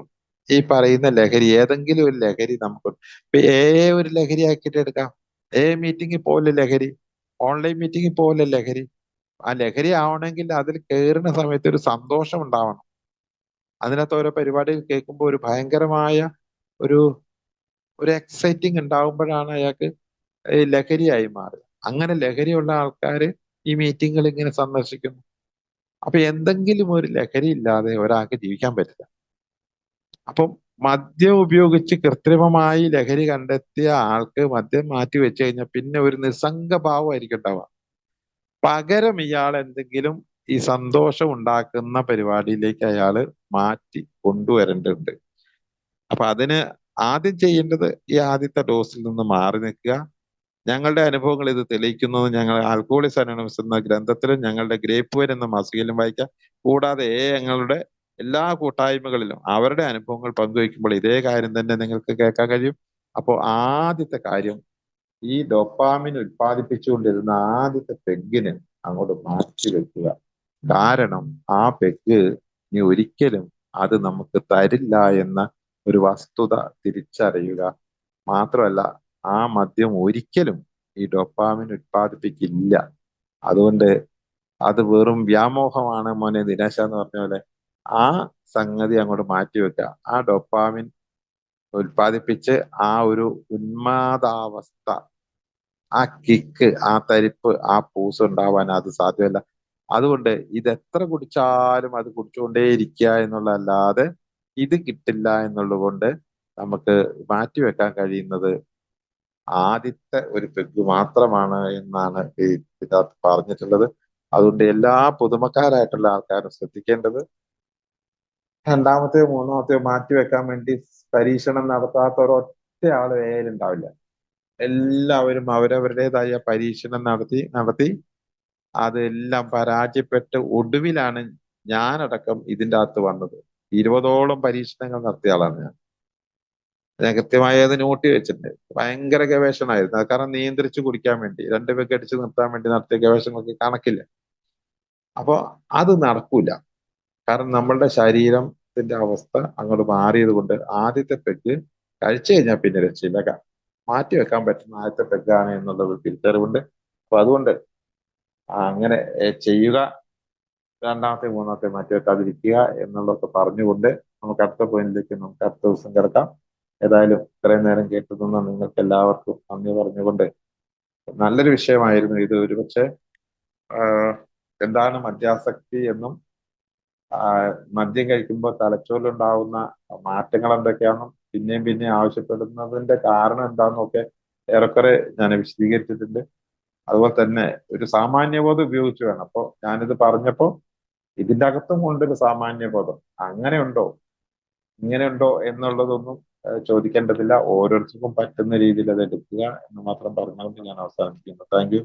ഈ പറയുന്ന ലഹരി ഏതെങ്കിലും ഒരു ലഹരി നമുക്ക് ഇപ്പൊ ഒരു ലഹരി ആക്കിയിട്ട് എടുക്കാം. മീറ്റിംഗിൽ പോലെ ലഹരി, ഓൺലൈൻ മീറ്റിംഗിൽ പോലെ ലഹരി. ആ ലഹരി ആവണമെങ്കിൽ അതിൽ കയറുന്ന സമയത്ത് ഒരു സന്തോഷം ഉണ്ടാവണം. അതിനകത്ത് ഓരോ പരിപാടികൾ കേൾക്കുമ്പോൾ ഒരു ഭയങ്കരമായ ഒരു ഒരു എക്സൈറ്റിംഗ് ഉണ്ടാവുമ്പോഴാണ് അയാൾക്ക് ഈ ലഹരിയായി മാറുക. അങ്ങനെ ലഹരിയുള്ള ആൾക്കാര് ഈ മീറ്റിങ്ങുകൾ ഇങ്ങനെ സന്ദർശിക്കുന്നു. അപ്പൊ എന്തെങ്കിലും ഒരു ലഹരി ഇല്ലാതെ ഒരാൾക്ക് ജീവിക്കാൻ പറ്റില്ല. അപ്പം മദ്യം ഉപയോഗിച്ച് കൃത്രിമമായി ലഹരി കണ്ടെത്തിയ ആൾക്ക് മദ്യം മാറ്റി വെച്ച് കഴിഞ്ഞാൽ പിന്നെ ഒരു നിസ്സംഗഭാവമായിരിക്കും ഉണ്ടാവുക. പകരം ഇയാൾ എന്തെങ്കിലും ഈ സന്തോഷം ഉണ്ടാക്കുന്ന പരിപാടിയിലേക്ക് അയാള് മാറ്റി കൊണ്ടുവരേണ്ടതുണ്ട്. അപ്പൊ അതിന് ആദ്യം ചെയ്യേണ്ടത് ഈ ആദ്യത്തെ ഡോസിൽ നിന്ന് മാറി നിൽക്കുക. ഞങ്ങളുടെ അനുഭവങ്ങൾ ഇത് തെളിയിക്കുന്നത് ഞങ്ങൾ ആൽക്കഹോളിക്സ് അനോണിമസ് എന്ന ഗ്രന്ഥത്തിലും ഞങ്ങളുടെ ഗ്രേപ്പ് വൈൻ എന്ന മാസികയിലും വായിക്കാം. കൂടാതെ ഞങ്ങളുടെ എല്ലാ കൂട്ടായ്മകളിലും അവരുടെ അനുഭവങ്ങൾ പങ്കുവയ്ക്കുമ്പോൾ ഇതേ കാര്യം തന്നെ നിങ്ങൾക്ക് കേൾക്കാൻ കഴിയും. അപ്പോൾ ആദ്യത്തെ കാര്യം ഈ ഡോപ്പാമിൻ ഉത്പാദിപ്പിച്ചുകൊണ്ടിരുന്ന ആദ്യത്തെ പെഗ്ഗിന് അങ്ങോട്ട് മാറ്റി വെക്കുക. കാരണം ആ പെഗ് ഇനി ഒരിക്കലും അത് നമുക്ക് തരില്ല എന്ന ഒരു വസ്തുത തിരിച്ചറിയുക. മാത്രമല്ല ആ മദ്യം ഒരിക്കലും ഈ ഡോപ്പാമിൻ ഉത്പാദിപ്പിക്കില്ല. അതുകൊണ്ട് അത് വെറും വ്യാമോഹമാണ് മോനെ ദിനേശ എന്ന് പറഞ്ഞ പോലെ ആ സംഗതി അങ്ങോട്ട് മാറ്റി വെക്കുക. ആ ഡോപ്പാമിൻ ഉത്പാദിപ്പിച്ച് ആ ഒരു ഉന്മാദാവസ്ഥ, ആ കിക്ക്, ആ തരിപ്പ്, ആ പൂസ് ഉണ്ടാവാൻ അത് സാധ്യമല്ല. അതുകൊണ്ട് ഇത് എത്ര കുടിച്ചാലും അത് കുടിച്ചുകൊണ്ടേയിരിക്കുക എന്നുള്ളതല്ലാതെ ഇത് കിട്ടില്ല എന്നുള്ളത് കൊണ്ട് നമുക്ക് മാറ്റിവെക്കാൻ കഴിയുന്നത് ആദ്യത്തെ ഒരു പെഗ് മാത്രമാണ് എന്നാണ് ഈ ഇതിനകത്ത് പറഞ്ഞിട്ടുള്ളത്. അതുകൊണ്ട് എല്ലാ പുതുമക്കാരായിട്ടുള്ള ആൾക്കാരും ശ്രദ്ധിക്കേണ്ടത് രണ്ടാമത്തെയോ മൂന്നാമത്തെയോ മാറ്റിവെക്കാൻ വേണ്ടി പരീക്ഷണം നടത്താത്ത ഒരൊറ്റ ആള് ഉണ്ടാവില്ല. എല്ലാവരും അവരവരുടേതായ പരീക്ഷണം നടത്തി അതെല്ലാം പരാജയപ്പെട്ട് ഒടുവിലാണ് ഞാനടക്കം ഇതിൻ്റെ അകത്ത് വന്നത്. 20ഓളം പരീക്ഷണങ്ങൾ നടത്തിയ ആളാണ് ഞാൻ. കൃത്യമായി അത് നോട്ടി വെച്ചിട്ടുണ്ട്. ഭയങ്കര ഗവേഷണമായിരുന്നു. അത് കാരണം നിയന്ത്രിച്ച് കുടിക്കാൻ വേണ്ടി 2 പെഗ് അടിച്ച് നിർത്താൻ വേണ്ടി നടത്തിയ ഗവേഷണങ്ങൾക്ക് കണക്കില്ല. അപ്പൊ അത് നടക്കൂല. കാരണം നമ്മളുടെ ശരീരത്തിന്റെ അവസ്ഥ അങ്ങോട്ട് മാറിയത് കൊണ്ട് ആദ്യത്തെ പെഗ് കഴിച്ചു കഴിഞ്ഞാൽ പിന്നെ രക്ഷയില്ല. മാറ്റി വെക്കാൻ പറ്റുന്ന ആദ്യത്തെ പെഗ്ഗാണ് എന്നുള്ളത് തിരിച്ചറിവുണ്ട്. അപ്പൊ അതുകൊണ്ട് അങ്ങനെ ചെയ്യുക. രണ്ടാമത്തെ മൂന്നാമത്തെ മാറ്റി വെക്കാതിരിക്കുക എന്നുള്ളതൊക്കെ പറഞ്ഞുകൊണ്ട് നമുക്ക് അടുത്ത പോയിന്റിലേക്ക് നമുക്ക് അടുത്ത ദിവസം കിടക്കാം. ഏതായാലും ഇത്രയും നേരം കേട്ടുനിന്ന നിങ്ങൾക്ക് എല്ലാവർക്കും നന്ദി പറഞ്ഞുകൊണ്ട് നല്ലൊരു വിഷയമായിരുന്നു ഇത്. ഒരുപക്ഷെ എന്താണ് മദ്യാസക്തി എന്നും മദ്യം കഴിക്കുമ്പോൾ തലച്ചോറിലുണ്ടാവുന്ന മാറ്റങ്ങൾ എന്തൊക്കെയാണെന്നും പിന്നെയും ആവശ്യപ്പെടുന്നതിന്റെ കാരണം എന്താണെന്നൊക്കെ ഏറെക്കുറെ ഞാൻ വിശദീകരിച്ചിട്ടുണ്ട്. അതുപോലെ തന്നെ ഒരു സാമാന്യബോധം ഉപയോഗിച്ച് വേണം. അപ്പൊ ഞാനിത് പറഞ്ഞപ്പോ ഇതിന്റെ അകത്തും കൊണ്ടൊരു സാമാന്യബോധം അങ്ങനെയുണ്ടോ ഇങ്ങനെയുണ്ടോ എന്നുള്ളതൊന്നും ചോദിക്കേണ്ടതില്ല. ഓരോരുത്തർക്കും പറ്റുന്ന രീതിയിൽ അത് എടുക്കുക എന്ന് മാത്രം പറഞ്ഞുകൊണ്ട് ഞാൻ അവസാനിപ്പിക്കുന്നു. Thank you.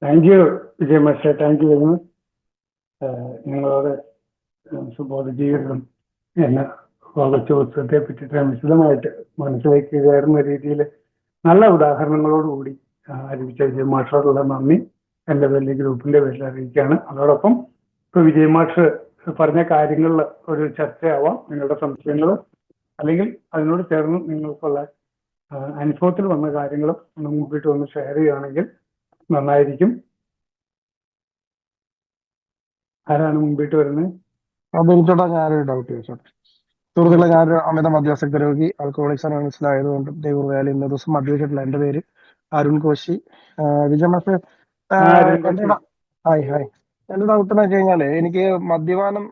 Thank U Vijaya master. Thank you very much. നിങ്ങളോട് സുബോധജീവിതം എന്ന ചോദ്യത്തെ പറ്റിയിട്ട് വിശദമായിട്ട് മനസ്സിലേക്ക് കയറുന്ന രീതിയിൽ നല്ല ഉദാഹരണങ്ങളോടുകൂടി ആരംഭിച്ച വിജയ മാസ്റ്ററുള്ള നന്ദി എൻ്റെ വലിയ ഗ്രൂപ്പിന്റെ പേരിൽ അറിയിക്കുകയാണ്. അതോടൊപ്പം ഇപ്പൊ വിജയ മാസ്റ്റർ പറഞ്ഞ കാര്യങ്ങളിൽ ഒരു ചർച്ചയാവാം. നിങ്ങളുടെ സംശയങ്ങൾ അല്ലെങ്കിൽ അതിനോട് ചേർന്ന് നിങ്ങൾക്കുള്ള അനുഭവത്തിൽ വന്ന കാര്യങ്ങളും മുമ്പിട്ട് ഒന്ന് ഷെയർ ചെയ്യുകയാണെങ്കിൽ നന്നായിരിക്കും. ആരാണ് മുമ്പിട്ട് വരുന്നത്? അതെനിക്കോട്ടാ ഞാനൊരു ഡൗട്ട് ചോദിച്ചോട്ടെ. സുഹൃത്തുക്കളെ, ഞാനൊരു അമിത മദ്യാസക്ത രോഗി, ആൽക്കഹോളിക്സ് അനോണിമസിൽ ആയതുകൊണ്ട് ദൈവവേല ഇന്ന ദിവസം മദ്യപിച്ചിട്ടില്ല. എൻ്റെ പേര് അരുൺ കോശി. വിജയ മാസ്റ്റർ, ഹായ് ഹായ്. എന്റെ ഡൗട്ട് എന്ന് വെച്ച് കഴിഞ്ഞാല് എനിക്ക് മദ്യപാനം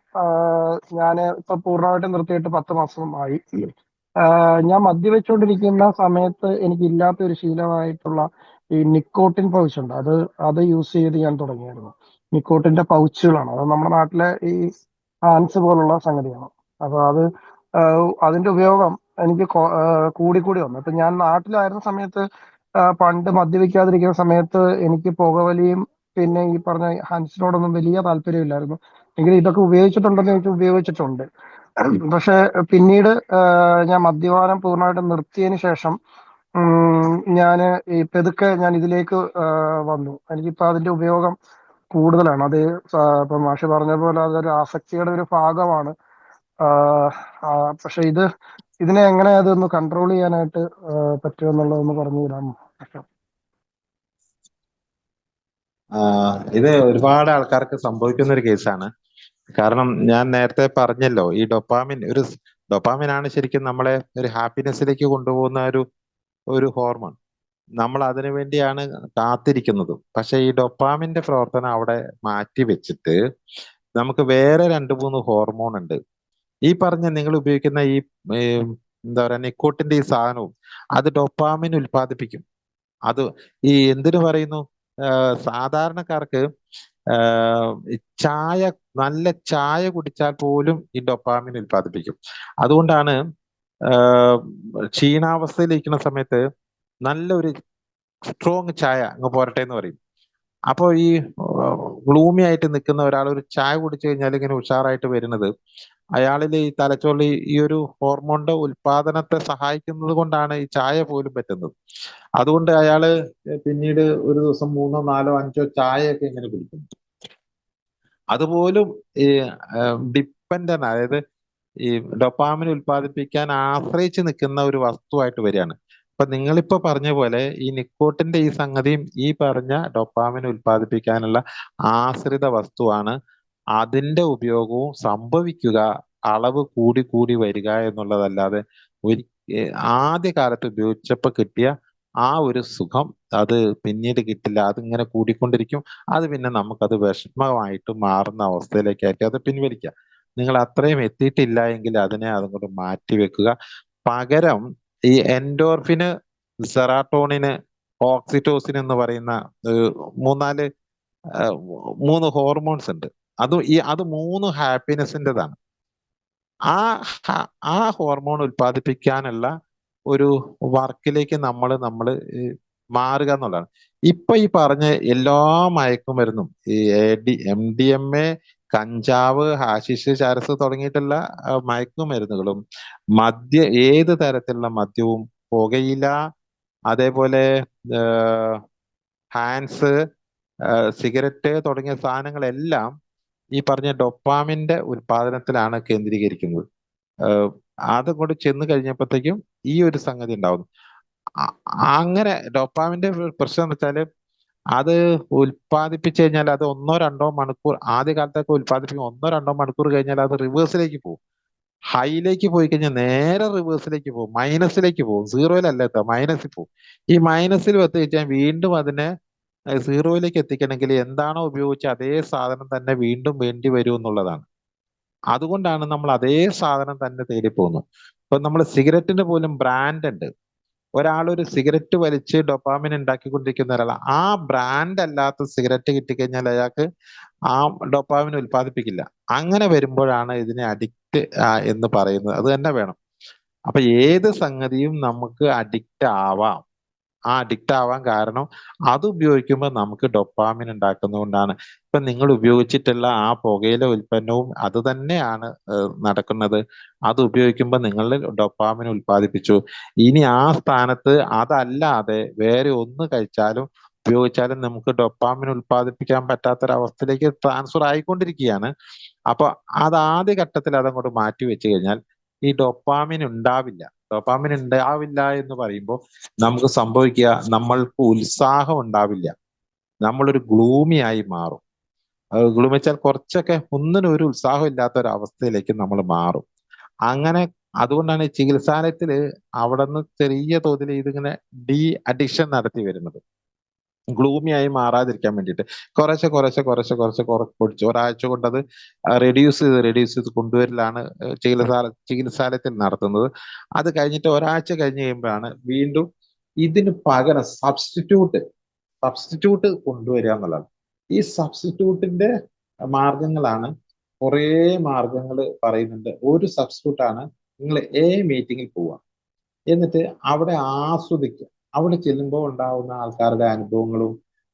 ഞാൻ ഇപ്പൊ പൂർണ്ണമായിട്ട് നിർത്തിയിട്ട് 10 മാസം ആയി. ഞാൻ മദ്യവെച്ചുകൊണ്ടിരിക്കുന്ന സമയത്ത് എനിക്ക് ഇല്ലാത്ത ഒരു ശീലമായിട്ടുള്ള ഈ നിക്കോട്ടിൻ പൗച്ച് ഉണ്ട്. അത് യൂസ് ചെയ്ത് ഞാൻ തുടങ്ങിയായിരുന്നു. നിക്കോട്ടിന്റെ പൗച്ചുകളാണ് അത്. നമ്മുടെ നാട്ടിലെ ഈ ഹാൻസ് പോലുള്ള സംഗതിയാണ്. അപ്പൊ അതിന്റെ ഉപയോഗം എനിക്ക് കൂടി വന്നു. ഇപ്പൊ ഞാൻ നാട്ടിലായിരുന്ന സമയത്ത് പണ്ട് മദ്യപിക്കാതിരിക്കുന്ന സമയത്ത് എനിക്ക് പുകവലിയും പിന്നെ ഈ പറഞ്ഞ ഹാൻസിനോടൊന്നും വലിയ താല്പര്യമില്ലായിരുന്നു. എങ്കിലും ഇതൊക്കെ ഉപയോഗിച്ചിട്ടുണ്ടെന്ന് ചോദിച്ചാൽ ഉപയോഗിച്ചിട്ടുണ്ട്. പക്ഷെ പിന്നീട് ഞാൻ മദ്യപാനം പൂർണ്ണമായിട്ട് നിർത്തിയതിന് ശേഷം ഞാൻ ഈ പെതുക്കെ ഞാൻ ഇതിലേക്ക് വന്നു. എനിക്കിപ്പോ അതിന്റെ ഉപയോഗം കൂടുതലാണ്. അത് ഇപ്പൊ മാഷി പറഞ്ഞ പോലെ അതൊരു ആസക്തിയുടെ ഒരു ഭാഗമാണ്. പക്ഷെ ഇതിനെ എങ്ങനെ അതൊന്ന് കൺട്രോൾ ചെയ്യാനായിട്ട് പറ്റുമെന്നുള്ളതൊന്ന് പറഞ്ഞു തരാമോ? ഇത് ഒരുപാട് ആൾക്കാർക്ക് സംഭവിക്കുന്ന ഒരു കേസാണ്. കാരണം ഞാൻ നേരത്തെ പറഞ്ഞല്ലോ, ഈ ഡൊപ്പാമിൻ ആണ് ശരിക്കും നമ്മളെ ഒരു ഹാപ്പിനെസ്സിലേക്ക് കൊണ്ടുപോകുന്ന ഒരു ഹോർമോൺ. നമ്മൾ അതിനു വേണ്ടിയാണ് കാത്തിരിക്കുന്നത്. പക്ഷെ ഈ ഡൊപ്പാമിന്റെ പ്രവർത്തനം അവിടെ മാറ്റി വെച്ചിട്ട് നമുക്ക് വേറെ 2-3 ഹോർമോൺ ഉണ്ട്. ഈ പറഞ്ഞ നിങ്ങൾ ഉപയോഗിക്കുന്ന ഈ എന്താ പറയാ നിക്കോട്ടിന്റെ ഈ സാധനവും അത് ഡൊപ്പാമിൻ ഉൽപ്പാദിപ്പിക്കും. അത് ഈ എന്തിനു പറയുന്നു, സാധാരണക്കാർക്ക് ചായ, നല്ല ചായ കുടിച്ചാൽ പോലും ഈ ഡൊപ്പാമിൻ ഉൽപ്പാദിപ്പിക്കും. അതുകൊണ്ടാണ് ക്ഷീണാവസ്ഥയിലിരിക്കുന്ന സമയത്ത് നല്ലൊരു സ്ട്രോങ് ചായ അങ്ങ് പോരട്ടെ എന്ന് പറയും. അപ്പോൾ ഈ ഗ്ലൂമി ആയിട്ട് നിൽക്കുന്ന ഒരാൾ ഒരു ചായ കുടിച്ചു കഴിഞ്ഞാൽ ഇങ്ങനെ ഉഷാറായിട്ട് വരുന്നത് അയാളിൽ ഈ തലച്ചോറിൽ ഈ ഒരു ഹോർമോണിന്റെ ഉൽപാദനത്തെ സഹായിക്കുന്നത് കൊണ്ടാണ് ഈ ചായ പോലും പറ്റുന്നത്. അതുകൊണ്ട് അയാള് പിന്നീട് ഒരു ദിവസം 3, 4, 5 ചായയൊക്കെ ഇങ്ങനെ കുടിക്കും. അതുപോലും ഈ ഡിപ്പെൻഡന്റ്, അതായത് ഈ ഡൊപ്പാമിൻ ഉൽപ്പാദിപ്പിക്കാൻ ആശ്രയിച്ച് നിൽക്കുന്ന ഒരു വസ്തുവായിട്ട് വരികയാണ്. അപ്പൊ നിങ്ങളിപ്പോ പറഞ്ഞ പോലെ ഈ നിക്കോട്ടിന്റെ ഈ സംഗതിയും ഈ പറഞ്ഞ ഡൊപ്പാമിൻ ഉൽപ്പാദിപ്പിക്കാനുള്ള ആശ്രിത വസ്തുവാണ്. അതിന്റെ ഉപയോഗവും സംഭവിക്കുക അളവ് കൂടി കൂടി വരിക എന്നുള്ളതല്ലാതെ ആദ്യ കാലത്ത് ഉപയോഗിച്ചപ്പോ കിട്ടിയ ആ ഒരു സുഖം അത് പിന്നീട് കിട്ടില്ല. അതിങ്ങനെ കൂടിക്കൊണ്ടിരിക്കും. അത് പിന്നെ നമുക്കത് വിഷമമായിട്ട് മാറുന്ന അവസ്ഥയിലേക്കായിരിക്കും അത് പിൻവലിക്കുക. നിങ്ങൾ അത്രയും എത്തിയിട്ടില്ല എങ്കിൽ അതിനെ അതുകൊണ്ട് മാറ്റിവെക്കുക. പകരം ഈ എൻഡോർഫിന്, സെറാട്ടോണിന്, ഓക്സിറ്റോസിൻ എന്ന് പറയുന്ന 3 ഹോർമോൺസ് ഉണ്ട്. അത് 3 ഹാപ്പിനെസിൻ്റെതാണ്. ആ ഹോർമോൺ ഉൽപ്പാദിപ്പിക്കാനുള്ള ഒരു വർക്കിലേക്ക് നമ്മൾ മാറുക എന്നുള്ളതാണ്. ഇപ്പൊ ഈ പറഞ്ഞ എല്ലാ മയക്കുമരുന്നും, ഈ MDMA, കഞ്ചാവ്, ഹാഷിഷ്, ചരസ് തുടങ്ങിയിട്ടുള്ള മയക്കുമരുന്നുകളും ഏത് തരത്തിലുള്ള മദ്യവും, പുകയില, അതേപോലെ ഹാൻസ്, സിഗരറ്റ് തുടങ്ങിയ സാധനങ്ങളെല്ലാം ഈ പറഞ്ഞ ഡൊപ്പാമിന്റെ ഉൽപാദനത്തിലാണ് കേന്ദ്രീകരിക്കുന്നത്. അതുകൊണ്ട് ചെന്ന് കഴിഞ്ഞപ്പോഴത്തേക്കും ഈ ഒരു സംഗതി ഉണ്ടാവുന്നു. അങ്ങനെ ഡൊപ്പാമിന്റെ പ്രശ്നം എന്ന് വെച്ചാല് അത് ഉൽപ്പാദിപ്പിച്ചു കഴിഞ്ഞാൽ അത് 1-2 മണിക്കൂർ, ആദ്യ കാലത്തൊക്കെ ഉൽപ്പാദിപ്പിക്കും 1-2 മണിക്കൂർ കഴിഞ്ഞാൽ അത് റിവേഴ്സിലേക്ക് പോകും. ഹൈയിലേക്ക് പോയി കഴിഞ്ഞാൽ നേരെ റിവേഴ്സിലേക്ക് പോകും, മൈനസിലേക്ക് പോകും. സീറോയിലല്ല എത്തുക, മൈനസിൽ പോകും. ഈ മൈനസിൽ എത്തി കഴിഞ്ഞാൽ വീണ്ടും അതിനെ സീറോയിലേക്ക് എത്തിക്കണമെങ്കിൽ എന്താണോ ഉപയോഗിച്ച അതേ സാധനം തന്നെ വീണ്ടും വേണ്ടി വരും എന്നുള്ളതാണ്. അതുകൊണ്ടാണ് നമ്മൾ അതേ സാധനം തന്നെ തേടി പോകുന്നത്. ഇപ്പൊ നമ്മൾ സിഗരറ്റിന് പോലും ബ്രാൻഡ് ഉണ്ട്. ഒരാളൊരു സിഗരറ്റ് വലിച്ച് ഡൊപ്പാമിൻ ഉണ്ടാക്കിക്കൊണ്ടിരിക്കുന്ന ഒരാൾ, ആ ബ്രാൻഡ് അല്ലാത്ത സിഗരറ്റ് കിട്ടിക്കഴിഞ്ഞാൽ അയാൾക്ക് ആ ഡൊപ്പാമിൻ ഉൽപ്പാദിപ്പിക്കില്ല. അങ്ങനെ വരുമ്പോഴാണ് ഇതിനെ അഡിക്റ്റ് എന്ന് പറയുന്നത്. അത് തന്നെ വേണം. അപ്പൊ ഏത് സംഗതിയും നമുക്ക് അഡിക്റ്റ് ആവാം. ആ അഡിക്റ്റ് ആവാൻ കാരണം അത് ഉപയോഗിക്കുമ്പോൾ നമുക്ക് ഡൊപ്പാമിൻ ഉണ്ടാക്കുന്നതുകൊണ്ടാണ്. ഇപ്പൊ നിങ്ങൾ ഉപയോഗിച്ചിട്ടുള്ള ആ പുകയില ഉൽപ്പന്നവും അത് തന്നെയാണ് നടക്കുന്നത്. അത് ഉപയോഗിക്കുമ്പോൾ നിങ്ങളിൽ ഡൊപ്പാമിൻ ഉൽപ്പാദിപ്പിച്ചു. ഇനി ആ സ്ഥാനത്ത് അതല്ലാതെ വേറെ ഒന്ന് കഴിച്ചാലും ഉപയോഗിച്ചാലും നമുക്ക് ഡൊപ്പാമിൻ ഉൽപ്പാദിപ്പിക്കാൻ പറ്റാത്തൊരവസ്ഥയിലേക്ക് ട്രാൻസ്ഫർ ആയിക്കൊണ്ടിരിക്കുകയാണ്. അപ്പൊ അത് ആദ്യ ഘട്ടത്തിൽ അതങ്ങോട്ട് മാറ്റി വെച്ച് കഴിഞ്ഞാൽ ഈ ഡൊപ്പാമിൻ ഉണ്ടാവില്ല. ഡൊപ്പാമിൻ ഉണ്ടാവില്ല എന്ന് പറയുമ്പോൾ നമുക്ക് സംഭവിക്കുക, നമ്മൾക്ക് ഉത്സാഹം ഉണ്ടാവില്ല. നമ്മളൊരു ഗ്ലൂമി ആയി മാറും. ഗ്ലൂമി വെച്ചാൽ കുറച്ചൊക്കെ ഒന്നിനും ഒരു ഉത്സാഹം ഇല്ലാത്ത ഒരു അവസ്ഥയിലേക്ക് നമ്മൾ മാറും. അങ്ങനെ അതുകൊണ്ടാണ് ഈ ചികിത്സാലയത്തില് അവിടെ നിന്ന് ചെറിയ തോതിൽ ഇതിങ്ങനെ അഡിക്ഷൻ നടത്തി വരുന്നത്. ഗ്ലൂമി ആയി മാറാതിരിക്കാൻ വേണ്ടിയിട്ട് കുറേശ്ശെ പൊടിച്ച് ഒരാഴ്ച കൊണ്ട് അത് റെഡ്യൂസ് ചെയ്ത് കൊണ്ടുവരലാണ് ചികിത്സാലയത്തിൽ നടത്തുന്നത്. അത് കഴിഞ്ഞിട്ട് ഒരാഴ്ച കഴിഞ്ഞ് കഴിയുമ്പോഴാണ് വീണ്ടും ഇതിന് പകരം സബ്സ്റ്റിറ്റ്യൂട്ട് കൊണ്ടുവരിക എന്നുള്ളതാണ്. ഈ സബ്സ്റ്റിറ്റ്യൂട്ടിന്റെ മാർഗങ്ങളാണ്, കുറേ മാർഗങ്ങൾ പറയുന്നുണ്ട്. ഒരു സബ്സ്റ്റിറ്റ്യൂട്ടാണ് നിങ്ങൾ മീറ്റിങ്ങിൽ പോവുക, എന്നിട്ട് അവിടെ ആസ്വദിക്കുക. അവിടെ ചെല്ലുമ്പോൾ ഉണ്ടാവുന്ന ആൾക്കാരുടെ അനുഭവങ്ങളും,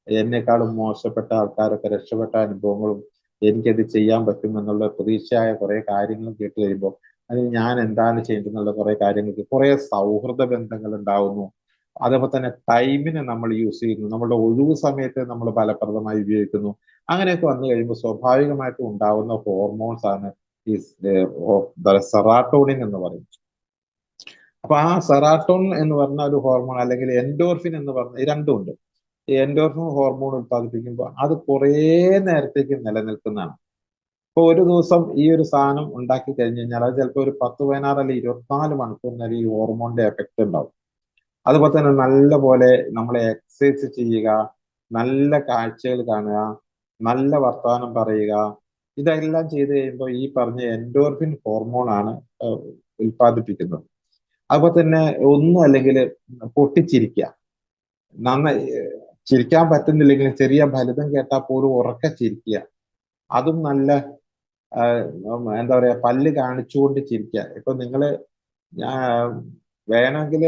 എന്നെക്കാളും മോശപ്പെട്ട ആൾക്കാരൊക്കെ രക്ഷപ്പെട്ട അനുഭവങ്ങളും, എനിക്കത് ചെയ്യാൻ പറ്റുമെന്നുള്ള പ്രതീക്ഷയായ കുറെ കാര്യങ്ങളും കേട്ട് വരുമ്പോൾ അതിന് ഞാൻ എന്താണ് ചെയ്യേണ്ടതെന്നുള്ള കുറെ കാര്യങ്ങൾക്ക് കുറെ സൗഹൃദ ബന്ധങ്ങൾ ഉണ്ടാവുന്നു. അതേപോലെ തന്നെ ടൈമിനെ നമ്മൾ യൂസ് ചെയ്യുന്നു, നമ്മുടെ ഒഴിവ് സമയത്തെ നമ്മൾ ഫലപ്രദമായി ഉപയോഗിക്കുന്നു. അങ്ങനെയൊക്കെ വന്നു കഴിയുമ്പോൾ സ്വാഭാവികമായിട്ടും ഉണ്ടാവുന്ന ഹോർമോൺസ് ആണ് ഈ സെറാട്ടോണിൻ എന്ന് പറയും. അപ്പൊ ആ സെറാട്ടോൺ എന്ന് പറഞ്ഞ ഒരു ഹോർമോൺ, അല്ലെങ്കിൽ എൻഡോർഫിൻ എന്ന് പറഞ്ഞ, ഈ രണ്ടും ഉണ്ട്. ഈ എൻഡോർഫിൻ ഹോർമോൺ ഉത്പാദിപ്പിക്കുമ്പോൾ അത് കുറേ നേരത്തേക്ക് നിലനിൽക്കുന്നതാണ്. ഇപ്പൊ ഒരു ദിവസം ഈ ഒരു സാധനം ഉണ്ടാക്കി കഴിഞ്ഞു കഴിഞ്ഞാൽ അത് ചിലപ്പോൾ ഒരു 10, 16 അല്ലെങ്കിൽ 24 മണിക്കൂർ നേരം ഈ ഹോർമോണിന്റെ എഫക്റ്റ് ഉണ്ടാവും. അതുപോലെ തന്നെ നല്ല പോലെ നമ്മൾ എക്സസൈസ് ചെയ്യുക, നല്ല കാഴ്ചകൾ കാണുക, നല്ല വർത്തമാനം പറയുക, ഇതെല്ലാം ചെയ്ത് കഴിയുമ്പോൾ ഈ പറഞ്ഞ എൻഡോർഫിൻ ഹോർമോണാണ് ഉൽപ്പാദിപ്പിക്കുന്നത്. അതുപോലെ തന്നെ ഒന്നും അല്ലെങ്കിൽ പൊട്ടിച്ചിരിക്കുക, നന്നായി ചിരിക്കാൻ പറ്റുന്നില്ലെങ്കിൽ ചെറിയ ഫലിതം കേട്ടാൽ പോലും ഉറക്കെ ചിരിക്കുക, അതും നല്ല എന്താ പറയാ പല്ല് കാണിച്ചുകൊണ്ട് ചിരിക്കുക. ഇപ്പൊ നിങ്ങള് വേണമെങ്കിൽ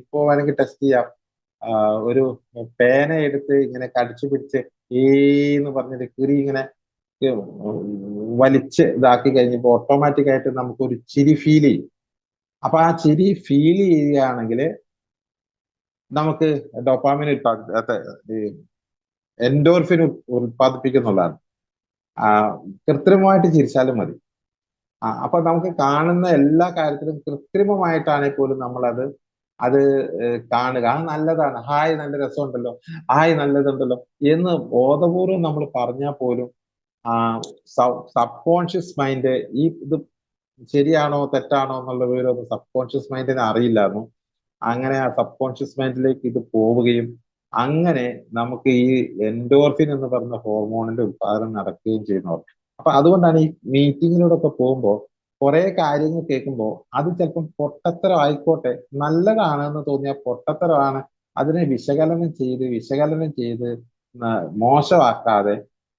ഇപ്പോ വേണമെങ്കിൽ ടെസ്റ്റ് ചെയ്യാം. ഒരു പേന എടുത്ത് ഇങ്ങനെ കടിച്ചു പിടിച്ച് എന്ന് പറഞ്ഞിട്ട് കീറി ഇങ്ങനെ വലിച്ച് ഇതാക്കി കഴിഞ്ഞപ്പോ ഓട്ടോമാറ്റിക് ആയിട്ട് നമുക്കൊരു ചിരി ഫീൽ ചെയ്യും. അപ്പൊ ആ ചിരി ഫീൽ ചെയ്യുകയാണെങ്കിൽ നമുക്ക് ഡോപ്പാമിൻ എൻഡോർഫിൻ ഉത്പാദിപ്പിക്കുന്നുള്ളതാണ്. കൃത്രിമമായിട്ട് ചിരിച്ചാലും മതി. അപ്പൊ നമുക്ക് കാണുന്ന എല്ലാ കാര്യത്തിലും കൃത്രിമമായിട്ടാണെങ്കിൽ പോലും നമ്മളത് കാണുക, അത് നല്ലതാണ്, ഹായ് നല്ല രസമുണ്ടല്ലോ, ഹായ് നല്ലതുണ്ടല്ലോ എന്ന് ബോധപൂർവം നമ്മൾ പറഞ്ഞാൽ പോലും സബ് കോൺഷ്യസ് മൈൻഡ് ഇത് ശരിയാണോ തെറ്റാണോ എന്നുള്ള വിവരമൊന്നും സബ് കോൺഷ്യസ് മൈൻഡിന് അറിയില്ലായിരുന്നു. അങ്ങനെ ആ സബ് കോൺഷ്യസ് മൈൻഡിലേക്ക് ഇത് പോവുകയും അങ്ങനെ നമുക്ക് ഈ എൻഡോർഫിൻ എന്ന് പറഞ്ഞ ഹോർമോണിന്റെ ഉത്പാദനം നടക്കുകയും ചെയ്യുന്നവർ. അപ്പൊ അതുകൊണ്ടാണ് ഈ മീറ്റിങ്ങിലൂടെ പോകുമ്പോൾ കുറെ കാര്യങ്ങൾ കേൾക്കുമ്പോൾ അത് ചിലപ്പം പൊട്ടത്തരം ആയിക്കോട്ടെ, നല്ലതാണെന്ന് തോന്നിയാൽ പൊട്ടത്തരമാണ്, അതിനെ വിശകലനം ചെയ്ത് മോശമാക്കാതെ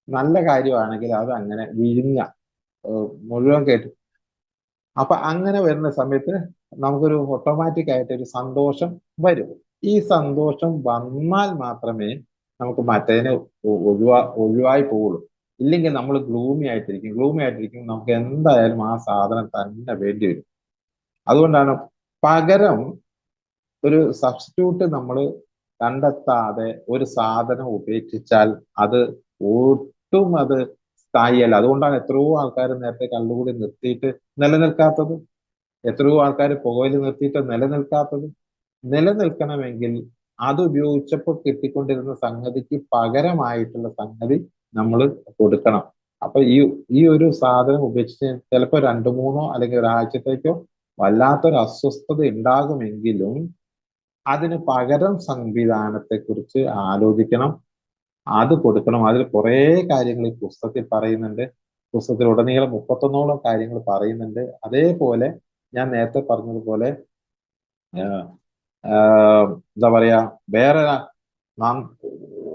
നല്ല കാര്യമാണെങ്കിൽ അത് അങ്ങനെ വിഴുങ്ങ മുഴുവൻ കേട്ടു. അപ്പൊ അങ്ങനെ വരുന്ന സമയത്ത് നമുക്കൊരു ഓട്ടോമാറ്റിക് ആയിട്ട് ഒരു സന്തോഷം വരും. ഈ സന്തോഷം വന്നാൽ മാത്രമേ നമുക്ക് മറ്റേതിനെ ഒഴിവായി പോവുള്ളൂ. ഇല്ലെങ്കിൽ നമ്മൾ ഗ്ലൂമി ആയിട്ടിരിക്കും. നമുക്ക് എന്തായാലും ആ സാധനം തന്നെ വേണ്ടി വരും. അതുകൊണ്ടാണ് പകരം ഒരു സബ്സ്റ്റിറ്റ്യൂട്ട് നമ്മൾ കണ്ടെത്താതെ ഒരു സാധനം ഉപേക്ഷിച്ചാൽ അത് ഒട്ടും അത് സ്ഥായിയല്ല. അതുകൊണ്ടാണ് എത്രയോ ആൾക്കാർ നേരത്തെ കള്ളുകൂടി നിർത്തിയിട്ട് നിലനിൽക്കാത്തത്, എത്രയോ ആൾക്കാർ പുകവലി നിർത്തിയിട്ട് നിലനിൽക്കാത്തത്. നിലനിൽക്കണമെങ്കിൽ അത് ഉപയോഗിച്ചപ്പോൾ കിട്ടിക്കൊണ്ടിരുന്ന സംഗതിക്ക് പകരമായിട്ടുള്ള സംഗതി നമ്മൾ കൊടുക്കണം. അപ്പൊ ഈ ഒരു സാധനം ഉപേക്ഷിച്ച് ചിലപ്പോൾ 2-3 അല്ലെങ്കിൽ ഒരാഴ്ചത്തേക്കോ വല്ലാത്തൊരു അസ്വസ്ഥത ഉണ്ടാകുമെങ്കിലും അതിന് പകരം സംവിധാനത്തെക്കുറിച്ച് ആലോചിക്കണം, അത് കൊടുക്കണം. അതിൽ കുറെ കാര്യങ്ങൾ ഈ പുസ്തകത്തിൽ പറയുന്നുണ്ട്. പുസ്തകത്തിൽ ഉടനീളം 31ഓളം കാര്യങ്ങൾ പറയുന്നുണ്ട്. അതേപോലെ ഞാൻ നേരത്തെ പറഞ്ഞതുപോലെ എന്താ പറയാ, വേറെ നാം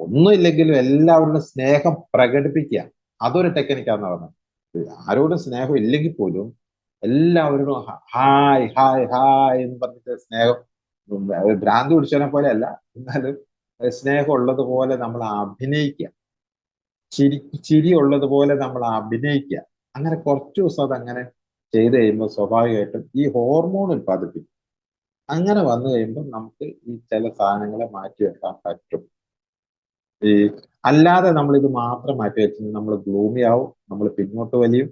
ഒന്നുമില്ലെങ്കിലും എല്ലാവരോടും സ്നേഹം പ്രകടിപ്പിക്കുക, അതൊരു ടെക്നിക്കാന്ന് പറഞ്ഞത്. ആരോടും സ്നേഹം ഇല്ലെങ്കിൽ പോലും എല്ലാവരോടും ഹായ് ഹായ് ഹായ് എന്ന് പറഞ്ഞിട്ട് സ്നേഹം, ഭ്രാന്ത് പിടിച്ചവനെ പോലെ അല്ല, എന്നാലും സ്നേഹം ഉള്ളതുപോലെ നമ്മൾ അഭിനയിക്കുക, ചിരി ഉള്ളതുപോലെ നമ്മൾ അഭിനയിക്കുക. അങ്ങനെ കുറച്ചു ദിവസം അതങ്ങനെ ചെയ്ത് കഴിയുമ്പോൾ സ്വാഭാവികമായിട്ടും ഈ ഹോർമോൺ ഉത്പാദിപ്പിക്കും. അങ്ങനെ വന്നു കഴിയുമ്പോൾ നമുക്ക് ഈ ചില സാധനങ്ങളെ മാറ്റിവെക്കാൻ പറ്റും. ഈ അല്ലാതെ നമ്മൾ ഇത് മാത്രം മാറ്റി വെച്ചാൽ നമ്മൾ ഗ്ലൂമി ആവും, നമ്മൾ പിന്നോട്ട് വലിയും,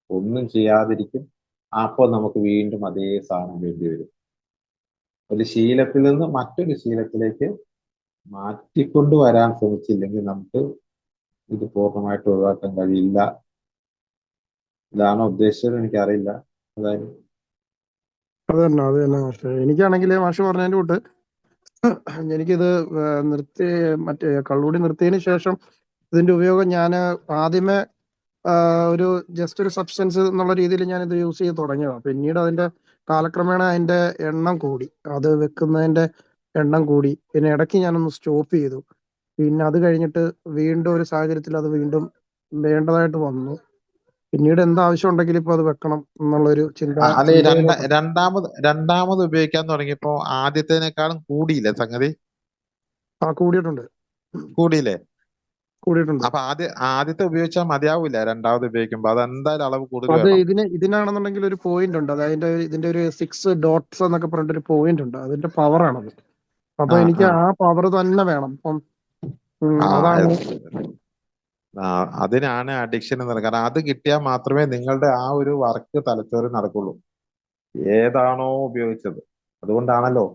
ഒന്നും ചെയ്യാതിരിക്കും. അപ്പോൾ നമുക്ക് വീണ്ടും അതേ സാധനം വേണ്ടി വരും. ഒരു ശീലത്തിൽ നിന്ന് മറ്റൊരു ശീലത്തിലേക്ക് മാറ്റിക്കൊണ്ടുവരാൻ ശ്രമിച്ചില്ലെങ്കിൽ നമുക്ക് ഇത് പൂർണ്ണമായിട്ട് ഒഴിവാക്കാൻ കഴിയില്ല. ഇതാണോ ഉദ്ദേശിച്ചത് എനിക്കറിയില്ല. അതായത് അത് തന്നെ മാഷെ. എനിക്കാണെങ്കിൽ മാഷ് പറഞ്ഞതിന്റെ കൂട്ട് എനിക്കിത് മറ്റേ കള്ളുകൂടി നിർത്തിയതിന് ശേഷം ഇതിന്റെ ഉപയോഗം ഞാൻ ആദ്യമേ ഒരു ജസ്റ്റ് ഒരു സബ്സ്റ്റൻസ് എന്നുള്ള രീതിയിൽ ഞാൻ ഇത് യൂസ് ചെയ്ത് തുടങ്ങിയതാണ്. പിന്നീട് അതിന്റെ കാലക്രമേണ അതിന്റെ എണ്ണം കൂടി, അത് വെക്കുന്നതിന്റെ എണ്ണം കൂടി. പിന്നെ ഇടയ്ക്ക് ഞാനൊന്ന് സ്റ്റോപ്പ് ചെയ്തു. പിന്നെ അത് കഴിഞ്ഞിട്ട് വീണ്ടും ഒരു സാഹചര്യത്തിൽ അത് വീണ്ടും വേണ്ടതായിട്ട് വന്നു. പിന്നീട് എന്താവശ്യം ഉണ്ടെങ്കിലും ഇപ്പൊ അത് വെക്കണം എന്നുള്ളൊരു അല്ലെ ചിന്തയിലോട്ട് രണ്ടാമത് ഉപയോഗിക്കാൻ തുടങ്ങിയപ്പോ ആദ്യത്തേനേക്കാളും കൂടിയില്ലേ സംഗതി? കൂടിയിട്ടുണ്ട്. കൂടിയില്ലേ? അപ്പൊ ആദ്യത്തെ ഉപയോഗിച്ചാൽ മതിയാവൂല, രണ്ടാമത് ഉപയോഗിക്കുമ്പോ അതെന്തായാലും അളവ് കൂടുതൽ അത് വേണം. ഇതിനാണെന്നുണ്ടെങ്കിൽ ഒരു പോയിന്റ് ഉണ്ട്. അതായത് ഇതിന്റെ ഒരു 6 ഡോട്ട്സ് എന്നൊക്കെ പറഞ്ഞിട്ട് ഒരു പോയിന്റ് ഉണ്ട്. അതിന്റെ പവർ ആണത്. അപ്പൊ എനിക്ക് ആ പവർ തന്നെ വേണം. അപ്പം അതാണ് അതിനാണ് അഡിക്ഷൻ എന്ന് പറയുന്നത്. കാരണം അത് കിട്ടിയാൽ മാത്രമേ നിങ്ങളുടെ ആ ഒരു വർക്ക് തലച്ചോറിൽ നടക്കുള്ളൂ, ഏതാണോ ഉപയോഗിച്ചത്. അതുകൊണ്ടാണല്ലോ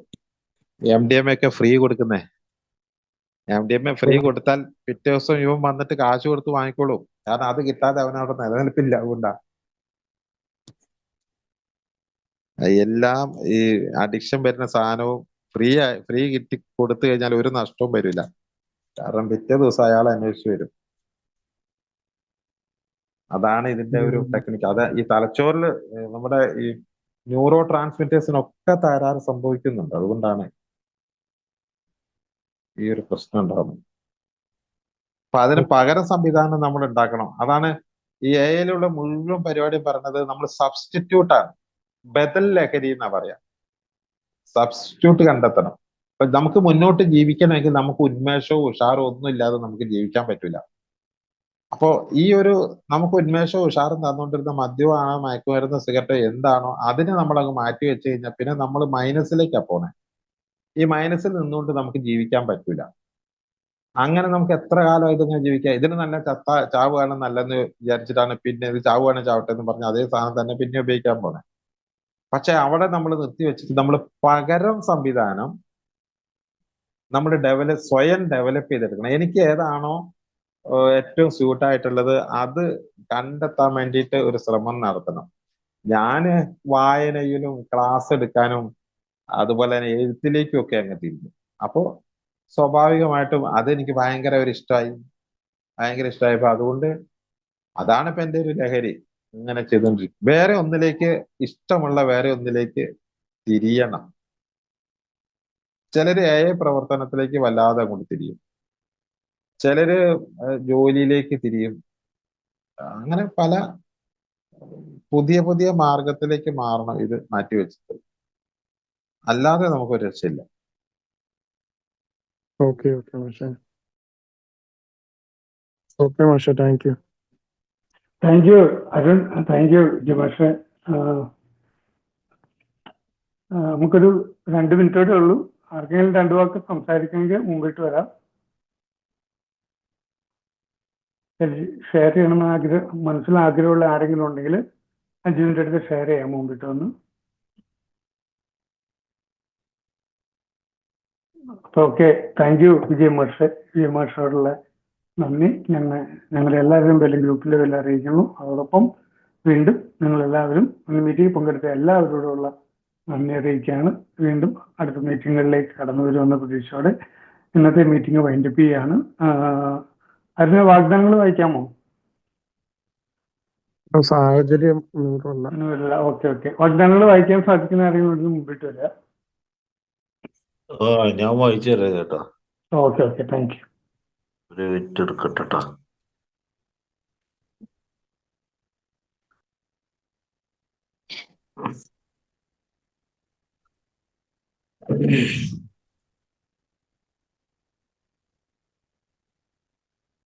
MDMA ഒക്കെ ഫ്രീ കൊടുക്കുന്നേ. MDMA ഫ്രീ കൊടുത്താൽ പിറ്റേ ദിവസം ഇവൻ വന്നിട്ട് കാശ് കൊടുത്ത് വാങ്ങിക്കോളും. കാരണം അത് കിട്ടാതെ അവനവിടെ നിലനിൽപ്പില്ല. അതുകൊണ്ടാ എല്ലാം ഈ അഡിക്ഷൻ വരുന്ന സാധനവും ഫ്രീ കിട്ടി കൊടുത്തു കഴിഞ്ഞാൽ ഒരു നഷ്ടവും വരില്ല. കാരണം പിറ്റേ ദിവസം അയാൾ അന്വേഷിച്ച് വരും. അതാണ് ഇതിന്റെ ഒരു ടെക്നിക്ക്. അത് ഈ തലച്ചോറിൽ നമ്മുടെ ഈ ന്യൂറോ ട്രാൻസ്മിറ്റേഴ്സിനൊക്കെ തകരാറ് സംഭവിക്കുന്നുണ്ട്. അതുകൊണ്ടാണ് ഈ ഒരു പ്രശ്നം ഉണ്ടാകുന്നത്. അപ്പൊ അതിന് പകരം സംവിധാനം നമ്മൾ ഉണ്ടാക്കണം. അതാണ് ഈ AI-യിലുള്ള മുഴുവൻ പരിപാടിയും പറഞ്ഞത്. നമ്മൾ സബ്സ്റ്റിറ്റ്യൂട്ടാണ്, ബദൽ ലഹരി എന്നാ പറയാ. സബ്സ്റ്റിറ്റ്യൂട്ട് കണ്ടെത്തണം. അപ്പൊ നമുക്ക് മുന്നോട്ട് ജീവിക്കണമെങ്കിൽ നമുക്ക് ഉന്മേഷവും ഉഷാറും ഒന്നും ഇല്ലാതെ നമുക്ക് ജീവിക്കാൻ പറ്റില്ല. അപ്പോ ഈ ഒരു നമുക്ക് ഉന്മേഷവും ഉഷാറും തന്നുകൊണ്ടിരുന്ന മദ്യമാണോ മയക്കുമരുന്ന് സിഗരറ്റ് എന്താണോ അതിനെ നമ്മൾ അങ്ങ് മാറ്റി വെച്ച് കഴിഞ്ഞാൽ പിന്നെ നമ്മൾ മൈനസിലേക്കാ പോണേ. ഈ മൈനസിൽ നിന്നുകൊണ്ട് നമുക്ക് ജീവിക്കാൻ പറ്റൂല. അങ്ങനെ നമുക്ക് എത്ര കാലം ഇതിങ്ങനെ ജീവിക്കാം? ഇതിന് നല്ല ചാവുകയാണ് നല്ലതെന്ന് വിചാരിച്ചിട്ടാണ് പിന്നെ ഇത് ചാവുകയാണ് ചാവട്ടെ എന്ന് പറഞ്ഞ് അതേ സാധനം തന്നെ പിന്നെ ഉപയോഗിക്കാൻ പോണേ. പക്ഷെ അവിടെ നമ്മൾ നിർത്തി വെച്ചിട്ട് നമ്മൾ പകരം സംവിധാനം നമ്മൾ സ്വയം ഡെവലപ്പ് ചെയ്തെടുക്കണം. എനിക്ക് ഏതാണോ ഏറ്റവും സ്യൂട്ടായിട്ടുള്ളത് അത് കണ്ടെത്താൻ വേണ്ടിയിട്ട് ഒരു ശ്രമം നടത്തണം. ഞാന് വായനയിലും ക്ലാസ് എടുക്കാനും അതുപോലെ തന്നെ എഴുത്തിലേക്കും ഒക്കെ അങ്ങ് തിരിഞ്ഞു. അപ്പോ സ്വാഭാവികമായിട്ടും അതെനിക്ക് ഭയങ്കര ഇഷ്ടമായപ്പോ അതുകൊണ്ട് അതാണ് ഇപ്പൊ എന്റെ ഒരു ലഹരി. ഇങ്ങനെ ചെയ്തോണ്ടിരിക്കും. വേറെ ഒന്നിലേക്ക് തിരിയണം. ചിലര് AI പ്രവർത്തനത്തിലേക്ക് വല്ലാതെ അങ്ങോട്ട് തിരിയും, ചിലര് ജോലിയിലേക്ക് തിരിയും. അങ്ങനെ പല പുതിയ മാർഗത്തിലേക്ക് മാറണം ഇത് മാറ്റിവെച്ചിട്ട്. അല്ലാതെ നമുക്കൊരു രക്ഷയില്ല. ഓക്കെ മാഷെ. ഓക്കെ മാഷെ, thank you. Thank you Arun, thank you ജിമാഷെ. നമുക്കൊരു 2 മിനിറ്റോടെ ഉള്ളൂ. ആർക്കെങ്കിലും 2 വാക്ക് സംസാരിക്കണമെങ്കിൽ മുമ്പിട്ട് വരാം. ഷെയർ ചെയ്യണമെന്ന് മനസ്സിൽ ആഗ്രഹമുള്ള ആരെങ്കിലും ഉണ്ടെങ്കിൽ 5 മിനിറ്റ് എടുത്ത് ഷെയർ ചെയ്യാം മുമ്പിട്ട് വന്ന്. ഓക്കെ, താങ്ക് യു വിജയമാഷോടുള്ള നന്ദി ഞങ്ങളുടെ എല്ലാവരും പേരും ഗ്രൂപ്പിന്റെ പേരിൽ അറിയിക്കുന്നു. അതോടൊപ്പം വീണ്ടും നിങ്ങളെല്ലാവരും മീറ്റിംഗിൽ പങ്കെടുത്ത എല്ലാവരോടുള്ള നന്ദി അറിയിക്കുകയാണ്. വീണ്ടും അടുത്ത മീറ്റിങ്ങുകളിലേക്ക് കടന്നു വരുമെന്ന പ്രതീക്ഷയോടെ ഇന്നത്തെ മീറ്റിംഗ് വൈൻഡപ്പ് ചെയ്യാണ്. അതിന് വാഗ്ദാനങ്ങൾ വായിക്കാമോ? സാഹചര്യം ഓക്കെ. വാഗ്ദാനങ്ങൾ വായിക്കാൻ സാധിക്കുന്ന ആരെങ്കിലും മുമ്പിട്ട് വരിക. ഞാൻ വായിച്ചു തരാം ചേട്ടാ. Okay, thank you. ഒരു മിനിറ്റ് എടുക്കട്ടെ.